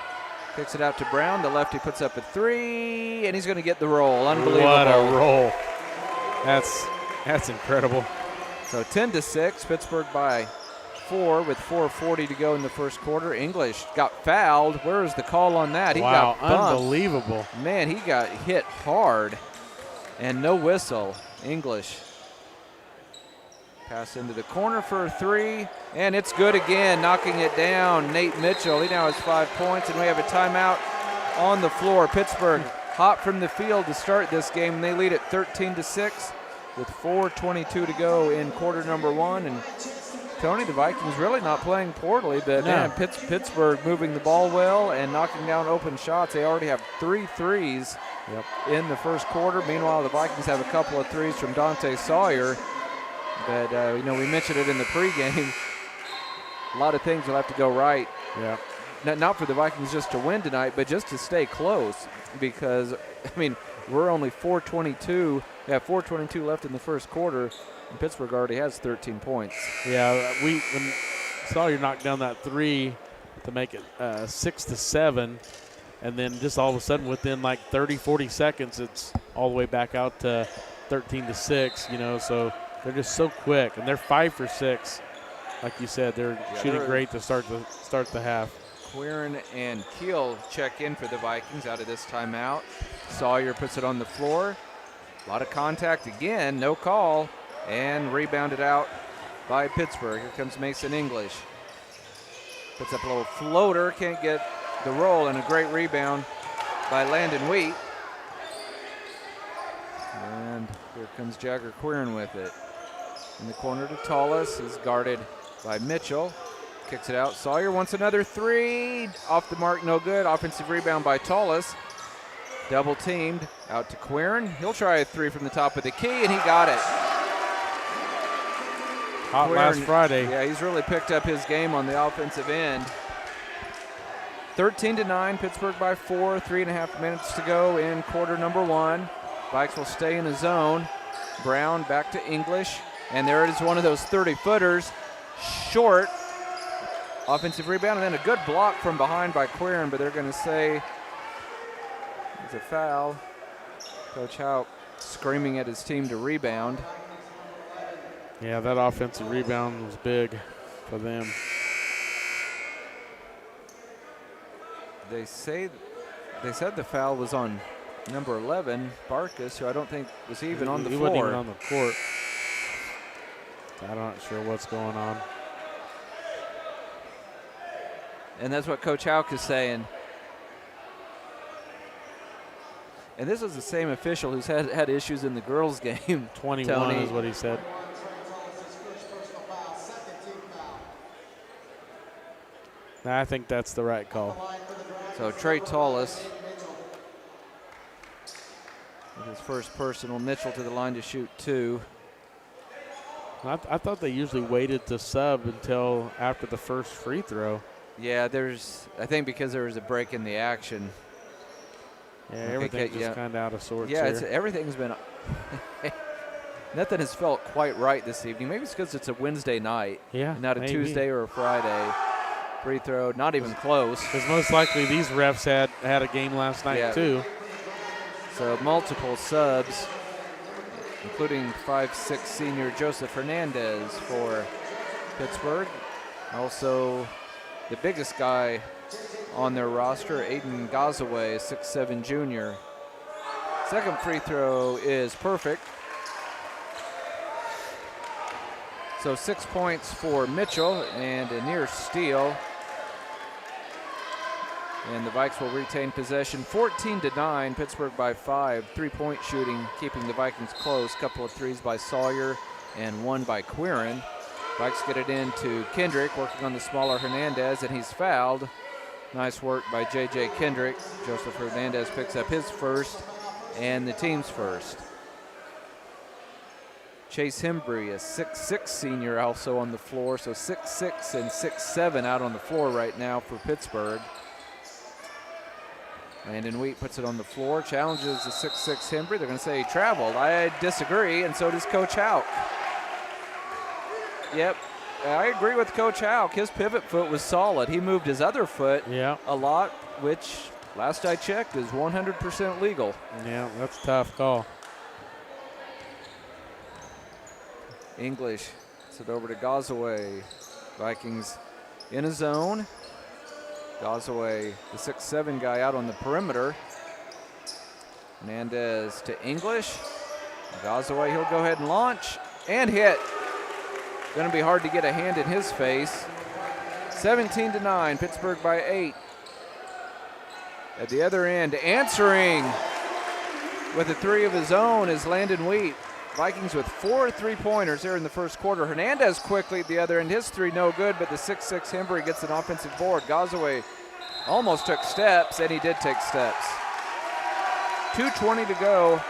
Kicks it out to Brown. The lefty puts up a three, and he's going to get the roll. Unbelievable. What a roll. That's incredible. So 10-6, Pittsburgh by 4 with 4:40 to go in the first quarter. English got fouled. Where is the call on that? He got bumped. Unbelievable. Man, he got hit hard, and no whistle. English. Pass into the corner for a three, and it's good again, knocking it down. Nate Mitchell, he now has 5 points, and we have a timeout on the floor. Pittsburgh hot from the field to start this game, and they lead at 13-6 with 4:22 to go in quarter number one. And Tony, the Vikings really not playing poorly, but man, Pittsburgh moving the ball well and knocking down open shots. They already have 3 threes in the first quarter. Meanwhile, the Vikings have a couple of threes from Dante Sawyer. But, we mentioned it in the pregame. A lot of things will have to go right. Yeah. Not for the Vikings just to win tonight, but just to stay close. Because, we're only 4:22. We have 4:22 left in the first quarter, and Pittsburgh already has 13 points. Yeah, when Sawyer knocked down that three to make it 6-7, and then just all of a sudden within like 30, 40 seconds, it's all the way back out to 13-6, so they're just so quick, and they're 5 for 6. Like you said, they're shooting great to start the half. Quirin and Keel check in for the Vikings out of this timeout. Sawyer puts it on the floor. A lot of contact again, no call, and rebounded out by Pittsburgh. Here comes Mason English. Puts up a little floater, can't get the roll, and a great rebound by Landon Wheat. And here comes Jagger Quirin with it. In the corner to Tullis, is guarded by Mitchell. Kicks it out. Sawyer wants another three. Off the mark, no good. Offensive rebound by Tullis. Double teamed out to Quirin. He'll try a three from the top of the key, and he got it. Hot Quirin, last Friday. Yeah, he's really picked up his game on the offensive end. 13-9, Pittsburgh by 4. 3.5 minutes to go in quarter number one. Vikes will stay in the zone. Brown back to English. And there it is, one of those 30-footers. Short. Offensive rebound, and then a good block from behind by Quirin, but they're going to say it's a foul. Coach Houck screaming at his team to rebound. Yeah, that offensive rebound was big for them. They said the foul was on number 11, Barkas, who I don't think was even on the floor. He wasn't even on the court. I'm not sure what's going on. And that's what Coach Houck is saying. And this is the same official who's had issues in the girls' game. 21 Tony. is what he said. I think that's the right call. So Trey Tullis with his first personal. Mitchell to the line to shoot two. I thought they usually waited to sub until after the first free throw. Yeah, I think because there was a break in the action. Yeah, everything's just kind of out of sorts. Yeah, here. Everything's been. Nothing has felt quite right this evening. Maybe it's because it's a Wednesday night. Yeah, not a Tuesday or a Friday. Free throw, not even close. Because most likely these refs had a game last night too. So multiple subs, including 5'6" senior Joseph Hernandez for Pittsburgh. Also, the biggest guy on their roster, Aiden Gazaway, 6'7" junior. Second free throw is perfect. So 6 points for Mitchell and a near steal. And the Vikes will retain possession. 14-9, Pittsburgh by 5. 3-point shooting, keeping the Vikings close. Couple of threes by Sawyer and one by Quirin. Vikes get it into Kendrick, working on the smaller Hernandez, and he's fouled. Nice work by J.J. Kendrick. Joseph Hernandez picks up his first and the team's first. Chase Hembry, a 6'6" senior, also on the floor. So 6'6" and 6'7" out on the floor right now for Pittsburgh. Landon Wheat puts it on the floor, challenges the 6'6" Hembry. They're going to say he traveled. I disagree, and so does Coach Houck. Yep, I agree with Coach Houck. His pivot foot was solid. He moved his other foot a lot, which last I checked is 100% legal. Yeah, that's a tough call. English gets it over to Gazaway. Vikings in a zone. Gazaway, the 6'7" guy out on the perimeter. Hernandez to English. Gazaway, he'll go ahead and launch and hit. Going to be hard to get a hand in his face. 17-9, Pittsburgh by 8. At the other end, answering with a 3 of his own is Landon Wheat. Vikings with 4 3-pointers here in the first quarter. Hernandez quickly at the other end. His 3 no good, but the 6'6" Hembry gets an offensive board. Gazaway almost took steps, and he did take steps. 2:20 to go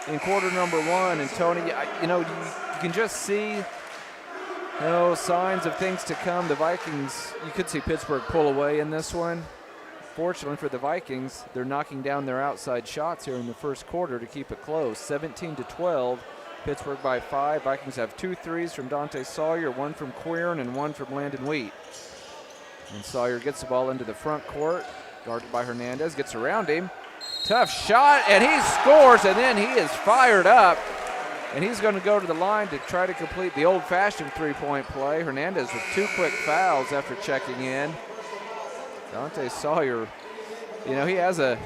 in quarter number 1. And Tony, you can just see signs of things to come. The Vikings, you could see Pittsburgh pull away in this one. Fortunately for the Vikings, they're knocking down their outside shots here in the first quarter to keep it close. 17-12, Pittsburgh by 5. Vikings have 2 threes from Dante Sawyer, 1 from Queern, and 1 from Landon Wheat. And Sawyer gets the ball into the front court, guarded by Hernandez, gets around him. Tough shot, and he scores, and then he is fired up. And he's going to go to the line to try to complete the old-fashioned three-point play. Hernandez with 2 quick fouls after checking in. Dante Sawyer, he has a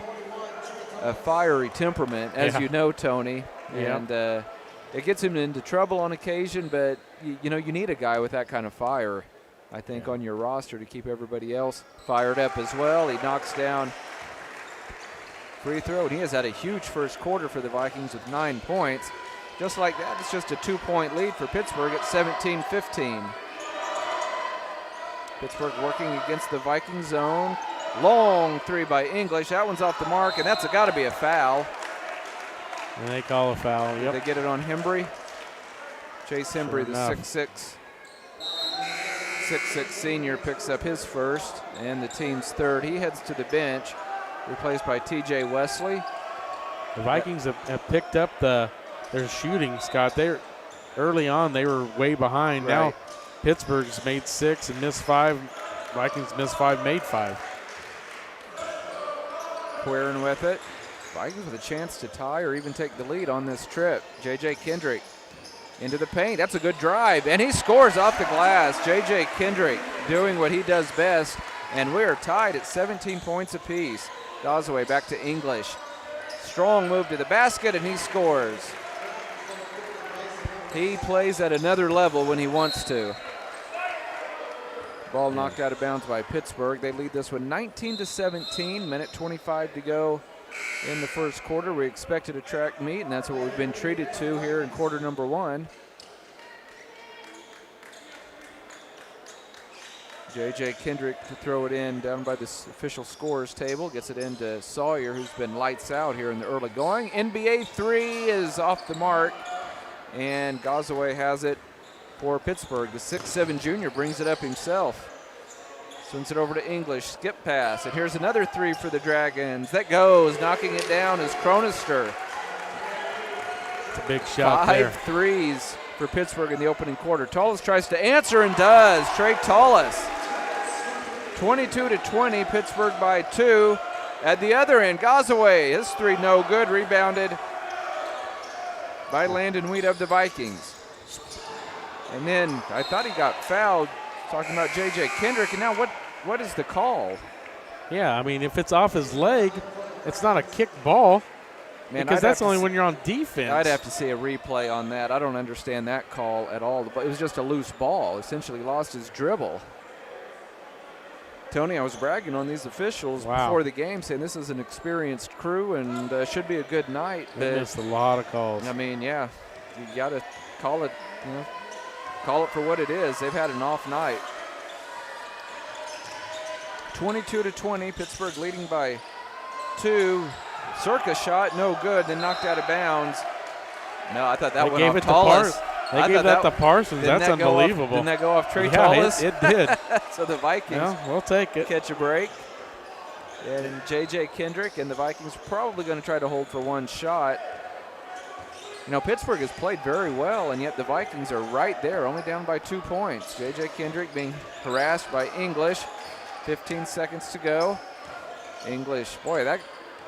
fiery temperament, as you know, Tony. Yeah. And it gets him into trouble on occasion, but, you need a guy with that kind of fire, I think, on your roster to keep everybody else fired up as well. He knocks down free throw, and he has had a huge first quarter for the Vikings with 9 points. Just like that, it's just a 2-point lead for Pittsburgh at 17-15. Pittsburgh working against the Viking zone. Long 3 by English. That one's off the mark, and that's got to be a foul. And they call a foul, yep. They get it on Hembry. Chase Hembry, Sure the 6'6" senior, picks up his first and the team's third. He heads to the bench, replaced by T.J. Wesley. The Vikings have picked up their shooting, Scott. Early on, they were way behind. Right. Now Pittsburgh's made 6 and missed 5. Vikings missed 5, made 5. Queern with it. Vikings with a chance to tie or even take the lead on this trip. J.J. Kendrick into the paint. That's a good drive, and he scores off the glass. J.J. Kendrick doing what he does best, and we are tied at 17 points apiece. Gazaway back to English. Strong move to the basket, and he scores. He plays at another level when he wants to. Ball knocked out of bounds by Pittsburgh. They lead this one 19-17, minute 25 to go in the first quarter. We expected a track meet, and that's what we've been treated to here in quarter number 1. J.J. Kendrick to throw it in down by the official scores table. Gets it into Sawyer, who's been lights out here in the early going. NBA 3 is off the mark, and Gazaway has it for Pittsburgh. The 6'7" junior brings it up himself. Swings it over to English, skip pass, and here's another 3 for the Dragons. That goes, knocking it down is Cronister. It's a big shot 5 there. threes for Pittsburgh in the opening quarter. Tallis tries to answer and does. Trey Tallis. 22-20, Pittsburgh by 2. At the other end, Gazaway, his 3 no good, rebounded by Landon Wheat of the Vikings. And then I thought he got fouled, talking about J.J. Kendrick, and now what is the call? Yeah, I mean, if it's off his leg, it's not a kick ball. Man, because that's only when you're on defense. I'd have to see a replay on that. I don't understand that call at all. It was just a loose ball. Essentially lost his dribble. Tony, I was bragging on these officials before the game, saying this is an experienced crew and should be a good night. They missed a lot of calls. I mean, yeah, you got to call it, call it for what it is. They've had an off night. 22-20, Pittsburgh leading by 2. Circa shot, no good, then knocked out of bounds. No, I thought that went off Tallis. They gave that to Parsons. That's unbelievable. Didn't that go off Trey yeah, Tallis? It did. So the Vikings we'll take it. Catch a break. And J.J. Kendrick and the Vikings probably going to try to hold for one shot. You know, Pittsburgh has played very well, and yet the Vikings are right there, only down by 2 points. J.J. Kendrick being harassed by English. 15 seconds to go. English, boy, that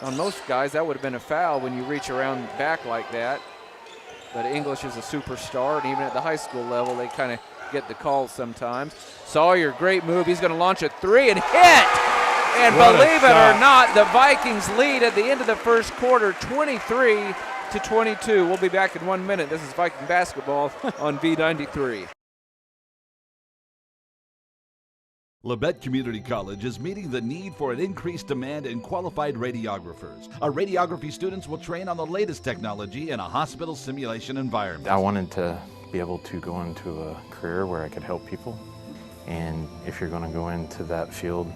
on most guys, that would have been a foul when you reach around back like that. But English is a superstar, and even at the high school level, they kind of get the calls sometimes. Sawyer, great move. He's going to launch a three and hit. And believe it or not, the Vikings lead at the end of the first quarter, 23-22. We'll be back in 1 minute. This is Viking basketball on V93. Labette Community College is meeting the need for an increased demand in qualified radiographers. Our radiography students will train on the latest technology in a hospital simulation environment. I wanted to be able to go into a career where I could help people. And if you're going to go into that field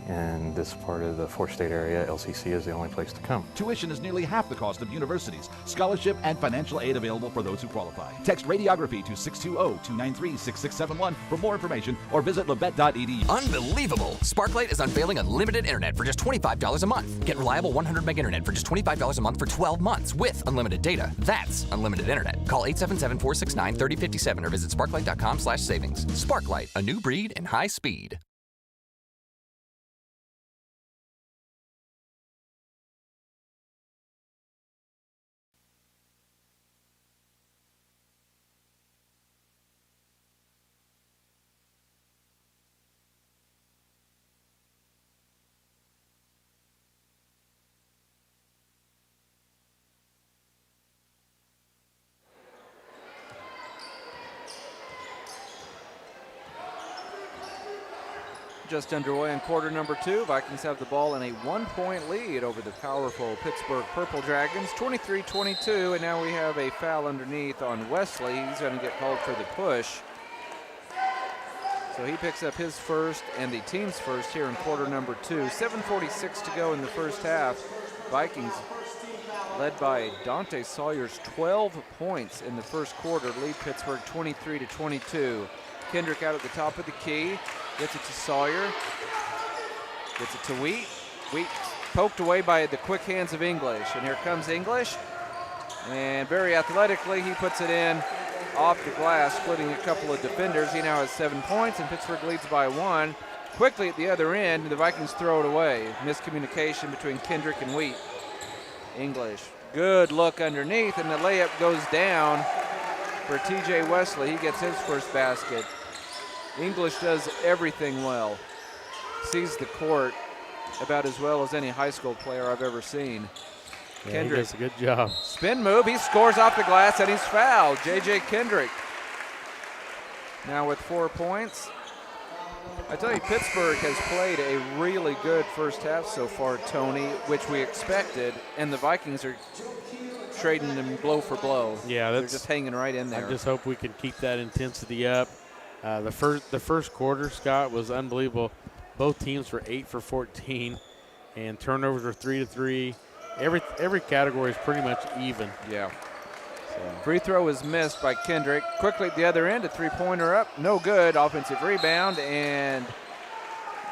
in this part of the four-state area, LCC is the only place to come. Tuition is nearly half the cost of universities. Scholarship and financial aid available for those who qualify. Text radiography to 620-293-6671 for more information or visit labette.edu. Unbelievable! Sparklight is unveiling unlimited internet for just $25 a month. Get reliable 100 meg internet for just $25 a month for 12 months with unlimited data. That's unlimited internet. Call 877-469-3057 or visit sparklight.com/savings. Sparklight, a new breed in high speed. Just underway in quarter number 2. Vikings have the ball in a 1-point lead over the powerful Pittsburgh Purple Dragons, 23-22, and now we have a foul underneath on Wesley. He's going to get called for the push. So he picks up his first and the team's first here in quarter number 2. 7:46 to go in the first half. Vikings, led by Dante Sawyer's 12 points in the first quarter, lead Pittsburgh 23-22. Kendrick out at the top of the key. Gets it to Sawyer. Gets it to Wheat. Wheat poked away by the quick hands of English. And here comes English. And very athletically, he puts it in off the glass, splitting a couple of defenders. He now has 7 points, and Pittsburgh leads by 1. Quickly at the other end, the Vikings throw it away. Miscommunication between Kendrick and Wheat. English, good look underneath, and the layup goes down for TJ Wesley. He gets his first basket. English does everything well. Sees the court about as well as any high school player I've ever seen. Yeah, Kendrick, he does a good job. Spin move, he scores off the glass, and he's fouled. J.J. Kendrick now with 4 points. I tell you, Pittsburgh has played a really good first half so far, Tony, which we expected, and the Vikings are trading them blow for blow. Yeah, they're just hanging right in there. I just hope we can keep that intensity up. The first quarter, Scott, was unbelievable. Both teams were 8 for 14, and turnovers were 3-3. Every category is pretty much even. Yeah. So. Free throw was missed by Kendrick. Quickly at the other end, a three-pointer up, no good. Offensive rebound, and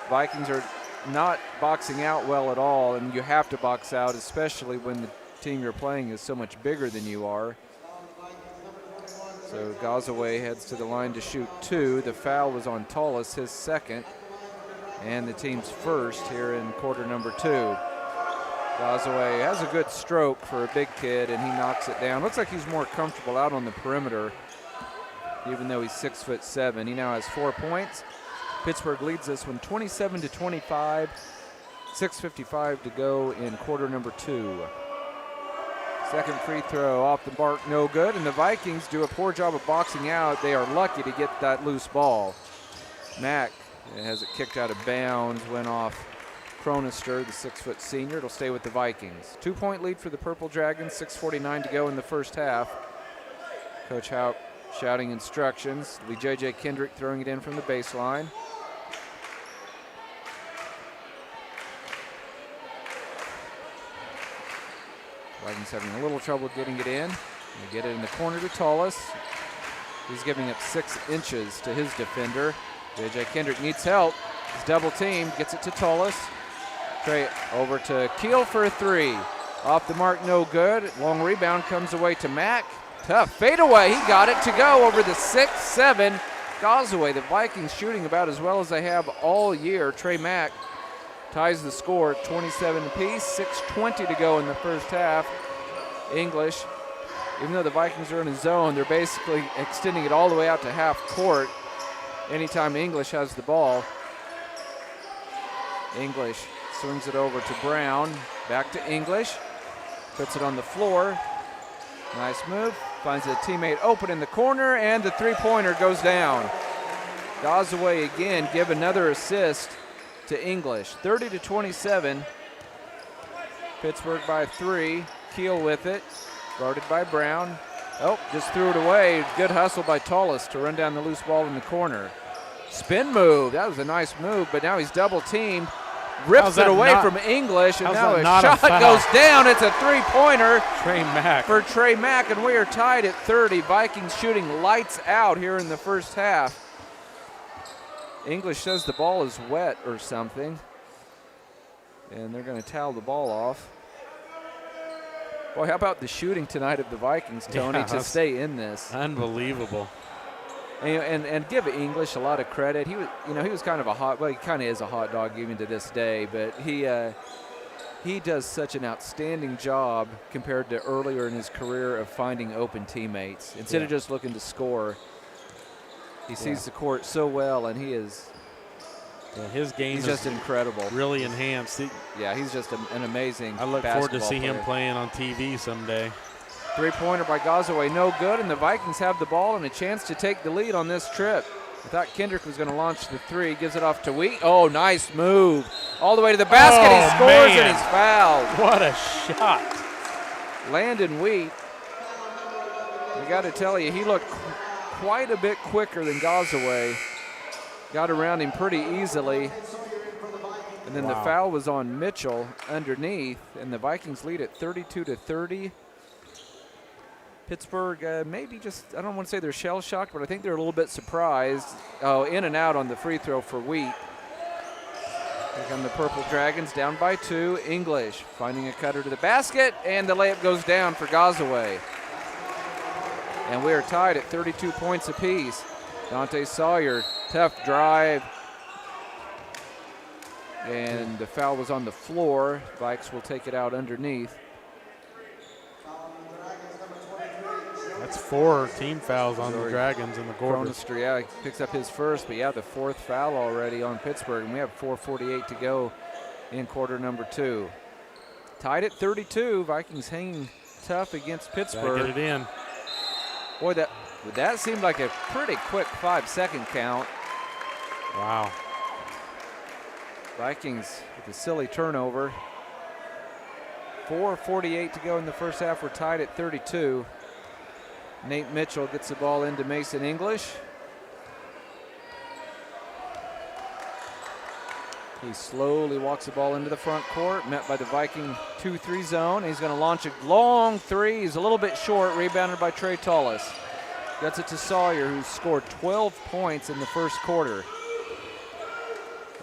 Vikings are not boxing out well at all, and you have to box out, especially when the team you're playing is so much bigger than you are. So Gazaway heads to the line to shoot 2. The foul was on Tullis, his second, and the team's first here in quarter number 2. Gazaway has a good stroke for a big kid, and he knocks it down. Looks like he's more comfortable out on the perimeter, even though he's 6'7". He now has 4 points. Pittsburgh leads this one 27-25. 6:55 to go in quarter number 2. Second free throw off the mark, no good, and the Vikings do a poor job of boxing out. They are lucky to get that loose ball. Mack has it kicked out of bounds, went off Cronister, the 6-foot senior. It'll stay with the Vikings. 2-point lead for the Purple Dragons, 6:49 to go in the first half. Coach Houck shouting instructions. It'll be J.J. Kendrick throwing it in from the baseline. Vikings having a little trouble getting it in. They get it in the corner to Tullis. He's giving up 6 inches to his defender. J.J. Kendrick needs help. He's double teamed, gets it to Tullis. Trey over to Keel for a 3. Off the mark, no good. Long rebound comes away to Mack. Tough fadeaway. He got it to go over the 6-7 Gazaway. The Vikings shooting about as well as they have all year. Trey Mack ties the score at 27 apiece. 6:20 to go in the first half. English, even though the Vikings are in a zone, they're basically extending it all the way out to half court anytime English has the ball. English swings it over to Brown. Back to English. Puts it on the floor. Nice move. Finds a teammate open in the corner, and the three-pointer goes down. Gazaway again give another assist to English. 30-27. Pittsburgh by 3. Keel with it. Guarded by Brown. Oh, just threw it away. Good hustle by Tullis to run down the loose ball in the corner. Spin move. That was a nice move, but now he's double-teamed. Rips it away from English, and now a shot goes down. It's a three-pointer for Trey Mack, and we are tied at 30. Vikings shooting lights out here in the first half. English says the ball is wet or something, and they're going to towel the ball off. Boy, how about the shooting tonight of the Vikings, Tony, to stay in this? Unbelievable. And give English a lot of credit. He was kind of he kind of is a hot dog even to this day, but he does such an outstanding job compared to earlier in his career of finding open teammates. Instead of just looking to score, he sees the court so well, and he is his game he's just incredible. Really enhanced. He's just an amazing I look forward to see player. him playing on TV someday. Three-pointer by Gazaway, no good, and the Vikings have the ball and a chance to take the lead on this trip. I thought Kendrick was going to launch the three. Gives it off to Wheat. Oh, nice move. All the way to the basket. He scores, and he's fouled. What a shot. Landon Wheat, I got to tell you, he looked quite a bit quicker than Gazaway. Got around him pretty easily. And then the foul was on Mitchell underneath, and the Vikings lead at 32-30. Pittsburgh maybe just, I don't want to say they're shell-shocked, but I think they're a little bit surprised. Oh, in and out on the free throw for Wheat. Here come the Purple Dragons, down by 2. English finding a cutter to the basket, and the layup goes down for Gazaway. And we are tied at 32 points apiece. Dante Sawyer, tough drive. And the foul was on the floor. Vikes will take it out underneath. That's 4 team fouls on the Dragons in the quarter. Cronister, he picks up his first, but the 4th foul already on Pittsburgh, and we have 4:48 to go in quarter number 2. Tied at 32, Vikings hanging tough against Pittsburgh. Gotta get it in. Boy, that seemed like a pretty quick 5-second count. Wow. Vikings with a silly turnover. 4:48 to go in the first half. We're tied at 32. Nate Mitchell gets the ball into Mason English. He slowly walks the ball into the front court, met by the Viking 2-3 zone. He's going to launch a long three. He's a little bit short, rebounded by Trey Tullis. Gets it to Sawyer, who scored 12 points in the first quarter.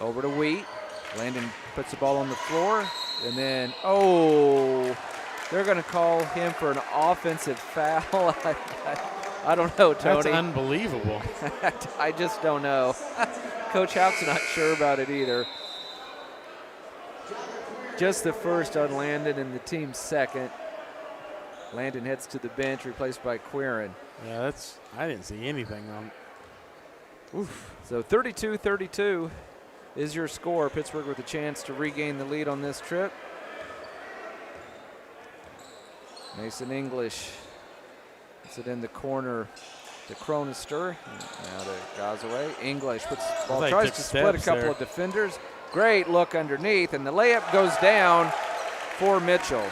Over to Wheat. Landon puts the ball on the floor, and then, they're going to call him for an offensive foul. I don't know, Tony. That's unbelievable. I just don't know. Coach Houck's not sure about it either. Just the first on Landon and the team's second. Landon heads to the bench, replaced by Quirin. Yeah, I didn't see anything on. Oof. So 32-32 is your score. Pittsburgh with a chance to regain the lead on this trip. Mason English puts it in the corner to Cronister. Now to Gazaway. English puts the ball, tries to split a couple of defenders. Great look underneath, and the layup goes down for Mitchell.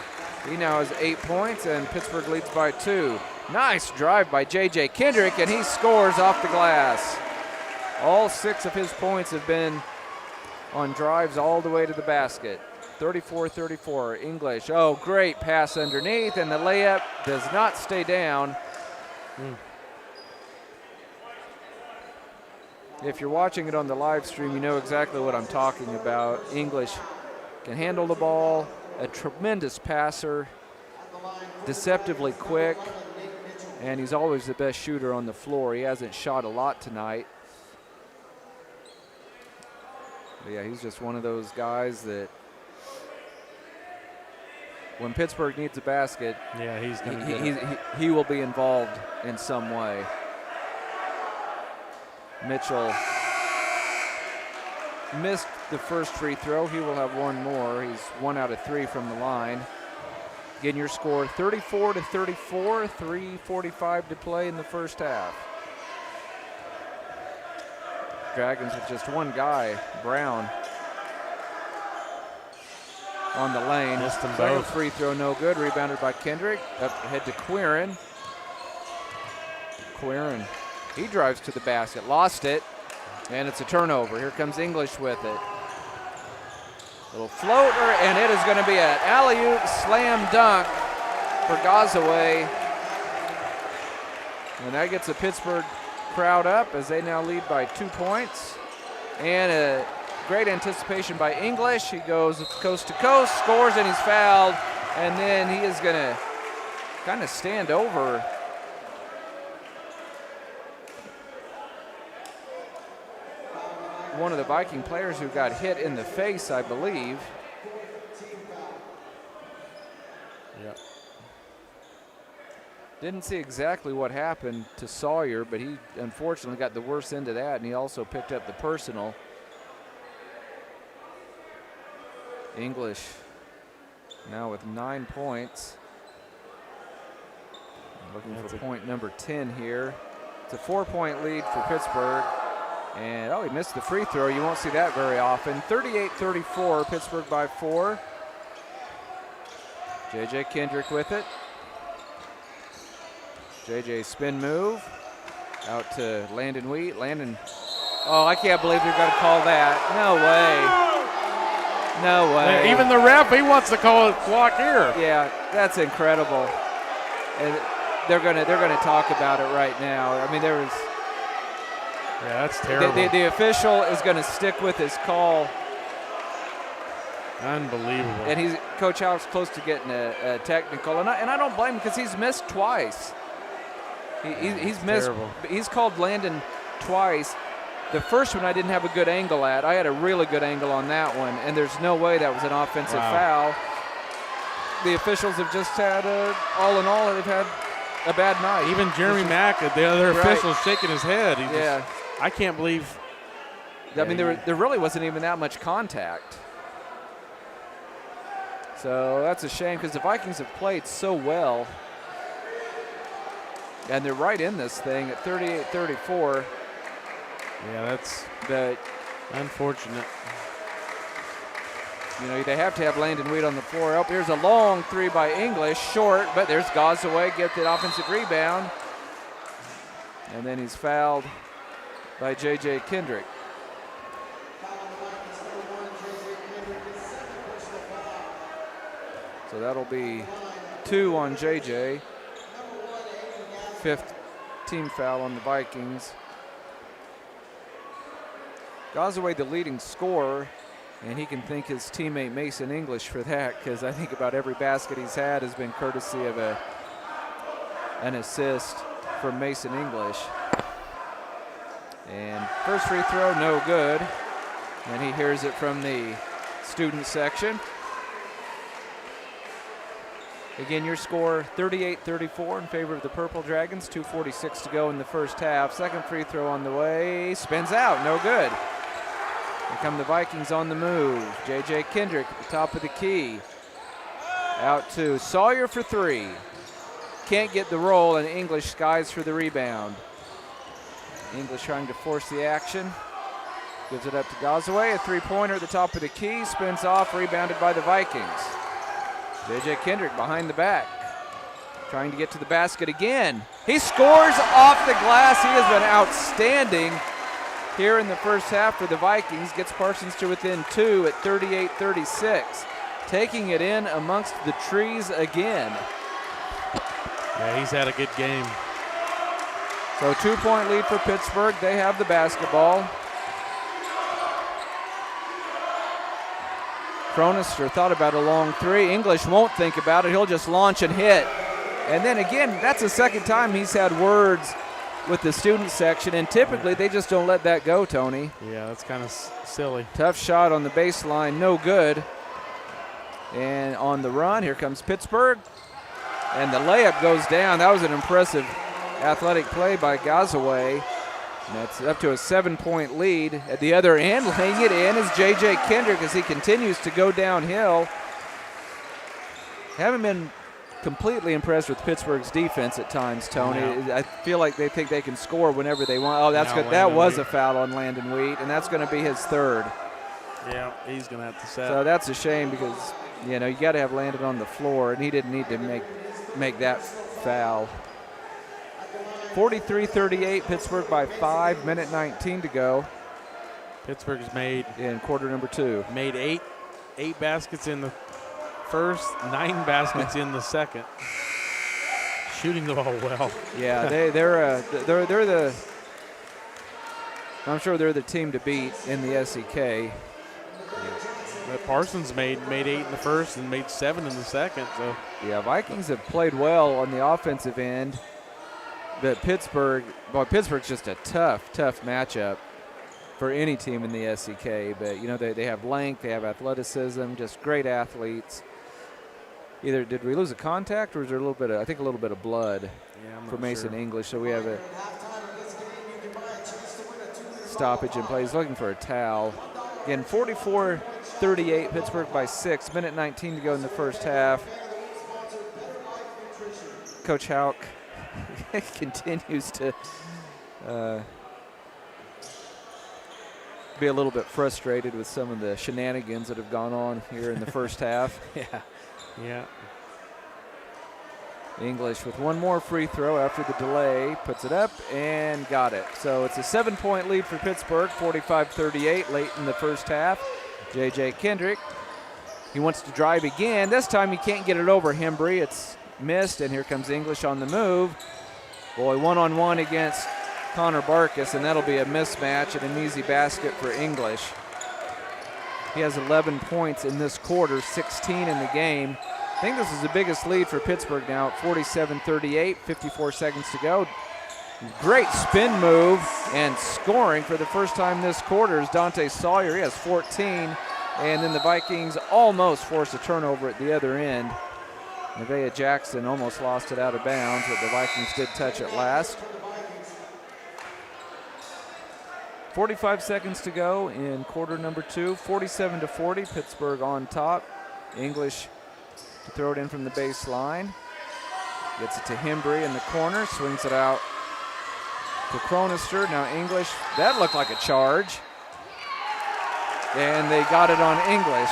He now has 8 points, and Pittsburgh leads by 2. Nice drive by J.J. Kendrick, and he scores off the glass. All 6 of his points have been on drives all the way to the basket. 34-34, English. Oh, great pass underneath, and the layup does not stay down. If you're watching it on the live stream, you know exactly what I'm talking about. English can handle the ball, a tremendous passer, deceptively quick, and he's always the best shooter on the floor. He hasn't shot a lot tonight. But yeah, he's just one of those guys that when Pittsburgh needs a basket, Yeah, he's going to he will be involved in some way. Mitchell missed the first free throw. He will have one more. He's 1 out of 3 from the line. Again, your score 34-34, 3:45 to play in the first half. Dragons with just one guy, Brown, on the lane. Missed them Second both. free throw, no good. Rebounded by Kendrick. Up ahead to Quirin. Quirin, he drives to the basket, lost it, and it's a turnover. Here comes English with it. Little floater, and it is going to be an alley-oop slam dunk for Gazaway. And that gets the Pittsburgh crowd up as they now lead by 2 points. And a great anticipation by English. He goes coast to coast, scores, and he's fouled. And then he is going to kind of stand over one of the Viking players who got hit in the face, I believe. Yep. Didn't see exactly what happened to Sawyer, but he unfortunately got the worst end of that, and he also picked up the personal. English now with 9 points. Looking for point number 10 here. It's a 4-point lead for Pittsburgh. And, he missed the free throw. You won't see that very often. 38-34, Pittsburgh by 4. J.J. Kendrick with it. J.J. spin move. Out to Landon Wheat. Landon, I can't believe they're going to call that. No way. No way. Even the ref, he wants to call it block here. Yeah, that's incredible. And they're gonna talk about it right now. I mean, there was. Yeah, that's terrible. The official is going to stick with his call. Unbelievable. And Coach Alex close to getting a technical, and I don't blame him because he's missed twice. He's missed. Terrible. He's called Landon twice. The first one I didn't have a good angle at. I had a really good angle on that one, and there's no way that was an offensive foul. The officials have just had all in all, they've had a bad night. Even Jeremy Mack, the other official, shaking his head. I can't believe. I mean, there really wasn't even that much contact. So that's a shame because the Vikings have played so well. And they're right in this thing at 38-34. Yeah, that's unfortunate. You know, they have to have Landon Wheat on the floor. Oh, here's a long three by English, short, but there's Gazaway, get the offensive rebound. And then he's fouled by J.J. Kendrick. So that'll be 2 on J.J. 5th team foul on the Vikings. Gazaway, the leading scorer, and he can thank his teammate Mason English for that, because I think about every basket he's had has been courtesy of an assist from Mason English. And first free throw, no good. And he hears it from the student section. Again, your score 38-34 in favor of the Purple Dragons. 2:46 to go in the first half. Second free throw on the way. Spins out, no good. Here come the Vikings on the move. J.J. Kendrick at the top of the key. Out to Sawyer for 3. Can't get the roll, and English skies for the rebound. English trying to force the action. Gives it up to Gazaway. A three-pointer at the top of the key. Spins off, rebounded by the Vikings. J.J. Kendrick behind the back. Trying to get to the basket again. He scores off the glass. He has been outstanding here in the first half for the Vikings. Gets Parsons to within 2 at 38-36. Taking it in amongst the trees again. Yeah, he's had a good game. So 2-point lead for Pittsburgh. They have the basketball. Cronister thought about a long three. English won't think about it. He'll just launch and hit. And then again, that's the second time he's had words with the student section, and typically they just don't let that go, Tony. Yeah, that's kind of silly. Tough shot on the baseline, no good. And on the run, here comes Pittsburgh. And the layup goes down. That was an impressive athletic play by Gazaway. And that's up to a 7-point lead. At the other end, laying it in is J.J. Kendrick as he continues to go downhill. Haven't been completely impressed with Pittsburgh's defense at times, Tony. No. I feel like they think they can score whenever they want. Oh, that's good. That was a foul on Landon Wheat, and that's going to be his third. Yeah, he's going to have to set. So that's a shame because, you know, you got to have Landon on the floor, and he didn't need to make that foul. 43-38, Pittsburgh by 5, minute 19 to go. Pittsburgh's made in quarter number 2. Made eight baskets in the first, 9 baskets in the second. Shooting the ball well. Yeah, they're the. I'm sure they're the team to beat in the SEK. But Parsons made 8 in the first and made 7 in the second. So yeah, Vikings have played well on the offensive end. But Pittsburgh's just a tough matchup for any team in the SEK. But, you know, they have length, they have athleticism, just great athletes. Either did we lose a contact or is there a little bit of blood for Mason English? So we have a stoppage in play. He's looking for a towel. Again, 44-38, Pittsburgh by 6. Minute 19 to go in the first half. Coach Houck continues to be a little bit frustrated with some of the shenanigans that have gone on here in the first half. Yeah. English with one more free throw after the delay, puts it up and got it. So it's a 7-point lead for Pittsburgh, 45-38 late in the first half. J.J. Kendrick, he wants to drive again. This time he can't get it over Hembry. It's missed, and here comes English on the move. Boy, one-on-one against Connor Barkus, and that'll be a mismatch and an easy basket for English. He has 11 points in this quarter, 16 in the game. I think this is the biggest lead for Pittsburgh now at 47-38, 54 seconds to go. Great spin move and scoring for the first time this quarter is Dante Sawyer. He has 14, and then the Vikings almost forced a turnover at the other end. Nevaeh Jackson almost lost it out of bounds, but the Vikings did touch it last. 45 seconds to go in quarter number 2, 47-40, Pittsburgh on top. English to throw it in from the baseline. Gets it to Hembry in the corner, swings it out to Cronister. Now English, that looked like a charge. And they got it on English.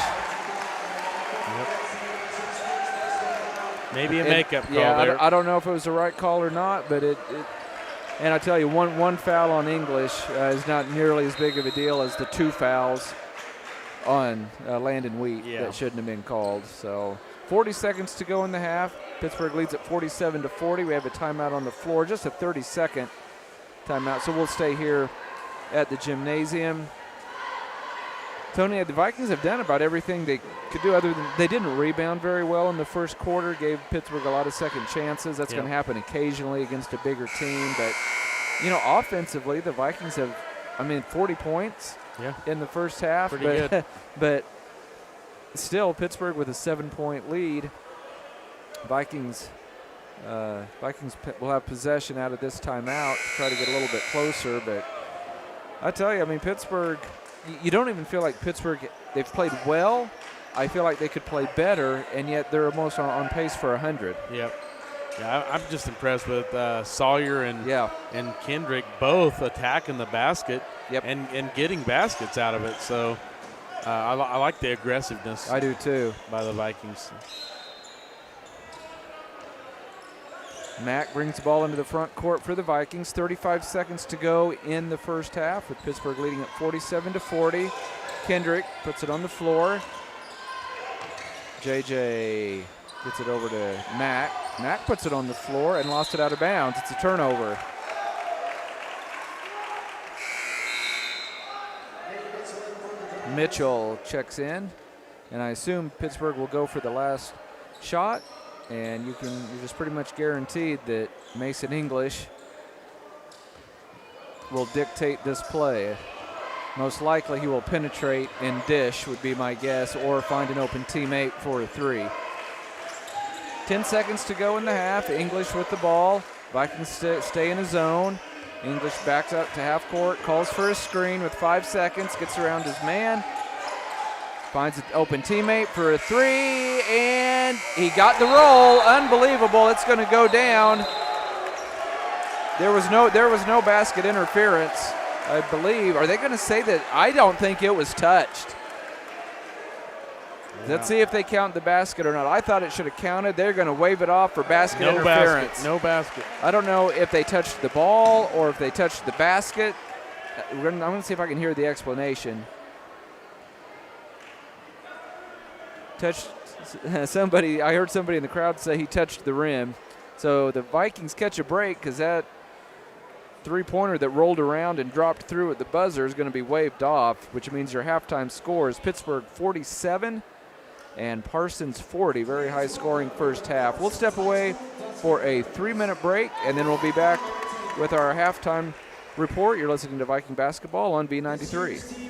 Maybe a makeup call there. I don't know if it was the right call or not, but and I tell you, one foul on English is not nearly as big of a deal as the 2 fouls on Landon Wheat that shouldn't have been called. So 40 seconds to go in the half. Pittsburgh leads at 47-40. We have a timeout on the floor, just a 30-second timeout. So we'll stay here at the gymnasium. Tony, the Vikings have done about everything they could do other than they didn't rebound very well in the first quarter, gave Pittsburgh a lot of second chances. That's going to happen occasionally against a bigger team. But, you know, offensively, the Vikings have, 40 points in the first half. Pretty good. But still, Pittsburgh with a 7-point lead. Vikings will have possession out of this timeout to try to get a little bit closer. But I tell you, Pittsburgh, you don't even feel like Pittsburgh, they've played well. I feel like they could play better, and yet they're almost on pace for 100. Yep. Yeah, I'm just impressed with Sawyer and Kendrick both attacking the basket and getting baskets out of it. So I like the aggressiveness. I do too. By the Vikings. Mack brings the ball into the front court for the Vikings. 35 seconds to go in the first half with Pittsburgh leading at 47-40. Kendrick puts it on the floor. JJ gets it over to Mack. Mack puts it on the floor and lost it out of bounds. It's a turnover. Mitchell checks in, and I assume Pittsburgh will go for the last shot. and you're just pretty much guaranteed that Mason English will dictate this play. Most likely he will penetrate and dish would be my guess, or find an open teammate for a 3. 10 seconds to go in the half. English with the ball. Vikings stay in a zone. English backs up to half court, calls for a screen with 5 seconds, gets around his man, finds an open teammate for a 3, and he got the roll. Unbelievable. It's going to go down. There was no basket interference, I believe. Are they going to say that? I don't think it was touched. Yeah. Let's see if they count the basket or not. I thought it should have counted. They're going to wave it off for basket interference. No basket. I don't know if they touched the ball or if they touched the basket. I'm going to see if I can hear the explanation. Touched somebody. I heard somebody in the crowd say he touched the rim. So the Vikings catch a break because that three-pointer that rolled around and dropped through at the buzzer is going to be waved off, which means your halftime score is Pittsburgh 47 and Parsons 40. Very high-scoring first half. We'll step away for a 3-minute break, and then we'll be back with our halftime report. You're listening to Viking Basketball on B93.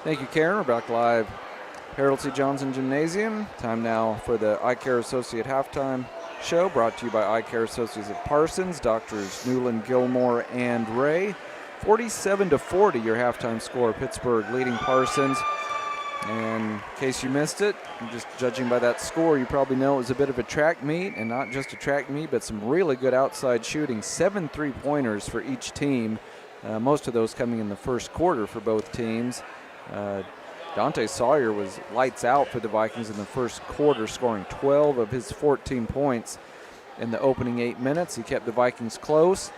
Thank you, Karen. We're back live. Harold C. Johnson Gymnasium. Time now for the Eye Care Associate halftime show brought to you by Eye Care Associates of Parsons, Doctors Newland, Gilmore, and Ray. 47-40 your halftime score. Pittsburgh leading Parsons. And in case you missed it, just judging by that score, you probably know it was a bit of a track meet, and not just a track meet, but some really good outside shooting. 7 3-pointers for each team, most of those coming in the first quarter for both teams. Dante Sawyer was lights out for the Vikings in the first quarter, scoring 12 of his 14 points in the opening 8 minutes. He kept the Vikings close.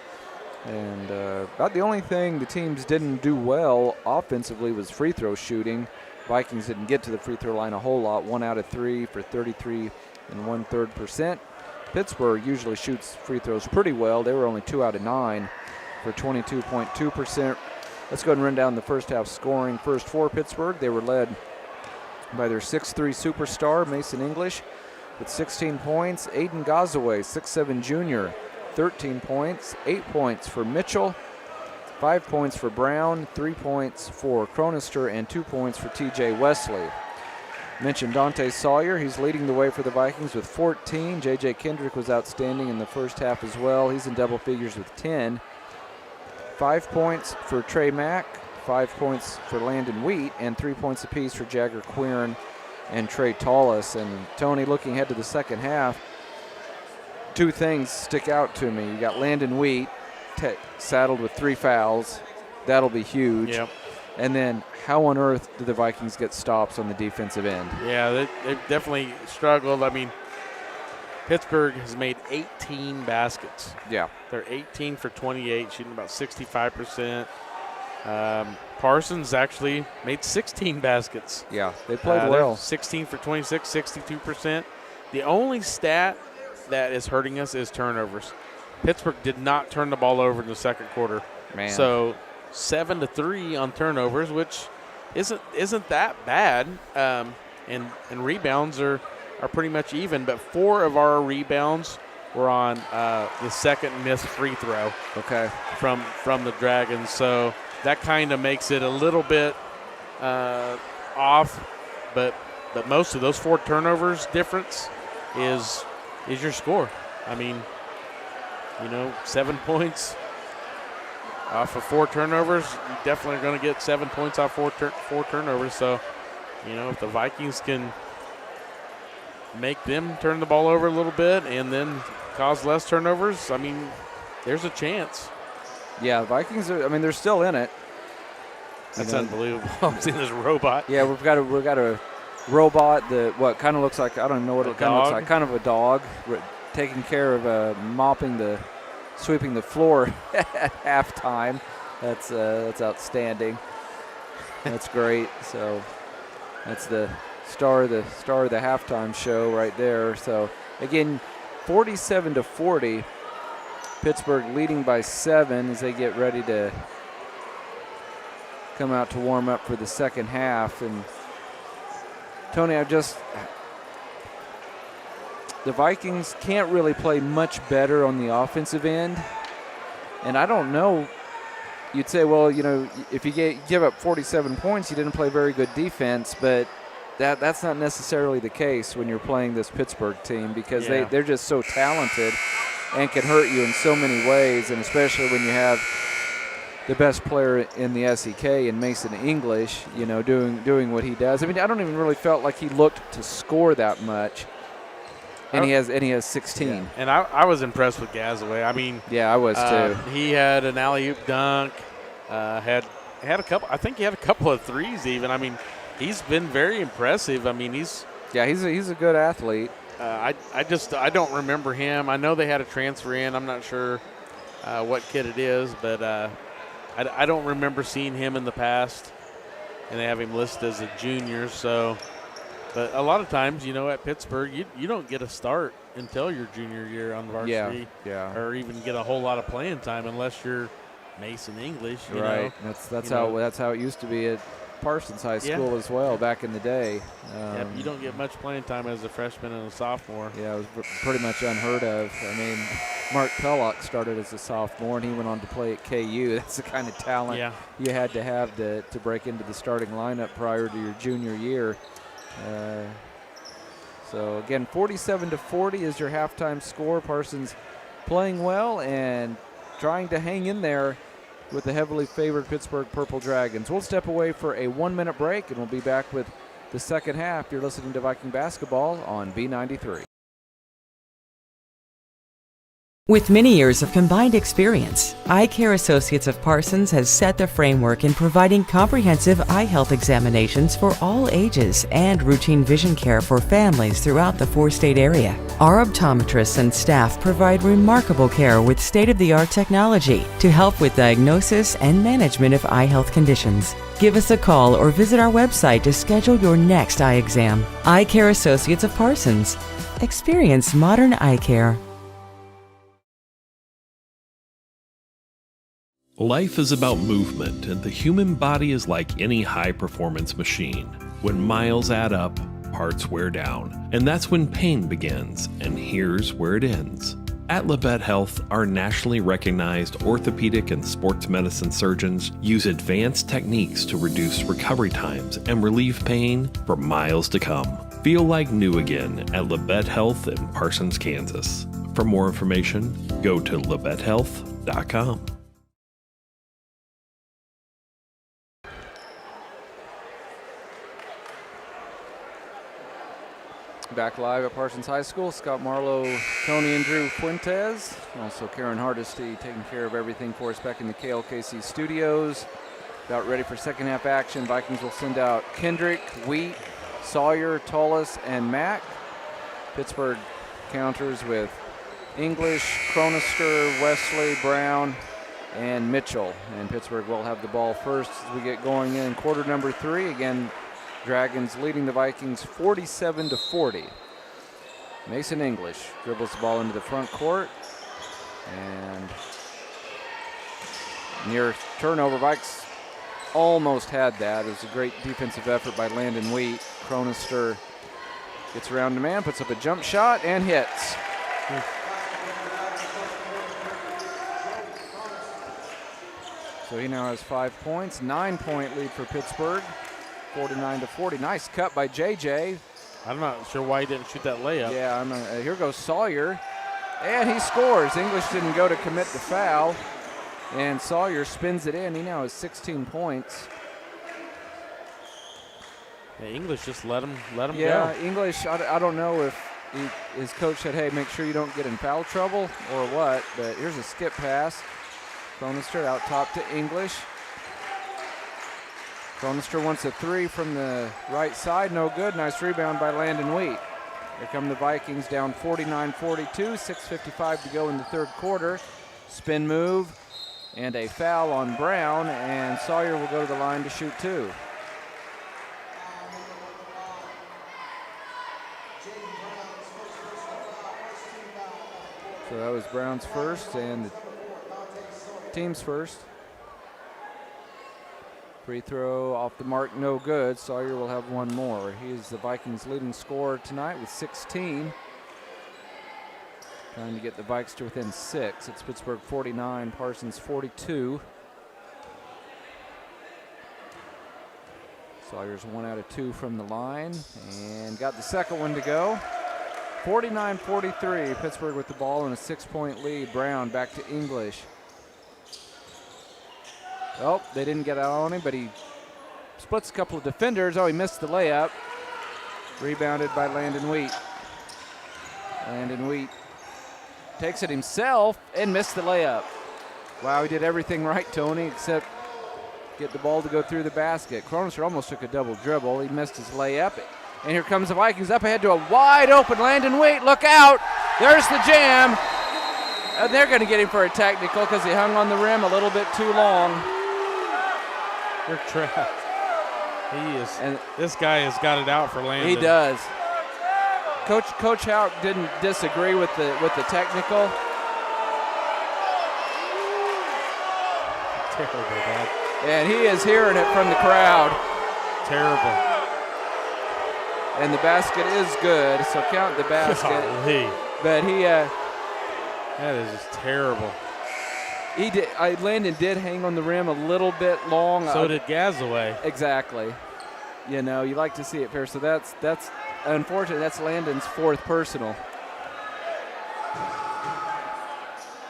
And about the only thing the teams didn't do well offensively was free throw shooting. Vikings didn't get to the free throw line a whole lot, 1 out of 3 for 33 1/3%. Pittsburgh usually shoots free throws pretty well. They were only 2 out of 9 for 22.2%. Let's go ahead and run down the first half scoring. First for Pittsburgh, they were led by their 6'3 superstar, Mason English, with 16 points. Aiden Gazaway, 6'7 junior, 13 points. 8 points for Mitchell, 5 points for Brown, 3 points for Cronister, and 2 points for TJ Wesley. Mentioned Dante Sawyer. He's leading the way for the Vikings with 14. J.J. Kendrick was outstanding in the first half as well. He's in double figures with 10. 5 points for Trey Mack, 5 points for Landon Wheat, and 3 points apiece for Jagger Quirin and Trey Tallis. And Tony, looking ahead to the second half, 2 things stick out to me. You got Landon Wheat saddled with 3 fouls. That'll be huge. Yep. And then how on earth do the Vikings get stops on the defensive end? Yeah, they've definitely struggled. I mean, Pittsburgh has made 18 baskets. Yeah. They're 18 for 28, shooting about 65%. Parsons actually made 16 baskets. Yeah, they played well. 16 for 26, 62%. The only stat that is hurting us is turnovers. Pittsburgh did not turn the ball over in the second quarter. Man. So 7-3 on turnovers, which isn't that bad. And rebounds are pretty much even, but 4 of our rebounds were on the second missed free throw. Okay. From the Dragons, so that kind of makes it a little bit off, but most of those 4 turnovers difference is your score. I mean, 7 points off of 4 turnovers, you definitely are going to get 7 points off 4 turnovers. So, if the Vikings can make them turn the ball over a little bit and then cause less turnovers, I mean, there's a chance. Yeah, Vikings they're still in it. That's unbelievable. I'm seeing this robot. Yeah, we've got a robot that kind of looks like, I don't even know what it kind of looks like, kind of a dog taking care of sweeping the floor at halftime. That's outstanding. That's great. So that's the star of the halftime show right there. So again, 47-40. Pittsburgh leading by 7 as they get ready to come out to warm up for the second half. And Tony, the Vikings can't really play much better on the offensive end. And I don't know, you'd say, well, if you give up 47 points, you didn't play very good defense, but that's not necessarily the case when you're playing this Pittsburgh team, because they're just so talented and can hurt you in so many ways, and especially when you have the best player in the SEK in Mason English, doing what he does. I mean, I don't even really felt like he looked to score that much. And he has 16. Yeah. And I was impressed with Gazaway. I mean, yeah, I was too. He had an alley-oop dunk. Had a couple. I think he had a couple of threes even. I mean, he's been very impressive. I mean, he's a good athlete. I don't remember him. I know they had a transfer in. I'm not sure what kid it is, but I don't remember seeing him in the past. And they have him listed as a junior, so. But a lot of times, at Pittsburgh, you don't get a start until your junior year on varsity, or even get a whole lot of playing time unless you're Mason English. Right. That's how it used to be at Parsons High School as well back in the day. You don't get much playing time as a freshman and a sophomore. Yeah, it was pretty much unheard of. I mean, Mark Pellock started as a sophomore, and he went on to play at KU. That's the kind of talent you had to have to break into the starting lineup prior to your junior year. So again, 47-40 is your halftime score. Parsons playing well and trying to hang in there with the heavily favored Pittsburgh Purple Dragons. We'll step away for a 1-minute break, and we'll be back with the second half. You're listening to Viking Basketball on B93. With many years of combined experience, Eye Care Associates of Parsons has set the framework in providing comprehensive eye health examinations for all ages and routine vision care for families throughout the 4-state area. Our optometrists and staff provide remarkable care with state-of-the-art technology to help with diagnosis and management of eye health conditions. Give us a call or visit our website to schedule your next eye exam. Eye Care Associates of Parsons. Experience modern eye care. Life is about movement, and the human body is like any high-performance machine. When miles add up, parts wear down, and that's when pain begins, and here's where it ends. At Labette Health, our nationally recognized orthopedic and sports medicine surgeons use advanced techniques to reduce recovery times and relieve pain for miles to come. Feel like new again at Labette Health in Parsons, Kansas. For more information, go to labettehealth.com. Back live at Parsons High School, Scott Marlowe, Tony and Drew Fuentes, also Karen Hardesty taking care of everything for us back in the KLKC studios. About ready for second half action. Vikings will send out Kendrick, Wheat, Sawyer, Tullis, and Mack. Pittsburgh counters with English, Cronister, Wesley, Brown, and Mitchell. And Pittsburgh will have the ball first as we get going in quarter number 3. Again, Dragons leading the Vikings 47-40. Mason English dribbles the ball into the front court. And near turnover, Vikes almost had that. It was a great defensive effort by Landon Wheat. Cronister gets around the man, puts up a jump shot, and hits. So he now has 5 points, 9-point lead for Pittsburgh. 49-40. Nice cut by JJ. I'm not sure why he didn't shoot that layup. Yeah, here goes Sawyer. And he scores. English didn't go to commit the foul. And Sawyer spins it in. He now has 16 points. Yeah, English just let him go. Yeah, English, I don't know if his coach said, hey, make sure you don't get in foul trouble or what. But here's a skip pass. Cronister out top to English. Cronister wants a 3 from the right side. No good. Nice rebound by Landon Wheat. Here come the Vikings down 49-42. 6:55 to go in the third quarter. Spin move and a foul on Brown. And Sawyer will go to the line to shoot 2. So that was Brown's first and the team's first. Free throw off the mark, no good. Sawyer will have one more. He is the Vikings' leading scorer tonight with 16. Trying to get the Vikes to within 6. It's Pittsburgh 49, Parsons 42. Sawyer's 1 out of 2 from the line and got the second one to go. 49-43, Pittsburgh with the ball and a 6-point lead. Brown back to English. Oh, they didn't get out on him, but he splits a couple of defenders. Oh, he missed the layup. Rebounded by Landon Wheat. Landon Wheat takes it himself and missed the layup. Wow, he did everything right, Tony, except get the ball to go through the basket. Cronister almost took a double dribble. He missed his layup. And here comes the Vikings up ahead to a wide open Landon Wheat. Look out. There's the jam. And they're going to get him for a technical because he hung on the rim a little bit too long. You're trapped. He is. And this guy has got it out for Landon. He does. Coach Houck didn't disagree with the technical. Terrible, Dad. And he is hearing it from the crowd. Terrible. And the basket is good, so count the basket. Golly. But he. That is just terrible. He did. Landon did hang on the rim a little bit long. So did Gazaway. Exactly. You know, you like to see it fair. So that's unfortunately, that's Landon's 4th personal.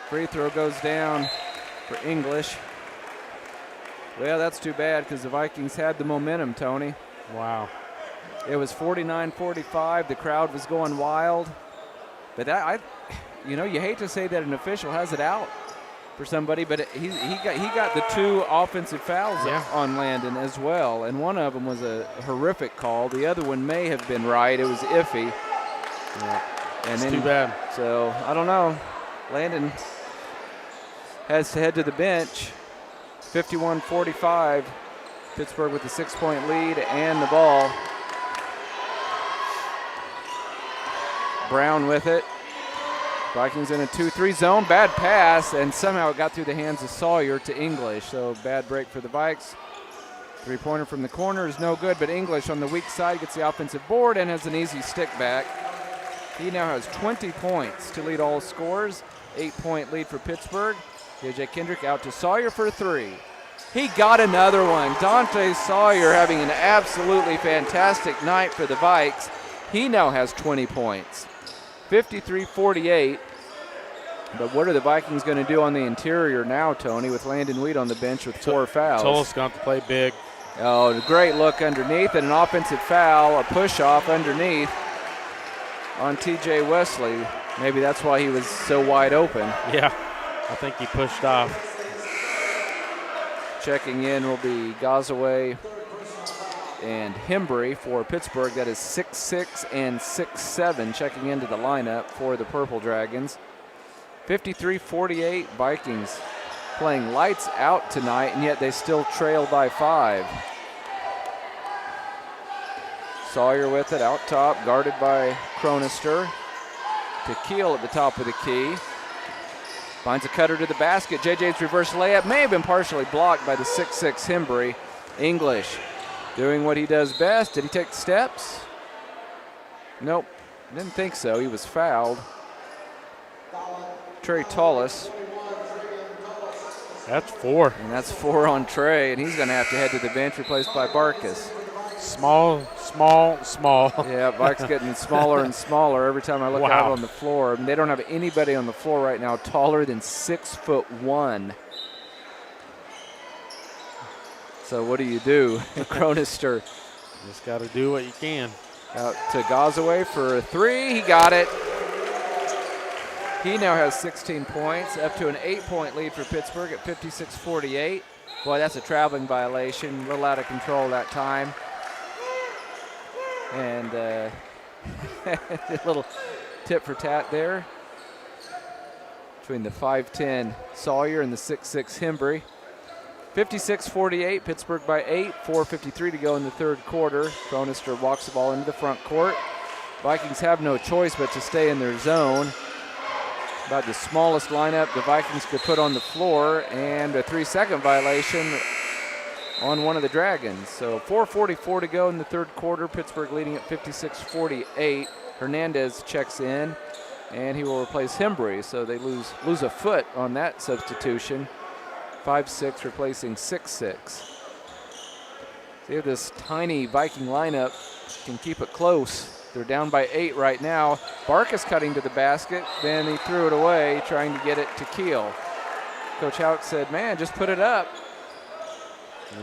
Free throw goes down for English. Well, that's too bad because the Vikings had the momentum, Tony. Wow. It was 49-45. The crowd was going wild. But you hate to say that an official has it out for somebody, but he got the 2 offensive fouls on Landon as well, and one of them was a horrific call. The other one may have been right. It was iffy. Yeah. And it's then, too bad. So I don't know. Landon has to head to the bench. 51-45. Pittsburgh with the 6-point lead and the ball. Brown with it. Vikings in a 2-3 zone. Bad pass, and somehow it got through the hands of Sawyer to English. So bad break for the Vikes. 3-pointer from the corner is no good, but English on the weak side gets the offensive board and has an easy stick back. He now has 20 points to lead all scores. 8-point lead for Pittsburgh. J.J. Kendrick out to Sawyer for 3. He got another one. Dante Sawyer having an absolutely fantastic night for the Vikes. He now has 20 points. 53-48. But what are the Vikings going to do on the interior now, Tony, with Landon Weed on the bench with 4 fouls? Toll's going to play big. Oh, a great look underneath and an offensive foul, a push-off underneath on T.J. Wesley. Maybe that's why he was so wide open. Yeah, I think he pushed off. Checking in will be Gazaway and Hembry for Pittsburgh. That is 6'6" and 6'7", checking into the lineup for the Purple Dragons. 53-48, Vikings playing lights out tonight, and yet they still trail by 5. Sawyer with it out top, guarded by Cronister. To Keel at the top of the key. Finds a cutter to the basket. JJ's reverse layup may have been partially blocked by the 6'6" Hembry. English doing what he does best. Did he take steps? Nope, didn't think so. He was fouled. Trey Tullis. That's 4. And that's 4 on Trey, and he's going to have to head to the bench, replaced by Barkas. Small. Yeah, Vikes getting smaller and smaller every time I look out on the floor. I mean, they don't have anybody on the floor right now taller than 6'1". So what do? Cronister. Just got to do what you can. Out to Gazaway for a 3. He got it. He now has 16 points, up to an 8-point lead for Pittsburgh at 56-48. Boy, that's a traveling violation. A little out of control that time. And a little tit for tat there between the 5'10" Sawyer and the 6'6" Hembry. 56-48, Pittsburgh by 8, 4:53 to go in the third quarter. Cronister walks the ball into the front court. Vikings have no choice but to stay in their zone. About the smallest lineup the Vikings could put on the floor, and a 3-second violation on one of the Dragons. So 4:44 to go in the third quarter. Pittsburgh leading at 56-48. Hernandez checks in, and he will replace Hembry. So they lose a foot on that substitution. 5'6" replacing 6'6". See if this tiny Viking lineup can keep it close. They're down by 8 right now. Barkas cutting to the basket, then he threw it away, trying to get it to Keel. Coach Houck said, man, just put it up.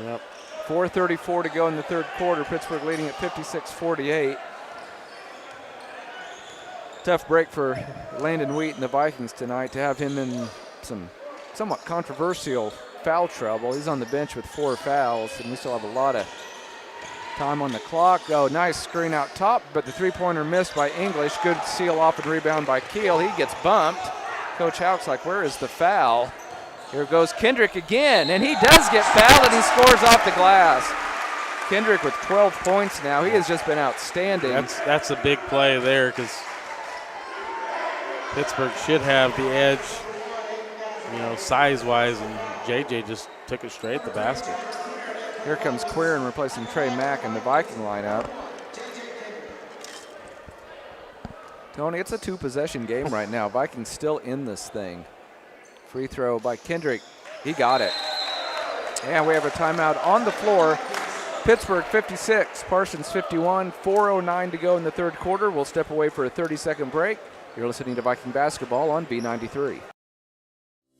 Yep. 4:34 to go in the third quarter. Pittsburgh leading at 56-48. Tough break for Landon Wheat and the Vikings tonight to have him in some somewhat controversial foul trouble. He's on the bench with 4 fouls, and we still have a lot of time on the clock. Oh, nice screen out top, but the three-pointer missed by English. Good seal off and rebound by Keel. He gets bumped. Coach Houck's like, where is the foul? Here goes Kendrick again, and he does get fouled, and he scores off the glass. Kendrick with 12 points now. He has just been outstanding. That's a big play there, because Pittsburgh should have the edge, size-wise, and JJ just took it straight at the basket. Here comes Quirin replacing Trey Mack in the Viking lineup. Tony, it's a 2-possession game right now. Vikings still in this thing. Free throw by Kendrick. He got it. And we have a timeout on the floor Pittsburg 56, Parsons 51, 4:09 to go in the third quarter. We'll step away for a 30-second break. You're listening to Viking Basketball on B93.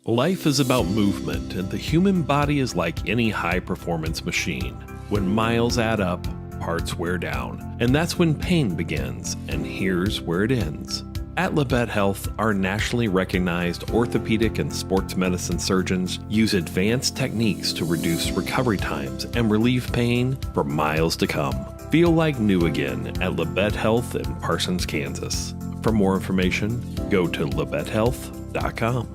Life is about movement, and the human body is like any high-performance machine. When miles add up, parts wear down, and that's when pain begins, and here's where it ends. At Labette Health, our nationally recognized orthopedic and sports medicine surgeons use advanced techniques to reduce recovery times and relieve pain for miles to come. Feel like new again at Labette Health in Parsons, Kansas. For more information, go to labettehealth.com.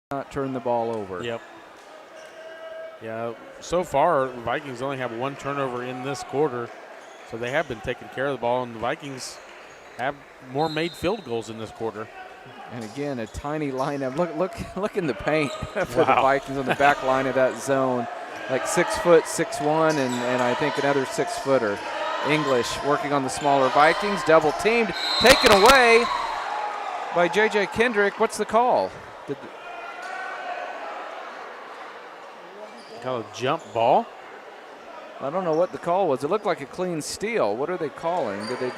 Not turn the ball over. Yep. Yeah, so far, the Vikings only have one turnover in this quarter, so they have been taking care of the ball, and the Vikings have more made field goals in this quarter. And again, a tiny lineup. Look in the paint for the Vikings on the back line of that zone. Like 6 foot, 6'1", and I think another 6-footer. English working on the smaller Vikings, double teamed, taken away by J.J. Kendrick. What's the call? Call a jump ball. I don't know what the call was. It looked like a clean steal. What are they calling? Did they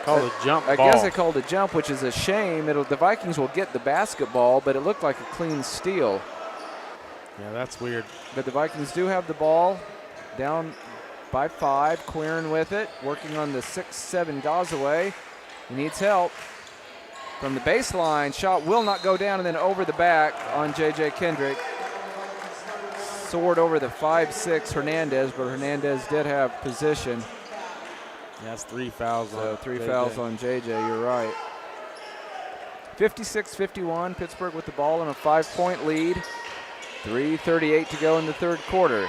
call a jump ball? I guess they called a jump, which is a shame. The Vikings will get the basketball, but it looked like a clean steal. Yeah, that's weird. But the Vikings do have the ball, down by 5. Quirin with it, working on the 6'7" Gazaway. He needs help. From the baseline, shot will not go down, and then over the back on J.J. Kendrick. Soared over the 5'6" Hernandez, but Hernandez did have position. That's 3 fouls. So 3 fouls on JJ, you're right. 56-51, Pittsburgh with the ball in a 5-point lead. 3:38 to go in the third quarter.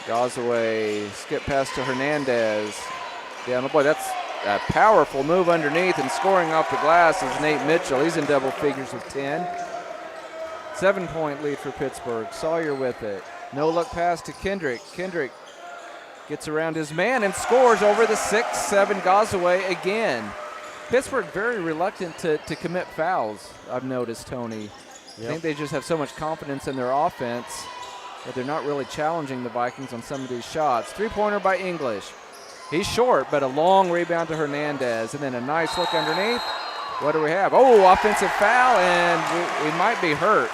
Gazaway skip pass to Hernandez. Down the boy, that's a powerful move underneath, and scoring off the glass is Nate Mitchell. He's in double figures with 10. 7-point lead for Pittsburgh. Sawyer with it. No look pass to Kendrick. Kendrick gets around his man and scores over the 6'7" Gazaway again. Pittsburgh very reluctant to commit fouls, I've noticed, Tony. I think they just have so much confidence in their offense that they're not really challenging the Vikings on some of these shots. 3-pointer by English. He's short, but a long rebound to Hernandez, and then a nice look underneath. What do we have? Oh, offensive foul, and we might be hurt.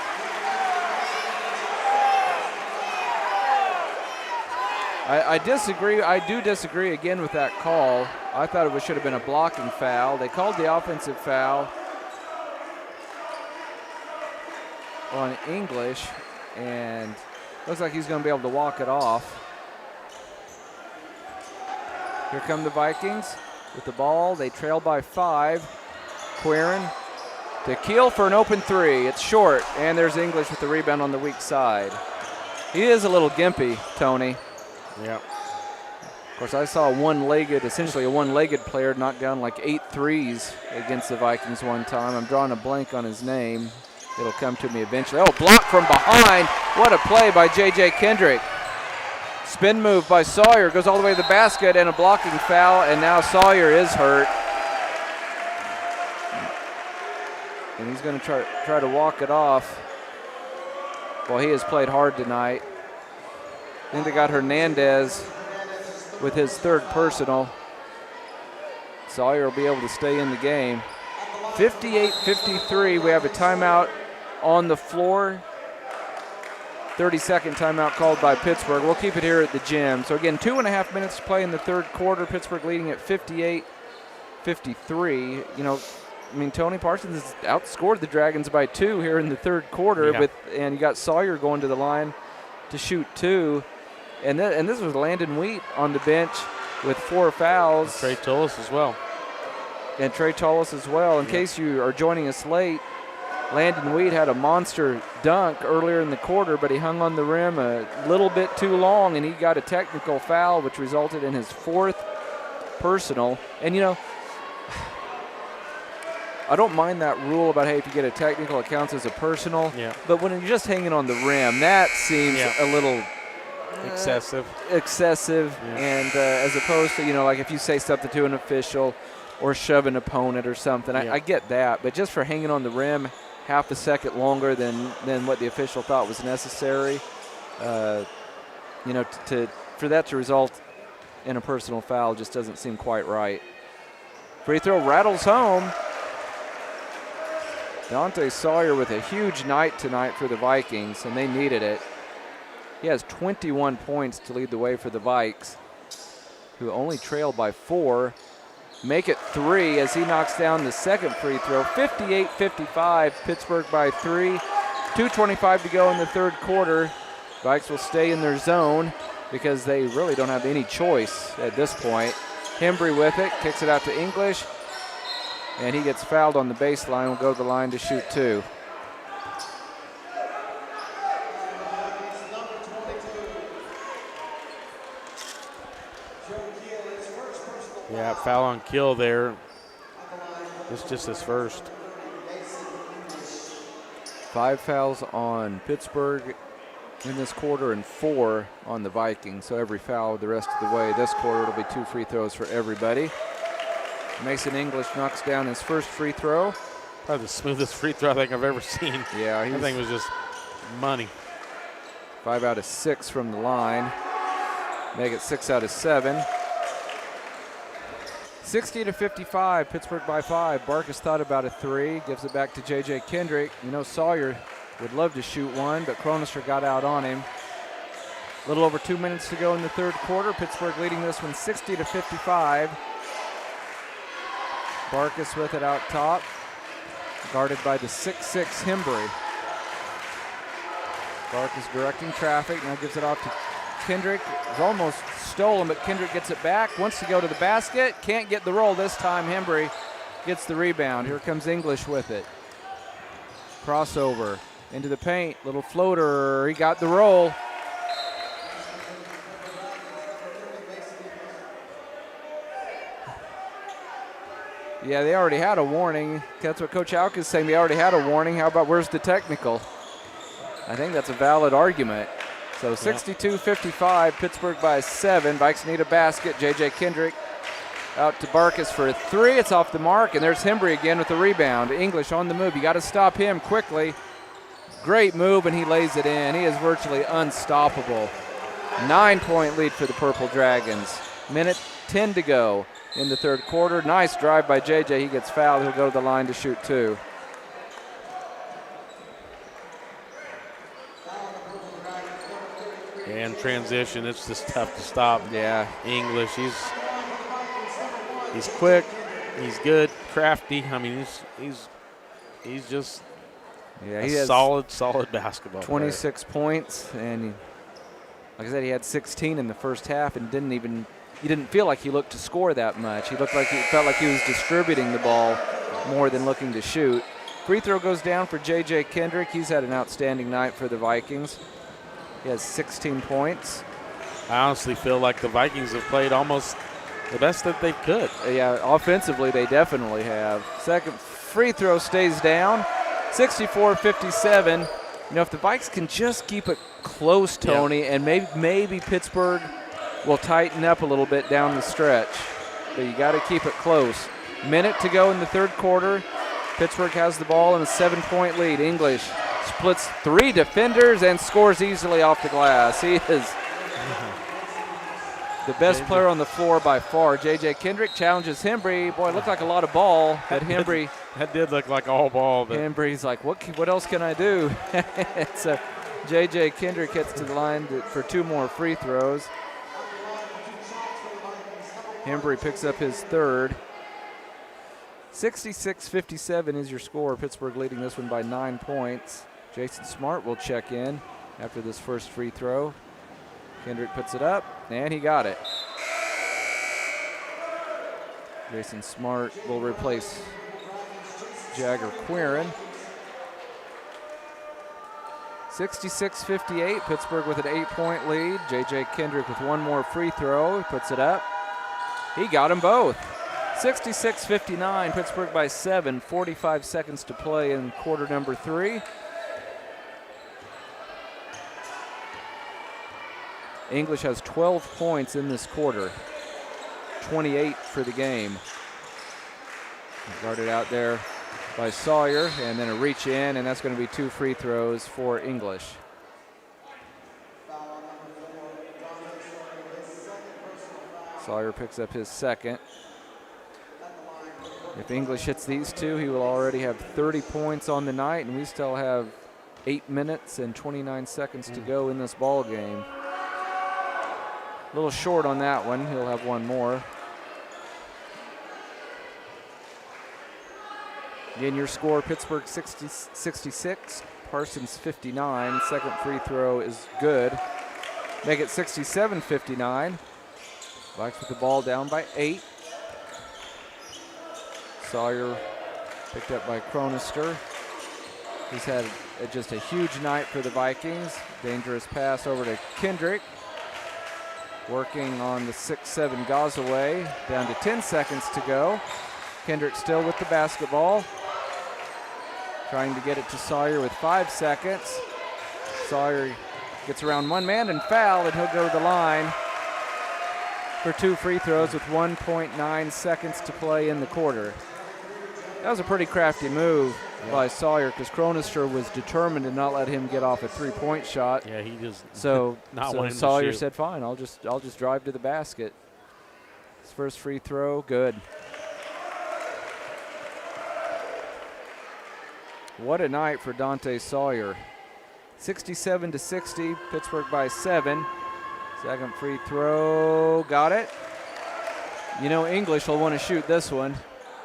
I disagree. I do disagree again with that call. I thought it should have been a blocking foul. They called the offensive foul on English, and looks like he's going to be able to walk it off. Here come the Vikings with the ball. They trail by 5. Quirin to Keel for an open 3. It's short, and there's English with the rebound on the weak side. He is a little gimpy, Tony. Yeah. Of course, I saw essentially a one-legged player knock down like 8 threes against the Vikings one time. I'm drawing a blank on his name. It'll come to me eventually. Oh, block from behind. What a play by J.J. Kendrick. Spin move by Sawyer. Goes all the way to the basket, and a blocking foul, and now Sawyer is hurt. And he's going to try to walk it off. Well, he has played hard tonight. I think they got Hernandez with his 3rd personal. Sawyer will be able to stay in the game. 58-53, we have a timeout on the floor. 30-second timeout called by Pittsburgh. We'll keep it here at the gym. So again, 2.5 minutes to play in the third quarter. Pittsburgh leading at 58-53. You know, I mean, Tony Parsons has outscored the Dragons by 2 here in the third quarter, and you got Sawyer going to the line to shoot 2. And this was Landon Wheat on the bench with 4 fouls. And Trey Tullis as well. In case you are joining us late, Landon Weed had a monster dunk earlier in the quarter, but he hung on the rim a little bit too long, and he got a technical foul, which resulted in his 4th personal. And, you know, I don't mind that rule about, hey, if you get a technical, it counts as a personal. Yeah. But when you're just hanging on the rim, that seems a little excessive. Yeah. And as opposed to, you know, like if you say something to an official or shove an opponent or something, I get that. But just for hanging on the rim half a second longer than what the official thought was necessary, you know, for that to result in a personal foul just doesn't seem quite right. Free throw rattles home. Dante Sawyer with a huge night tonight for the Vikings, and they needed it. He has 21 points to lead the way for the Vikes, who only trail by 4. Make it 3 as he knocks down the second free throw. 58-55, Pittsburgh by 3. 2:25 to go in the third quarter. Vikes will stay in their zone because they really don't have any choice at this point. Hembry with it, kicks it out to English, and he gets fouled on the baseline. Will go to the line to shoot 2. Yeah, foul on Kill there. It's just his first. 5 fouls on Pittsburgh in this quarter and 4 on the Vikings. So every foul the rest of the way. This quarter it'll be 2 free throws for everybody. Mason English knocks down his first free throw. Probably the smoothest free throw I think I've ever seen. Yeah, that thing was just money. 5 out of 6 from the line. Make it 6 out of 7. 60-55, Pittsburgh by 5. Barkus thought about a 3, gives it back to J.J. Kendrick. You know, Sawyer would love to shoot one, but Cronister got out on him. A little over 2 minutes to go in the third quarter. Pittsburgh leading this one 60-55. Barkus with it out top, guarded by the 6'6" Hembry. Barkus directing traffic, now gives it off to Kendrick. It's almost stolen, but Kendrick gets it back, wants to go to the basket, can't get the roll this time. Hembry gets the rebound. Here comes English with it. Crossover into the paint, little floater, he got the roll. Yeah, they already had a warning. That's what Coach Alk is saying. They already had a warning. How about where's the technical? I think that's a valid argument. So 62-55, Pittsburgh by 7. Vikes need a basket. J.J. Kendrick out to Barkus for a 3. It's off the mark, and there's Hembry again with the rebound. English on the move. You got to stop him quickly. Great move, and he lays it in. He is virtually unstoppable. 9-point lead for the Purple Dragons. Minute 10 to go in the third quarter. Nice drive by J.J. He gets fouled. He'll go to the line to shoot 2. And transition, it's just tough to stop. Yeah. English, he's quick, he's good, crafty. I mean, he's just he a solid basketball 26 points, and like I said, he had 16 in the first half, and you didn't feel like he looked to score that much. He felt like he was distributing the ball more than looking to shoot. Free throw goes down for J.J. Kendrick. He's had an outstanding night for the Vikings. He has 16 points. I honestly feel like the Vikings have played almost the best that they could. Yeah, offensively they definitely have. Second free throw stays down. 64-57. You know, if the Vikes can just keep it close, Tony, and maybe Pittsburgh will tighten up a little bit down the stretch. But you got to keep it close. Minute to go in the third quarter. Pittsburgh has the ball in a 7-point lead. English splits 3 defenders and scores easily off the glass. He is the best player on the floor by far. J.J. Kendrick challenges Hembry. Boy, it looked like a lot of ball, but Hembry. That did look like all ball. But Hembry's like, what else can I do? So J.J. Kendrick gets to the line for 2 more free throws. Hembry picks up his third. 66-57 is your score. Pittsburgh leading this one by 9 points. Jason Smart will check in after this first free throw. Kendrick puts it up, and he got it. Jason Smart will replace Jagger Quirin. 66-58, Pittsburgh with an 8-point lead. J.J. Kendrick with one more free throw. He puts it up. He got them both. 66-59, Pittsburgh by 7, 45 seconds to play in quarter number 3. English has 12 points in this quarter, 28 for the game. Guarded out there by Sawyer, and then a reach in, and that's going to be 2 free throws for English. Sawyer picks up his second. If English hits these 2, he will already have 30 points on the night, and we still have 8 minutes and 29 seconds to go in this ball game. A little short on that one. He'll have one more. Again, your score, Pittsburgh 66, Parsons 59. Second free throw is good. Make it 67-59. Vikes with the ball down by 8. Sawyer picked up by Cronister. He's had just a huge night for the Vikings. Dangerous pass over to Kendrick. Working on the 6-7 Gazaway. Down to 10 seconds to go. Kendrick still with the basketball. Trying to get it to Sawyer with 5 seconds. Sawyer gets around one man and foul, and he'll go to the line for 2 free throws with 1.9 seconds to play in the quarter. That was a pretty crafty move by Sawyer, because Cronister was determined to not let him get off a 3-point shot. Yeah, he just so Sawyer said, "Fine, I'll just drive to the basket." His first free throw, good. What a night for Dante Sawyer. 67-60, Pittsburgh by 7. Second free throw, got it. You know English will want to shoot this one.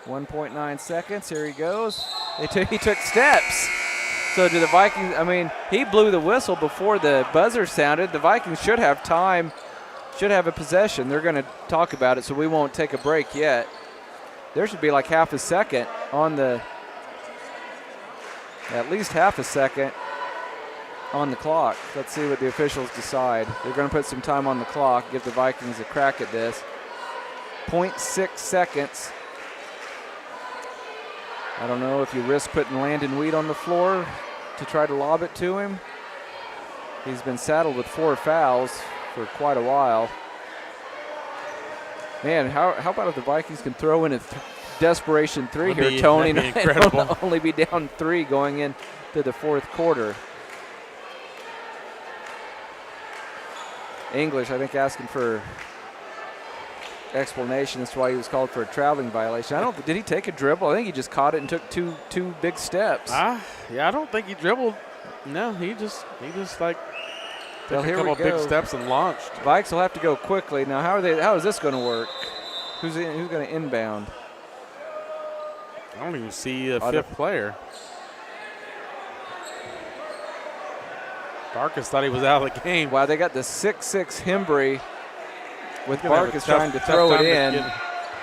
1.9 seconds, here he goes. He took steps. So do the Vikings, I mean, he blew the whistle before the buzzer sounded. The Vikings should have time, should have a possession. They're going to talk about it, so we won't take a break yet. There should be like half a second on the, at least half a second on the clock. Let's see what the officials decide. They're going to put some time on the clock, give the Vikings a crack at this. 0.6 seconds. I don't know if you risk putting Landon Weed on the floor to try to lob it to him. He's been saddled with 4 fouls for quite a while. Man, how about if the Vikings can throw in a desperation 3 here, Tony? Incredible. Only be down 3 going into the 4th quarter. English, I think, asking for explanation as to why he was called for a traveling violation. Did he take a dribble? I think he just caught it and took two big steps. Yeah, I don't think he dribbled. No, he just like took a couple big steps and launched. Vikes will have to go quickly. Now, how is this going to work? Who's going to inbound? I don't even see a 5th player. Barkas thought he was out of the game. Wow, they got the 6'6" Hembry with Barkas trying to throw it in.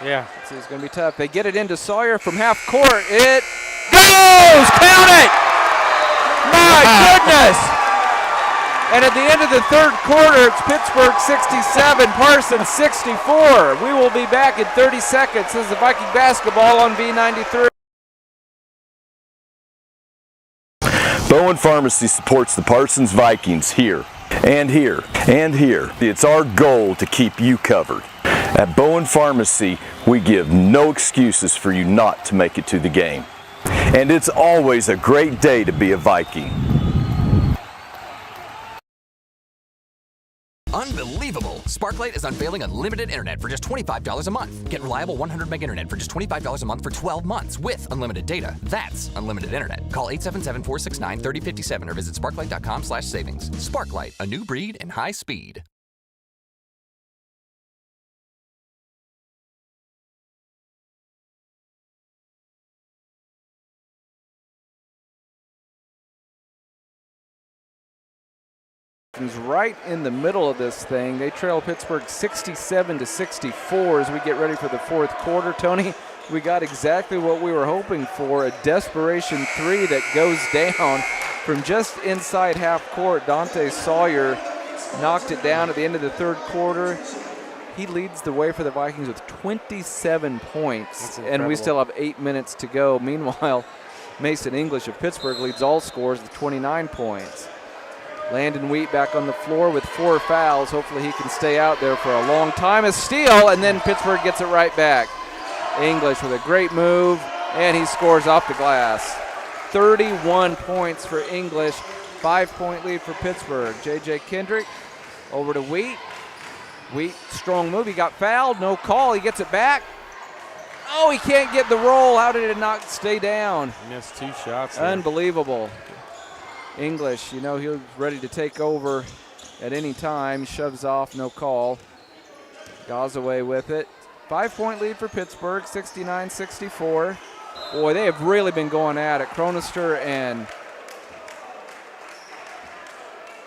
Yeah. So it's going to be tough. They get it into Sawyer from half court. It goes! Count it! My goodness! And at the end of the 3rd quarter, it's Pittsburgh 67, Parsons 64. We will be back in 30 seconds. This is the Viking basketball on V93. Bowen Pharmacy supports the Parsons Vikings here, and here, and here. It's our goal to keep you covered. At Bowen Pharmacy, we give no excuses for you not to make it to the game. And it's always a great day to be a Viking. Unbelievable! Sparklight is unveiling unlimited internet for just $25 a month. Get reliable 100 meg internet for just $25 a month for 12 months with unlimited data. That's unlimited internet. Call 877-469-3057 or visit sparklight.com/savings. Sparklight, a new breed in high speed. Right in the middle of this thing. They trail Pittsburgh 67-64 as we get ready for the 4th quarter. Tony, we got exactly what we were hoping for, a desperation 3 that goes down. from just inside half court. Dante Sawyer knocked it down at the end of the third quarter. He leads the way for the Vikings with 27 points, and we still have 8 minutes to go. Meanwhile, Mason English of Pittsburgh leads all scores with 29 points. Landon Wheat back on the floor with 4 fouls. Hopefully he can stay out there for a long time. A steal, and then Pittsburgh gets it right back. English with a great move, and he scores off the glass. 31 points for English, 5-point lead for Pittsburgh. J.J. Kendrick over to Wheat. Wheat, strong move. He got fouled, no call. He gets it back. Oh, he can't get the roll. How did it not stay down? He missed 2 shots there. Unbelievable. English, you know, he was ready to take over at any time. Shoves off, no call. Goes away with it. 5-point lead for Pittsburgh, 69-64. Boy, they have really been going at it. Chronister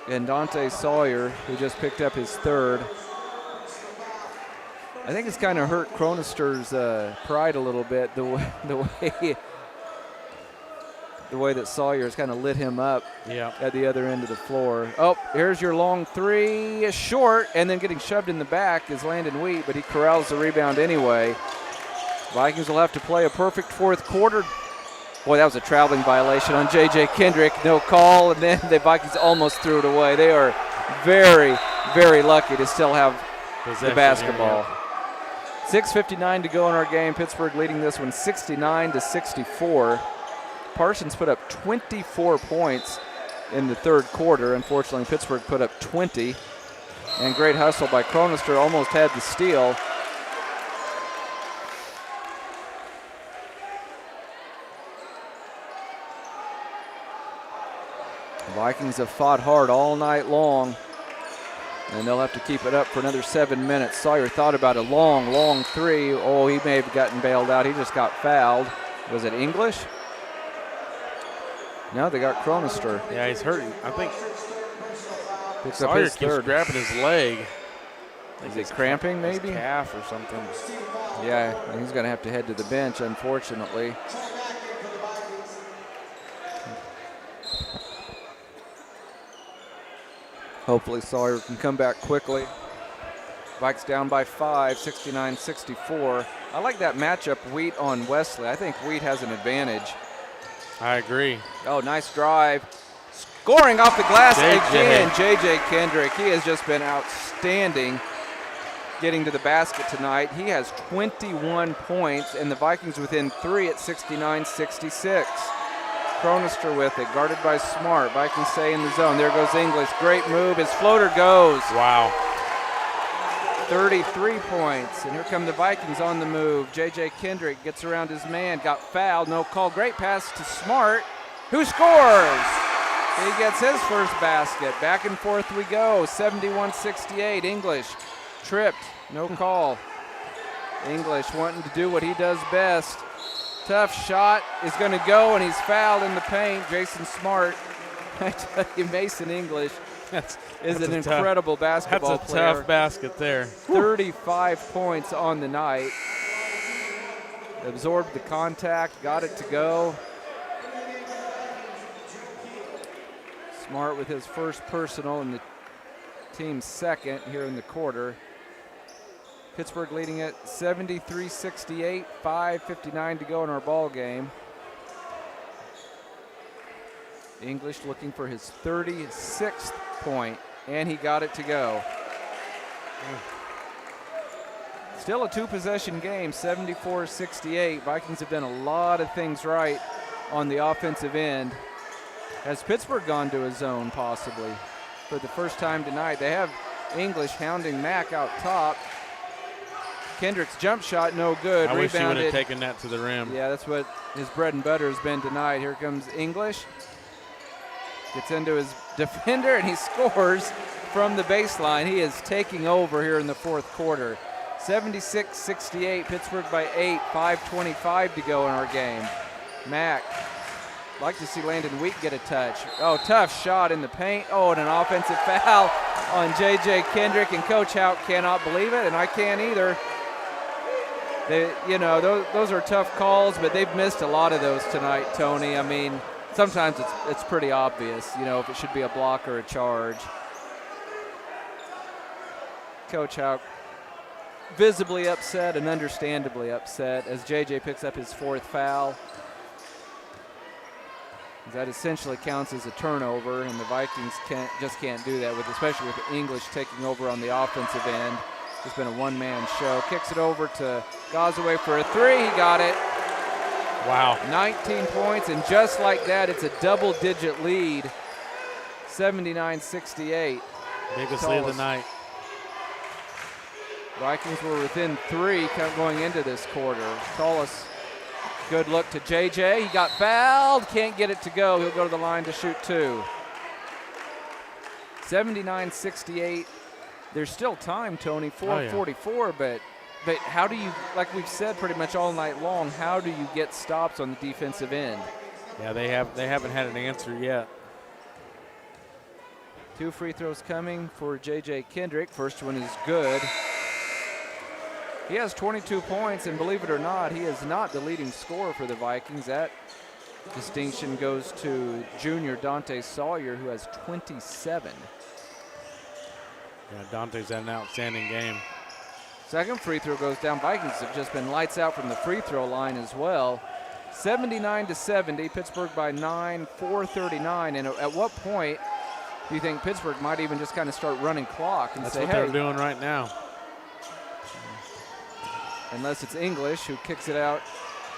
and Dante Sawyer, who just picked up his third. I think it's kind of hurt Chronister's pride a little bit, the way that Sawyer's kind of lit him up at the other end of the floor. Oh, here's your long three, short, and then getting shoved in the back is Landon Wheat, but he corrals the rebound anyway. Vikings will have to play a perfect fourth quarter. Boy, that was a traveling violation on J.J. Kendrick. No call, and then the Vikings almost threw it away. They are very, very lucky to still have the basketball. 6:59 to go in our game. Pittsburgh leading this one 69-64. Parsons put up 24 points in the third quarter. Unfortunately, Pittsburgh put up 20. And great hustle by Chronister, almost had the steal. The Vikings have fought hard all night long, and they'll have to keep it up for another 7 minutes. Sawyer thought about a long, long three. Oh, he may have gotten bailed out. He just got fouled. Was it English? No, they got Chronister. Yeah, he's hurting. I think Picks Sawyer up his keeps third. grabbing his leg. Is he cramping, maybe? His calf or something. Yeah, and he's going to have to head to the bench, unfortunately. Hopefully Sawyer can come back quickly. Vikes down by 5, 69-64. I like that matchup, Wheat on Wesley. I think Wheat has an advantage. I agree. Oh, nice drive. Scoring off the glass again, J.J. Kendrick. He has just been outstanding getting to the basket tonight. He has 21 points, and the Vikings within 3 at 69-66. Chronister with it, guarded by Smart. Vikings stay in the zone. There goes English. Great move. His floater goes. Wow. 33 points. And here come the Vikings on the move. J.J. Kendrick gets around his man. Got fouled. No call. Great pass to Smart, who scores. He gets his first basket. Back and forth we go. 71-68. English tripped. No call. English wanting to do what he does best. Tough shot is going to go, and he's fouled in the paint. Jason Smart. I tell you, Mason English is an incredible basketball player. That's a tough basket there. 35 points on the night. Absorbed the contact, got it to go. Smart with his first personal and the team's second here in the quarter. Pittsburgh leading it 73-68, 5:59 to go in our ball game. English looking for his 36th point, and he got it to go. Still a two-possession game, 74-68. Vikings have done a lot of things right on the offensive end. Has Pittsburgh gone to a zone possibly for the first time tonight? They have English hounding Mack out top. Kendrick's jump shot, no good. I wish he would Rebounded. have taken that to the rim. Yeah, that's what his bread and butter has been tonight. Here comes English. Gets into his defender, and he scores from the baseline. He is taking over here in the fourth quarter. 76-68, Pittsburgh by 8, 5:25 to go in our game. Mack, like to see Landon Wheat get a touch. Oh, tough shot in the paint. Oh, and an offensive foul on J.J. Kendrick, and Coach Houck cannot believe it, and I can't either. They, you know, those are tough calls, but they've missed a lot of those tonight, Tony. I mean, sometimes it's pretty obvious, if it should be a block or a charge. Coach Houck visibly upset and understandably upset as JJ picks up his 4th foul. That essentially counts as a turnover, and the Vikings can't do that, especially with English taking over on the offensive end. It's been a one-man show. Kicks it over to Gazaway for a 3. He got it. Wow. 19 points, and just like that, it's a double-digit lead, 79-68. Biggest lead of the night. Vikings were within 3 going into this quarter. Tullis, good look to JJ. He got fouled, can't get it to go. He'll go to the line to shoot 2. 79-68. There's still time, Tony, 4:44, but how do you, like we've said pretty much all night long, how do you get stops on the defensive end? Yeah, they haven't had an answer yet. 2 free throws coming for J.J. Kendrick. First one is good. He has 22 points, and believe it or not, he is not the leading scorer for the Vikings. That distinction goes to junior Dante Sawyer, who has 27. Yeah, Dante's had an outstanding game. Second free throw goes down. Vikings have just been lights out from the free throw line as well. 79-70, Pittsburgh by 9, 4:39. And at what point do you think Pittsburgh might even just kind of start running clock and That's say, what hey, they're doing right now. Unless it's English who kicks it out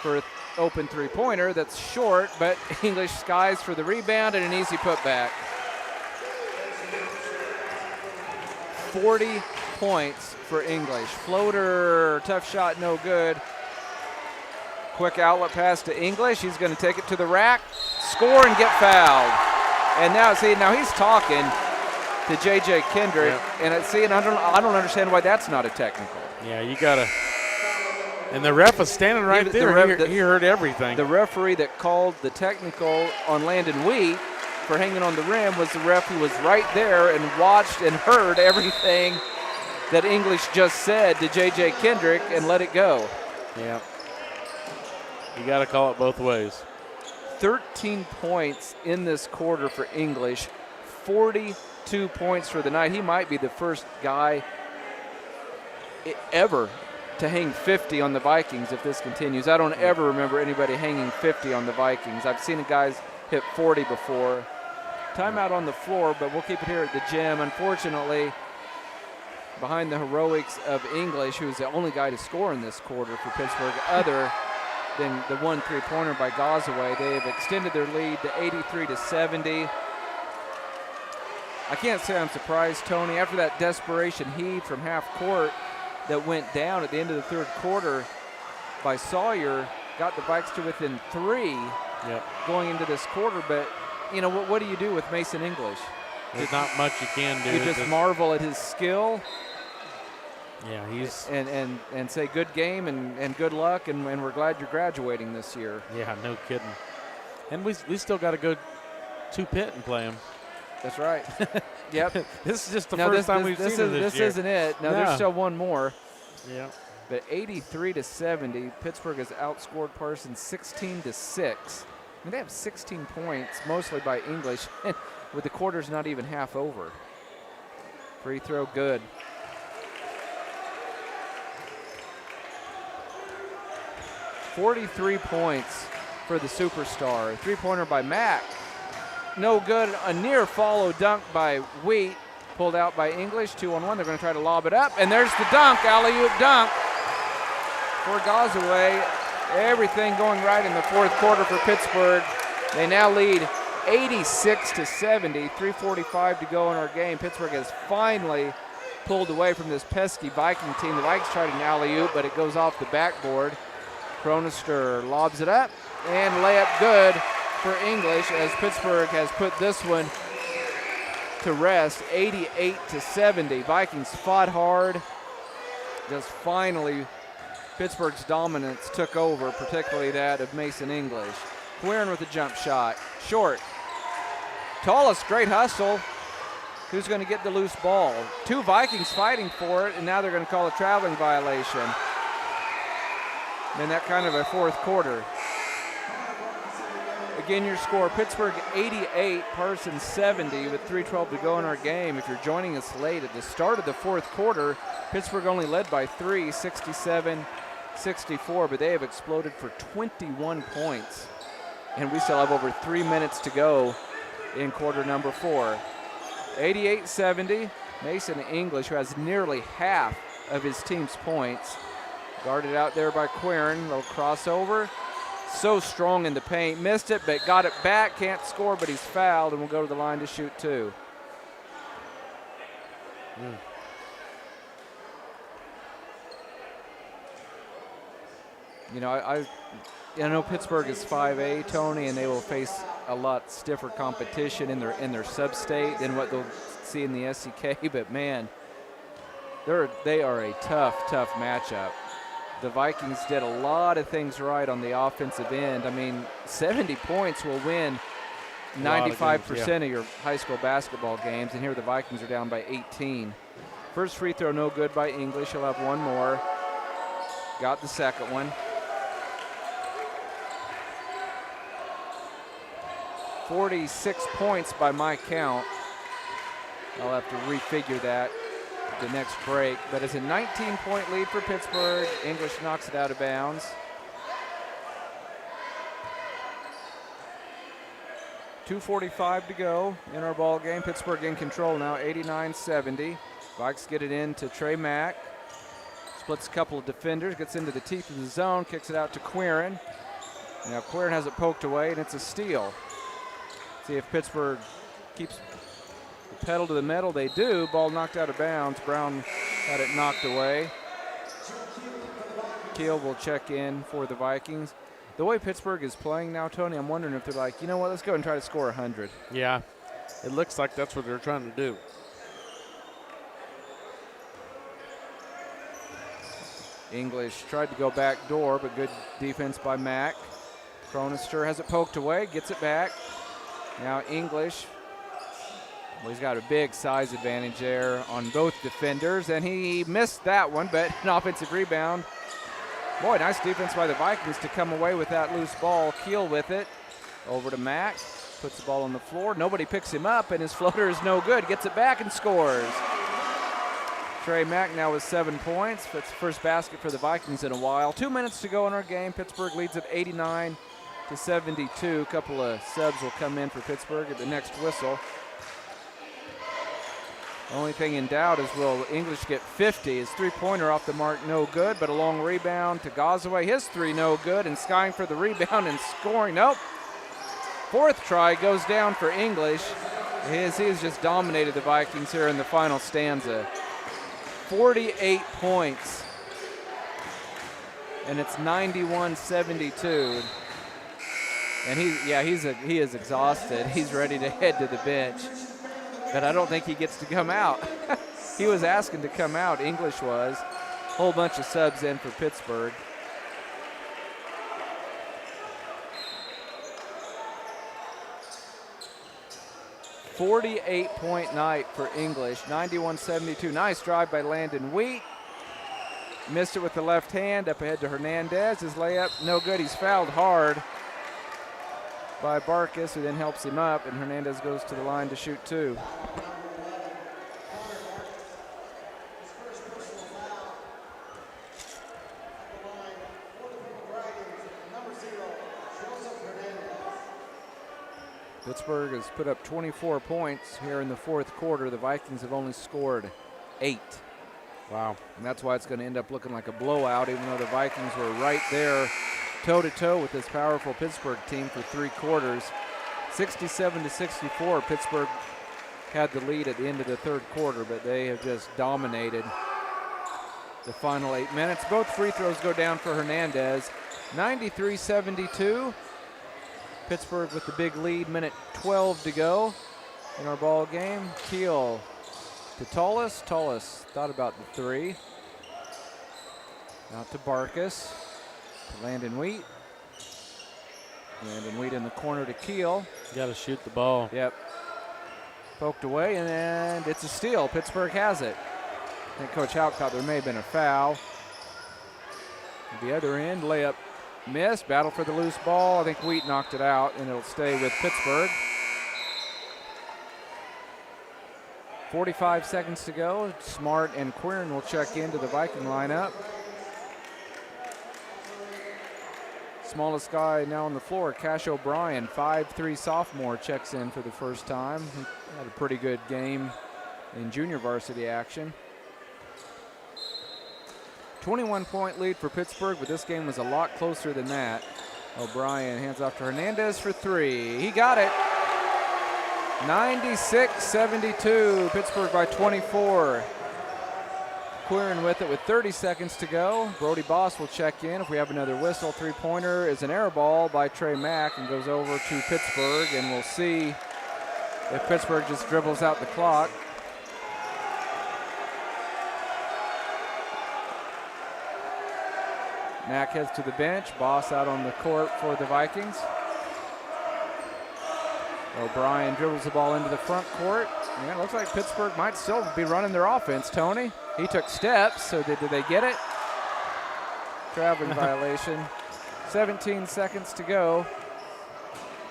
for an open three-pointer that's short, but English skies for the rebound and an easy putback. 40 points for English. Floater, tough shot, no good. Quick outlet pass to English. He's going to take it to the rack, score, and get fouled. And now he's talking to J.J. Kendrick, and I don't understand why that's not a technical. Yeah, you got to. And the ref was standing right there. He heard everything. The referee that called the technical on Landon Wheat for hanging on the rim was the ref who was right there and watched and heard everything that English just said to J.J. Kendrick and let it go. Yeah. You got to call it both ways. 13 points in this quarter for English, 42 points for the night. He might be the first guy ever to hang 50 on the Vikings if this continues. I don't ever remember anybody hanging 50 on the Vikings. I've seen guys hit 40 before. Timeout on the floor, but we'll keep it here at the gym. Unfortunately, behind the heroics of English, who's the only guy to score in this quarter for Pittsburgh, other than the one three-pointer by Gazaway, they have extended their lead to 83-70. I can't say I'm surprised, Tony. After that desperation heave from half court that went down at the end of the third quarter by Sawyer, got the Vikes to within 3 going into this quarter. But, what do you do with Mason English? There's not much you can do. You just marvel at his skill. Yeah, he's and say good game and good luck, and we're glad you're graduating this year. Yeah, no kidding. And we still got to go to Pitt and play him. That's right. Yep. This is just the first time we've seen him this year. This isn't it. No, there's still one more. Yeah. But 83-70, Pittsburgh has outscored Parsons 16-6. They have 16 points, mostly by English, with the quarters not even half over. Free throw good. .43 points for the superstar. Three-pointer by Mack. No good. A near follow dunk by Wheat. Pulled out by English. 2-on-1. They're going to try to lob it up. And there's the dunk. Alley-oop dunk for Gazaway. Everything going right in the fourth quarter for Pittsburgh. They now lead 86-70. 3:45 to go in our game. Pittsburgh has finally pulled away from this pesky Viking team. The Vikings tried an alley-oop, but it goes off the backboard. Cronister lobs it up, and layup good for English as Pittsburgh has put this one to rest, 88-70. Vikings fought hard. Just finally, Pittsburgh's dominance took over, particularly that of Mason English. Querin with a jump shot, short. Tallest, great hustle. Who's going to get the loose ball? 2 Vikings fighting for it, and now they're going to call a traveling violation. And that kind of a fourth quarter. Again, your score, Pittsburgh 88, Parsons 70 with 3:12 to go in our game. If you're joining us late at the start of the fourth quarter, Pittsburgh only led by 3, 67-64, but they have exploded for 21 points. And we still have over 3 minutes to go in quarter number 4. 88-70, Mason English, who has nearly half of his team's points. Guarded out there by Quirin, little crossover. So strong in the paint, missed it, but got it back, can't score, but he's fouled, and will go to the line to shoot 2. You know, I know Pittsburgh is 5A, Tony, and they will face a lot stiffer competition in their sub-state than what they'll see in the SEK, but man, they are a tough matchup. The Vikings did a lot of things right on the offensive end. I mean, 70 points will win 95% of your high school basketball games, and here the Vikings are down by 18. First free throw no good by English. He'll have one more. Got the second one. 46 points by my count. I'll have to refigure that the next break, but it's a 19-point lead for Pittsburgh. English knocks it out of bounds. 2:45 to go in our ball game. Pittsburgh in control now, 89-70. Vikes get it in to Trey Mack. Splits a couple of defenders, gets into the teeth of the zone, kicks it out to Quirin. Now Quirin has it poked away, and it's a steal. See if Pittsburgh keeps the pedal to the metal. They do. Ball knocked out of bounds. Brown had it knocked away. Keel will check in for the Vikings. The way Pittsburgh is playing now, Tony, I'm wondering if they're like, you know what, let's go and try to score 100. Yeah, it looks like that's what they're trying to do. English tried to go back door, but good defense by Mack. Cronister has it poked away, gets it back. Now English, well, he's got a big size advantage there on both defenders, and he missed that one, but an offensive rebound. Boy, nice defense by the Vikings to come away with that loose ball. Keel with it, over to Mack, puts the ball on the floor. Nobody picks him up, and his floater is no good. Gets it back and scores. Trey Mack now with 7 points. That's the first basket for the Vikings in a while. 2 minutes to go in our game. Pittsburgh leads at 89-72. A couple of subs will come in for Pittsburgh at the next whistle. Only thing in doubt is will English get 50? His three-pointer off the mark, no good, but a long rebound to Gazaway. His three, no good, and skying for the rebound and scoring. Nope. Fourth try goes down for English. He has just dominated the Vikings here in the final stanza. 48 points, and it's 91-72. And he is exhausted. He's ready to head to the bench. But I don't think he gets to come out. He was asking to come out, English was. Whole bunch of subs in for Pittsburgh. .48 night for English, 91-72. Nice drive by Landon Wheat. Missed it with the left hand, up ahead to Hernandez. His layup, no good. He's fouled hard by Barkas, who then helps him up, and Hernandez goes to the line to shoot 2. Pittsburgh has put up 24 points here in the fourth quarter. The Vikings have only scored 8. Wow. And that's why it's going to end up looking like a blowout, even though the Vikings were right there toe-to-toe with this powerful Pittsburgh team for 3 quarters. 67-64, Pittsburgh had the lead at the end of the third quarter, but they have just dominated the final 8 minutes. Both free throws go down for Hernandez. 93-72. Pittsburgh with the big lead, minute 12 to go in our ball game. Keel to Tullis. Tullis thought about the 3. Out to Barkas. Landon Wheat. Landon Wheat in the corner to Keel. Got to shoot the ball. Yep. Poked away, and it's a steal. Pittsburgh has it. I think Coach Hout thought there may have been a foul. At the other end, layup missed. Battle for the loose ball. I think Wheat knocked it out, and it'll stay with Pittsburgh. 45 seconds to go. Smart and Quirin will check into the Viking lineup. Smallest guy now on the floor, Cash O'Brien, 5'3" sophomore, checks in for the first time. He had a pretty good game in junior varsity action. 21-point lead for Pittsburgh, but this game was a lot closer than that. O'Brien hands off to Hernandez for three. He got it. 96-72, Pittsburgh by 24. Quirin with it with 30 seconds to go. Brody Boss will check in. If we have another whistle, three-pointer is an air ball by Trey Mack and goes over to Pittsburgh, and we'll see if Pittsburgh just dribbles out the clock. Mack heads to the bench. Boss out on the court for the Vikings. O'Brien dribbles the ball into the front court. Yeah, it looks like Pittsburgh might still be running their offense, Tony. He took steps, so did they get it? Traveling violation. 17 seconds to go.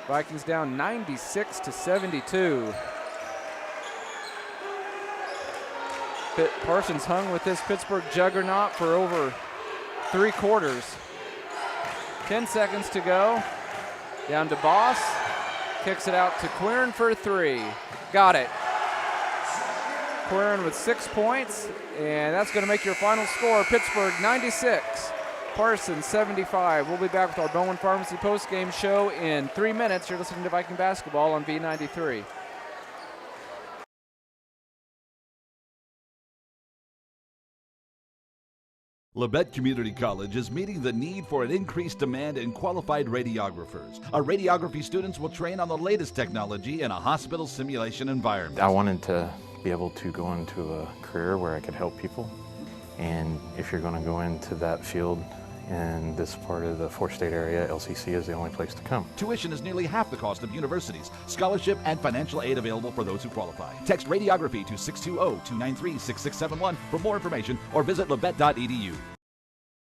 Vikings down 96-72. Parsons hung with this Pittsburgh juggernaut for over 3 quarters. 10 seconds to go. Down to Boss. Kicks it out to Quirin for three. Got it. Quirin with 6 points, and that's going to make your final score. Pittsburgh 96, Parsons 75. We'll be back with our Bowen Pharmacy postgame show in 3 minutes. You're listening to Viking Basketball on V93. Labette Community College is meeting the need for an increased demand in qualified radiographers. Our radiography students will train on the latest technology in a hospital simulation environment. I wanted to be able to go into a career where I could help people. And if you're going to go into that field in this part of the four-state area, LCC is the only place to come. Tuition is nearly half the cost of universities. Scholarship and financial aid available for those who qualify. Text radiography to 620-293-6671 for more information or visit labette.edu.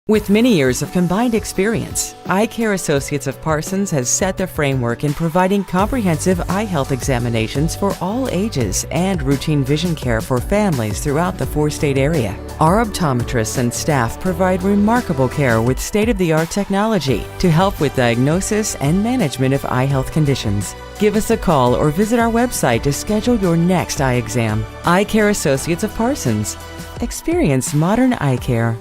With many years of combined experience, Eye Care Associates of Parsons has set the framework in providing comprehensive eye health examinations for all ages and routine vision care for families throughout the four-state area. Our optometrists and staff provide remarkable care with state-of-the-art technology to help with diagnosis and management of eye health conditions. Give us a call or visit our website to schedule your next eye exam. Eye Care Associates of Parsons. Experience modern eye care.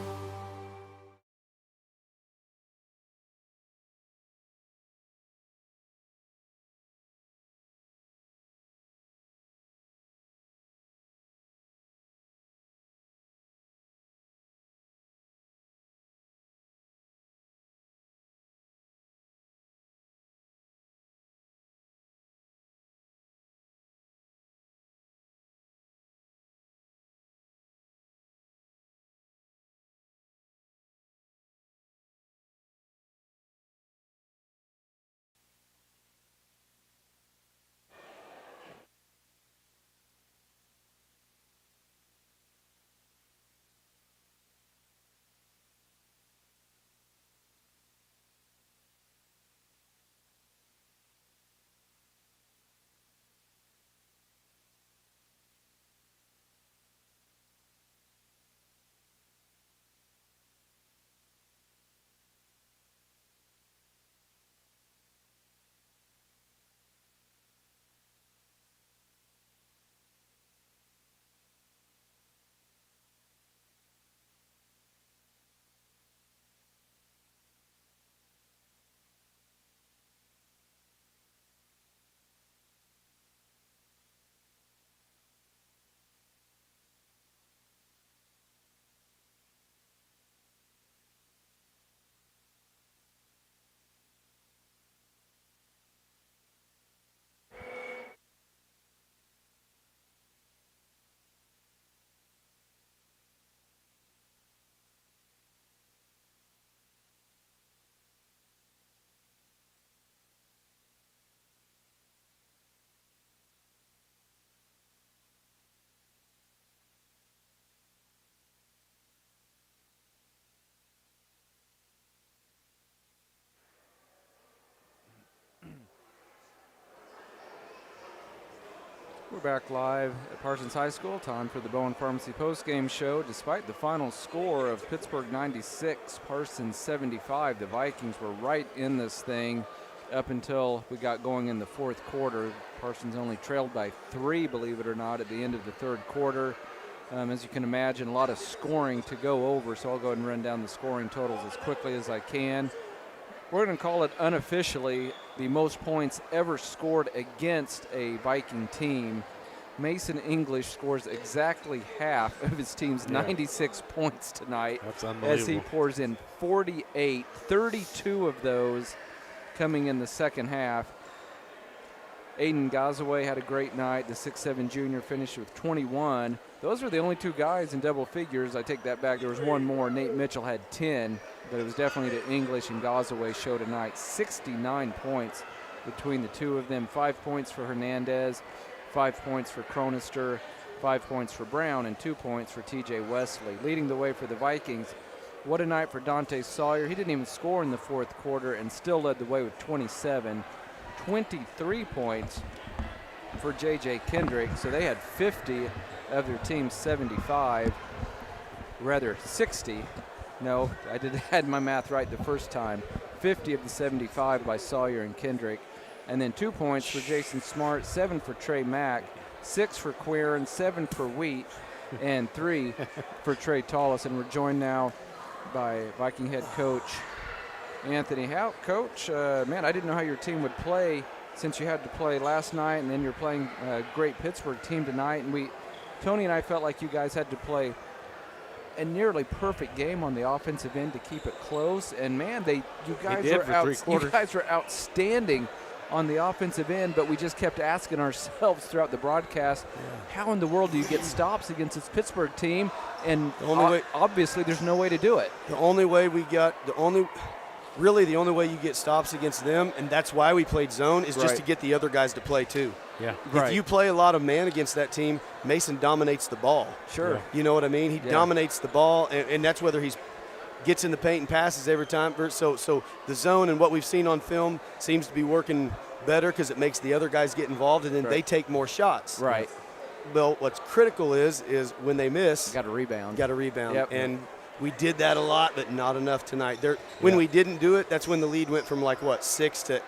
We're back live at Parsons High School. Time for the Bowen Pharmacy postgame show. Despite the final score of Pittsburg 96, Parsons 75, the Vikings were right in this thing up until we got going in the fourth quarter. Parsons only trailed by 3, believe it or not, at the end of the third quarter. As you can imagine, a lot of scoring to go over, so I'll go ahead and run down the scoring totals as quickly as I can. We're going to call it unofficially the most points ever scored against a Viking team. Mason English scores exactly half of his team's 96 points tonight. That's unbelievable. As he pours in 48, 32 of those coming in the second half. Aiden Gazaway had a great night. The 6'7 junior finished with 21. Those are the only 2 guys in double figures. I take that back. There was one more. Nate Mitchell had 10, but it was definitely the English and Gazaway show tonight. 69 points between the 2 of them. 5 points for Hernandez, 5 points for Cronister, 5 points for Brown, and 2 points for TJ Wesley. Leading the way for the Vikings, what a night for Dante Sawyer. He didn't even score in the fourth quarter and still led the way with 27. 23 points for J.J. Kendrick, so they had 50 of their team's 75, rather 60. No, I had my math right the first time. 50 of the 75 by Sawyer and Kendrick. And then 2 points for Jason Smart, 7 for Trey Mack, 6 for Quirin, 7 for Wheat, and 3 for Trey Tallis. And we're joined now by Viking head coach Anthony Hout. Coach, man, I didn't know how your team would play since you had to play last night, and then you're playing a great Pittsburgh team tonight. And Tony and I felt like you guys had to play a nearly perfect game on the offensive end to keep it close. And man, you guys were outstanding on the offensive end, but we just kept asking ourselves throughout the broadcast, how in the world do you get stops against this Pittsburgh team? And obviously there's no way to do it. The only way you get stops against them, and that's why we played zone, is just to get the other guys to play too. Yeah. If you play a lot of man against that team, Mason dominates the ball. Sure. Yeah. You know what I mean? He dominates the ball, and that's whether he gets in the paint and passes every time. So the zone and what we've seen on film seems to be working better because it makes the other guys get involved, and then they take more shots. Right. Well, what's critical is when they miss. Got to rebound. Yep. And we did that a lot, but not enough tonight. When we didn't do it, that's when the lead went from 6 to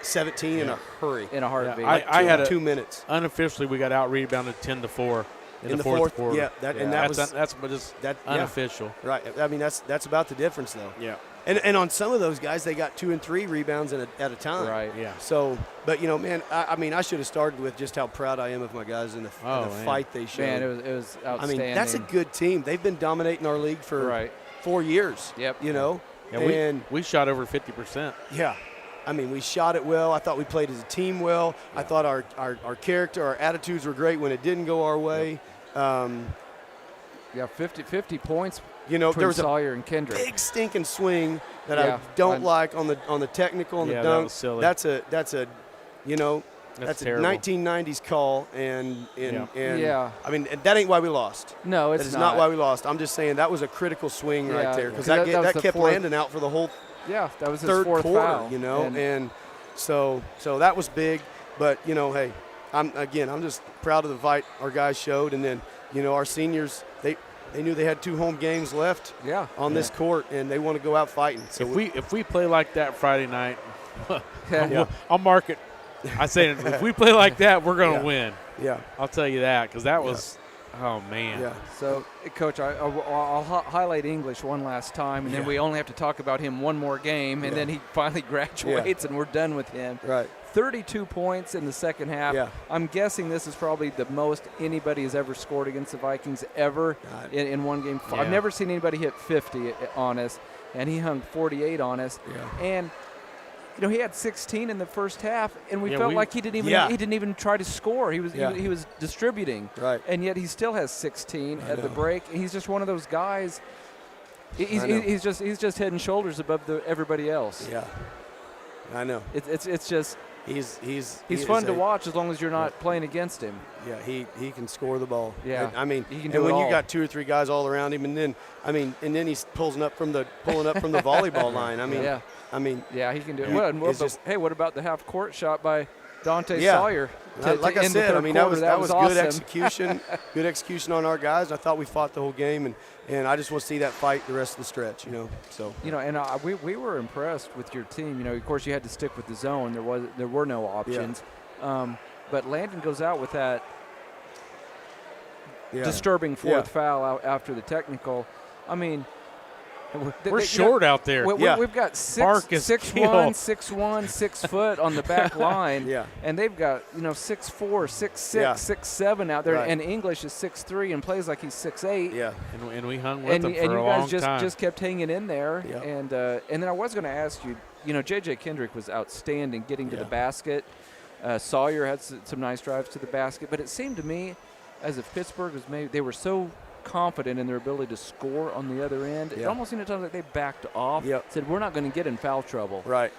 17 in a hurry. In a heartbeat. I had 2 minutes. Unofficially, we got out rebounded 10-4 in the fourth quarter. Yeah, that's unofficial. Yeah. Right. I mean, that's about the difference, though. Yeah. And on some of those guys, they got 2 and 3 rebounds at a time. Right. Yeah. So, but man, I should have started with just how proud I am of my guys in the fight they showed. Man, it was outstanding. I mean, that's a good team. They've been dominating our league for 4 years. Yep. Yeah, and we shot over 50%. Yeah. I mean, we shot it well. I thought we played as a team well. Yeah. I thought our character, our attitudes were great when it didn't go our way. 50 points. There was Sawyer and Kendrick. Big stinking swing that I don't like on the technical and the dunk. That was silly. That's a 1990s call, and I mean, that ain't why we lost. No, it's that is not why we lost. I'm just saying that was a critical swing right there because that kept Landon out for the whole that was his third fourth quarter. foul. And so that was big. But hey, I'm just proud of the fight our guys showed, and then our seniors they knew they had 2 home games left on this court, and they want to go out fighting. So if we play like that Friday night, I'll mark it. I say if we play like that, we're going to win. Yeah. I'll tell you that because that was oh, man. Yeah. So, Coach, I'll highlight English one last time, and then we only have to talk about him one more game, and then he finally graduates, and we're done with him. Right. 32 points in the second half. Yeah. I'm guessing this is probably the most anybody has ever scored against the Vikings ever in one game. Yeah. I've never seen anybody hit 50 on us, and he hung 48 on us. Yeah. And he had 16 in the first half, and we felt like he didn't even try to score. He was distributing, and yet he still has 16 at the break. He's just one of those guys. He's just head and shoulders above everybody else. Yeah, I know. It's just he's fun to watch as long as you're not playing against him. Yeah, he can score the ball. Yeah, I mean, he can do and when it all. You got 2 or 3 guys all around him, and then he's pulling up from the volleyball line. He can do it. What about the half court shot by Dante Sawyer? like I end the said, I third mean, quarter. that was awesome. good execution, good execution on our guys. I thought we fought the whole game, and I just want to see that fight the rest of the stretch, So and we were impressed with your team. Of course, you had to stick with the zone. There were no options. Yeah. But Landon goes out with that disturbing fourth foul out after the technical. I mean, we're short out there. We've got 6'1", 6 foot on the back line, and they've got 6'4", 6'6", 6'7" out there, and English is 6'3" and plays like he's 6'8". Yeah, and we hung with them for a long time. And you guys just kept hanging in there. Yeah. And then I was going to ask you, J.J. Kendrick was outstanding getting to the basket. Sawyer had some nice drives to the basket, but it seemed to me as if Pittsburgh they were so confident in their ability to score on the other end. It almost seemed at times like they backed off, said we're not going to get in foul trouble. Right.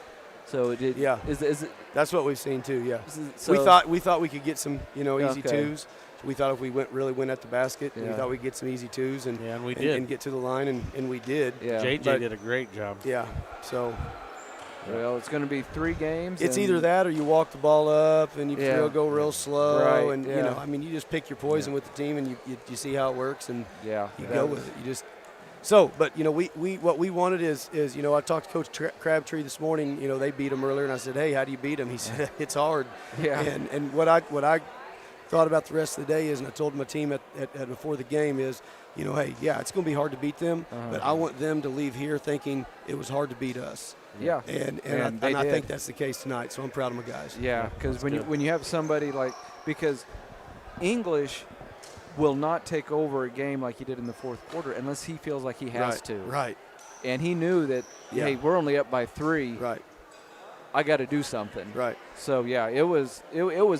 So it did. Yeah. Is it? That's what we've seen too. Yeah. So we thought we could get some easy twos. We thought if we really went at the basket, we thought we'd get some easy twos and we did and get to the line and we did. Yeah. JJ did a great job. Yeah. So. Well, it's going to be 3 games. It's either that or you walk the ball up and you go real slow. Right, and, you just pick your poison with the team and you see how it works and you go with it. You just but, what we wanted is I talked to Coach Crabtree this morning. They beat him earlier, and I said, hey, how do you beat him? He said, it's hard. Yeah. And what I thought about the rest of the day is, and I told my team before the game is, hey, it's going to be hard to beat them, but I want them to leave here thinking it was hard to beat us. Yeah, and I think that's the case tonight. So I'm proud of my guys. Yeah, because when you have somebody because English will not take over a game like he did in the fourth quarter unless he feels like he has to. Right. And he knew that hey, we're only up by 3. Right. I got to do something. Right. So it was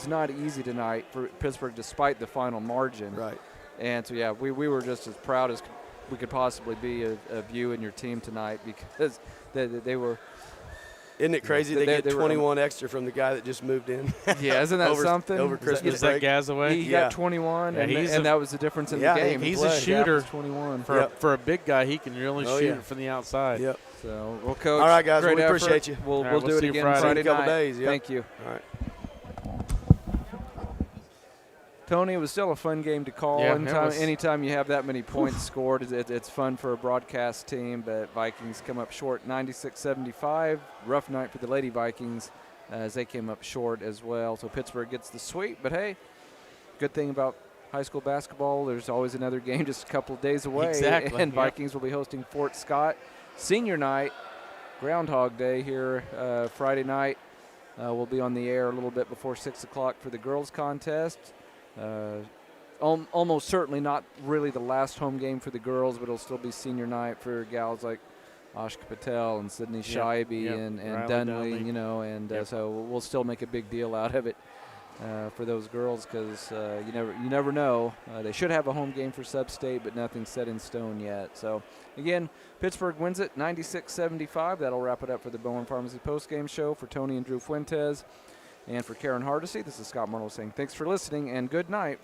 not easy tonight for Pittsburgh despite the final margin. Right. And so we were just as proud as we could possibly be of you and your team tonight because they were. Isn't it crazy they get 21 extra from the guy that just moved in? Yeah, isn't that something? Over Christmas break. Is that Gazaway? He got 21, and that was the difference in the game. He's a shooter. 21. For a big guy, he can really shoot it from the outside. Yep. So, well, Coach, all right, guys, great we effort. appreciate you. We'll we'll do it see you again Friday night. Couple days. Yep. Thank you. All right. Tony, it was still a fun game to call. Yeah, anytime you have that many points scored, it's fun for a broadcast team. But Vikings come up short 96-75. Rough night for the Lady Vikings as they came up short as well. So Pittsburgh gets the sweep. But, hey, good thing about high school basketball, there's always another game just a couple of days away. Exactly. And Vikings will be hosting Fort Scott. Senior night, Groundhog Day here Friday night. We'll be on the air a little bit before 6 o'clock for the girls' contest. Almost certainly not really the last home game for the girls, but it'll still be senior night for gals like Ashka Patel and Sydney Scheibe and Dunley, and so we'll still make a big deal out of it for those girls because you never know. They should have a home game for Sub-State, but nothing's set in stone yet. So, again, Pittsburgh wins it 96-75. That'll wrap it up for the Bowen Pharmacy postgame show. For Tony and Drew Fuentes and for Karen Hardesty, this is Scott Marlowe saying thanks for listening and good night.